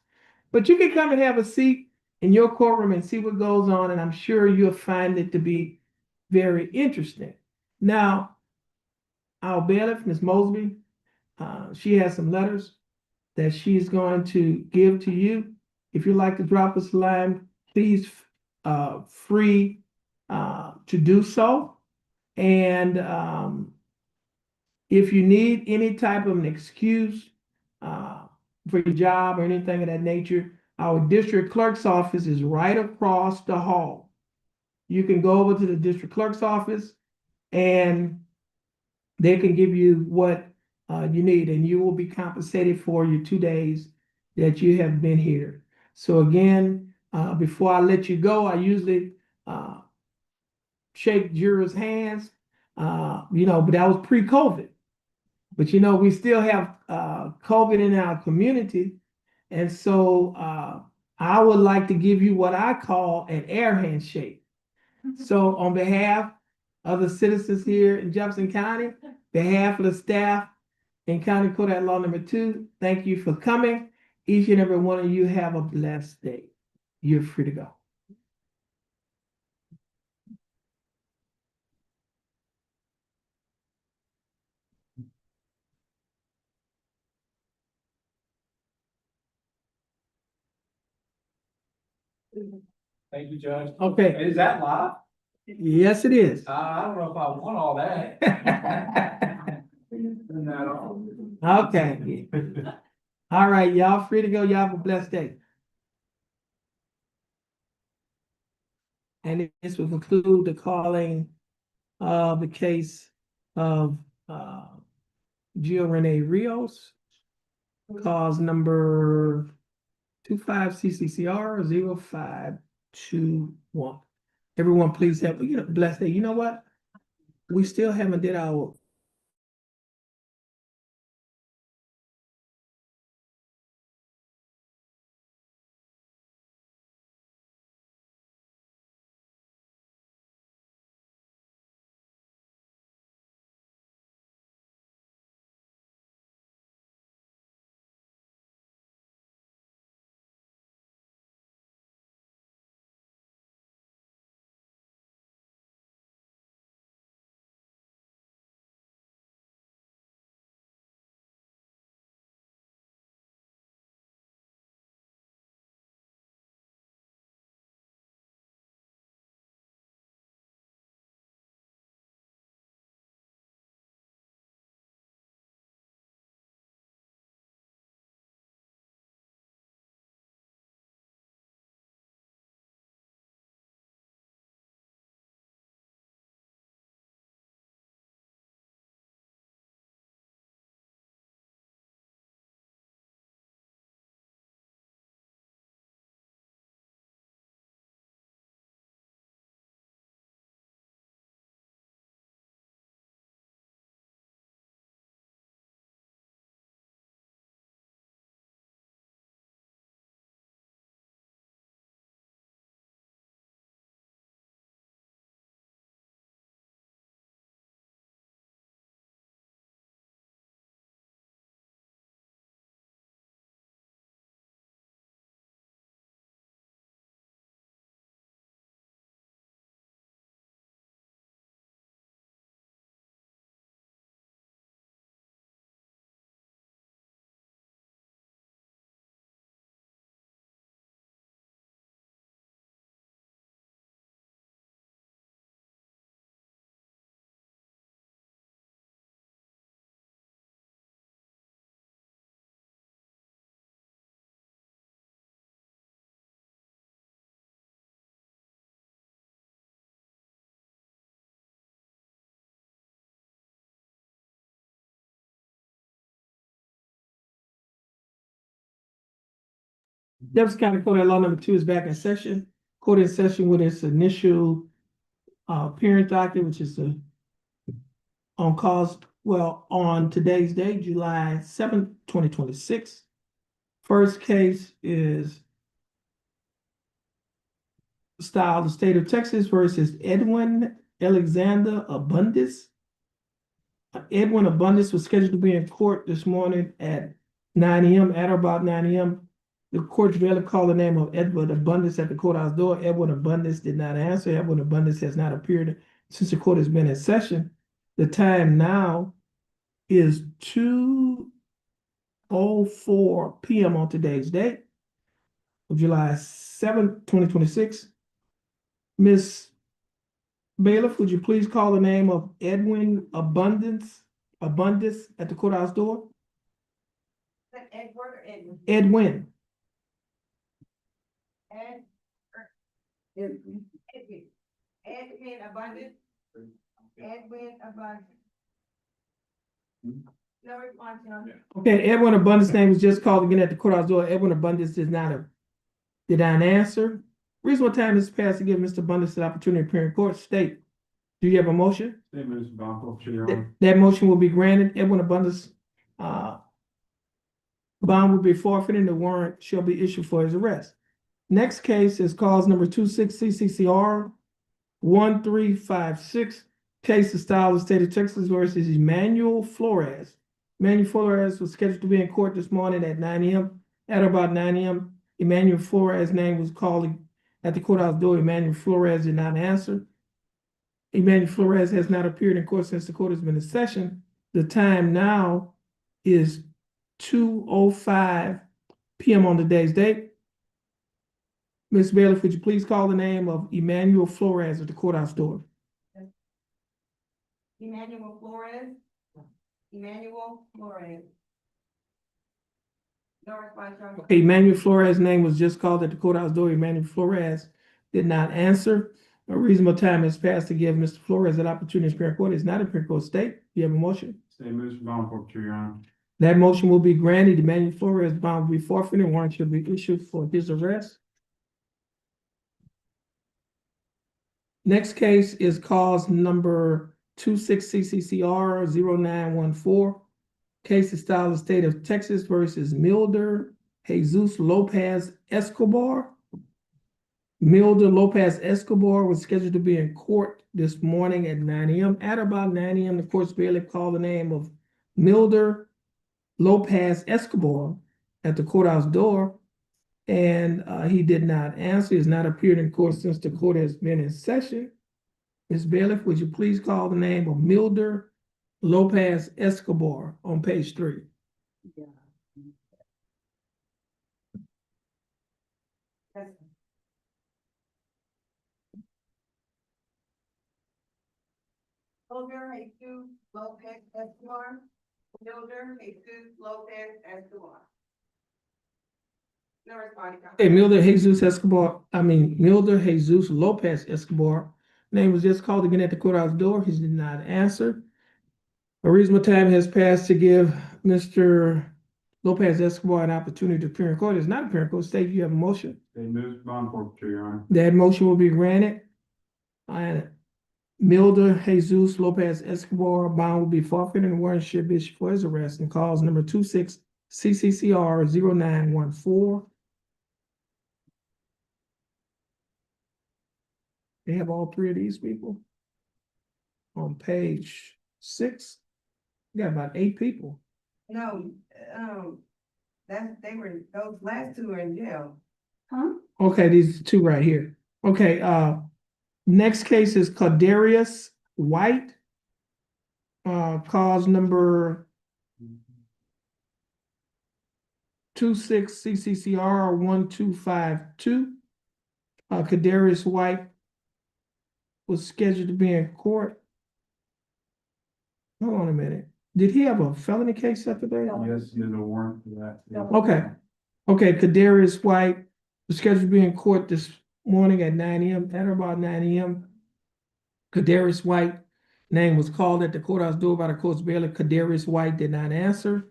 But you can come and have a seat in your courtroom and see what goes on, and I'm sure you'll find it to be very interesting. Now, our bailiff, Ms. Mosby, she has some letters that she's going to give to you. If you'd like to drop us a line, please free to do so. And if you need any type of an excuse for your job or anything of that nature, our district clerk's office is right across the hall. You can go over to the district clerk's office and they can give you what you need, and you will be compensated for your 2 days that you have been here. So again, before I let you go, I usually shake jurors' hands, but that was pre-COVID. But we still have COVID in our community. And so I would like to give you what I call an air handshake. So on behalf of the citizens here in Jefferson County, behalf of the staff in County Court at Law number 2, thank you for coming. Each and every one of you have a blessed day. You're free to go. Thank you, Judge. Okay. Is that live? Yes, it is. I don't know if I want all that. Okay. All right, y'all free to go. Y'all have a blessed day. And this will conclude the calling of the case of Gio Rene Rios, cause number 25 CCCR 0521. Everyone, please have a blessed day. You know what? We still haven't did our Jefferson County Court at Law number 2 is back in session. Court in session with its initial appearance docket, which is the on today's date, July 7th, 2026. First case is style the state of Texas versus Edwin Alexander Abundis. Edwin Abundis was scheduled to be in court this morning at 9 a.m. At or about 9 a.m. The court's bailiff called the name of Edwin Abundis at the courthouse door. Edwin Abundis did not answer. Edwin Abundis has not appeared since the court has been in session. The time now is 2:04 p.m. on today's date of July 7th, 2026. Ms. Bailiff, would you please call the name of Edwin Abundis at the courthouse door? Edward or Edwin? Edwin. Edwin Abundant. Edwin Abundant. No response, no. Okay, Edwin Abundis' name was just called again at the courthouse door. Edwin Abundis did not answer. Reasonable time is passed to give Mr. Abundis an opportunity to appear in court. State, do you have a motion? State moves bond forfeiture, Your Honor. That motion will be granted. Edwin Abundis' bond will be forfeited and the warrant shall be issued for his arrest. Next case is cause number 26CCCR 1356. Case of style of state of Texas versus Emmanuel Flores. Emmanuel Flores was scheduled to be in court this morning at 9 a.m. At about 9 a.m., Emmanuel Flores' name was called at the courthouse door. Emmanuel Flores did not answer. Emmanuel Flores has not appeared in court since the court has been in session. The time now is 2:05 p.m. on today's date. Ms. Bailiff, would you please call the name of Emmanuel Flores at the courthouse door? Emmanuel Flores. Emmanuel Flores. No response, Your Honor. Emmanuel Flores' name was just called at the courthouse door. Emmanuel Flores did not answer. A reasonable time has passed to give Mr. Flores an opportunity to appear in court. It's not a appear in court. State, you have a motion? State moves bond forfeiture, Your Honor. That motion will be granted. Emmanuel Flores' bond will be forfeited. Warrant shall be issued for his arrest. Next case is cause number 26CCCR 0914. Case is style of state of Texas versus Milder Jesus Lopez Escobar. Milder Lopez Escobar was scheduled to be in court this morning at 9 a.m. At about 9 a.m., the court's bailiff called the name of Milder Lopez Escobar at the courthouse door, and he did not answer. He has not appeared in court since the court has been in session. Ms. Bailiff, would you please call the name of Milder Lopez Escobar on page 3? Milder Jesus Lopez Escobar. Milder Jesus Lopez Escobar. No response, Your Honor. Hey, Milder Jesus Lopez Escobar. Name was just called again at the courthouse door. He did not answer. A reasonable time has passed to give Mr. Lopez Escobar an opportunity to appear in court. It's not appear in court. State, you have a motion. State moves bond forfeiture, Your Honor. That motion will be granted. And Milder Jesus Lopez Escobar bond will be forfeited and warrant should be issued for his arrest in cause number 26CCCR 0914. They have all three of these people on page 6. We got about 8 people. No, those last two are in jail. Okay, these 2 right here. Okay, next case is Cadarius White. Cause number 26CCCR 1252. Cadarius White was scheduled to be in court. Hold on a minute. Did he have a felony case yesterday? Yes, there's a warrant for that. Okay. Okay, Cadarius White was scheduled to be in court this morning at 9 a.m. At about 9 a.m. Cadarius White name was called at the courthouse door by the court's bailiff. Cadarius White did not answer.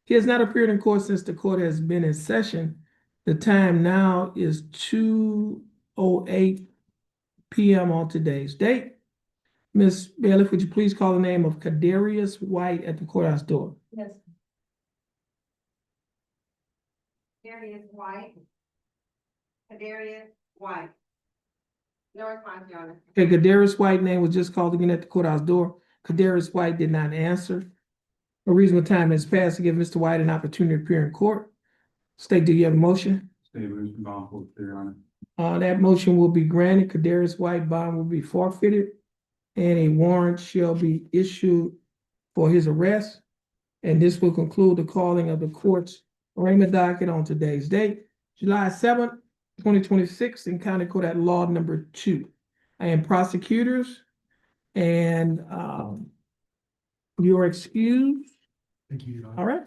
He has not appeared in court since the court has been in session. The time now is 2:08 PM on today's date. Ms. Bailiff, would you please call the name of Kadarius White at the courthouse door? Yes. Kadarius White. Kadarius White. No response, Your Honor. Okay, Kadarius White name was just called again at the courthouse door. Kadarius White did not answer. A reasonable time has passed to give Mr. White an opportunity to appear in court. State, do you have a motion? Statement gone for Your Honor. That motion will be granted. Kadarius White bond will be forfeited, and a warrant shall be issued for his arrest. And this will conclude the calling of the court's arraignment docket on today's date, July 7th, 2026, in County Court at Law Number 2. I am prosecutors, and you are excused. Thank you, Your Honor. All right.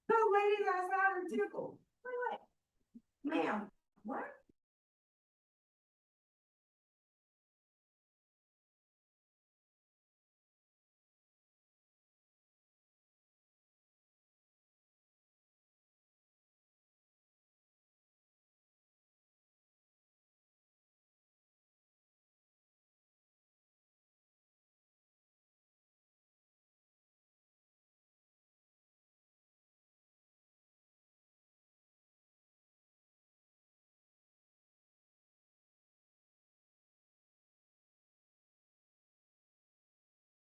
Those ladies outside are tickled. Wait. Ma'am, what?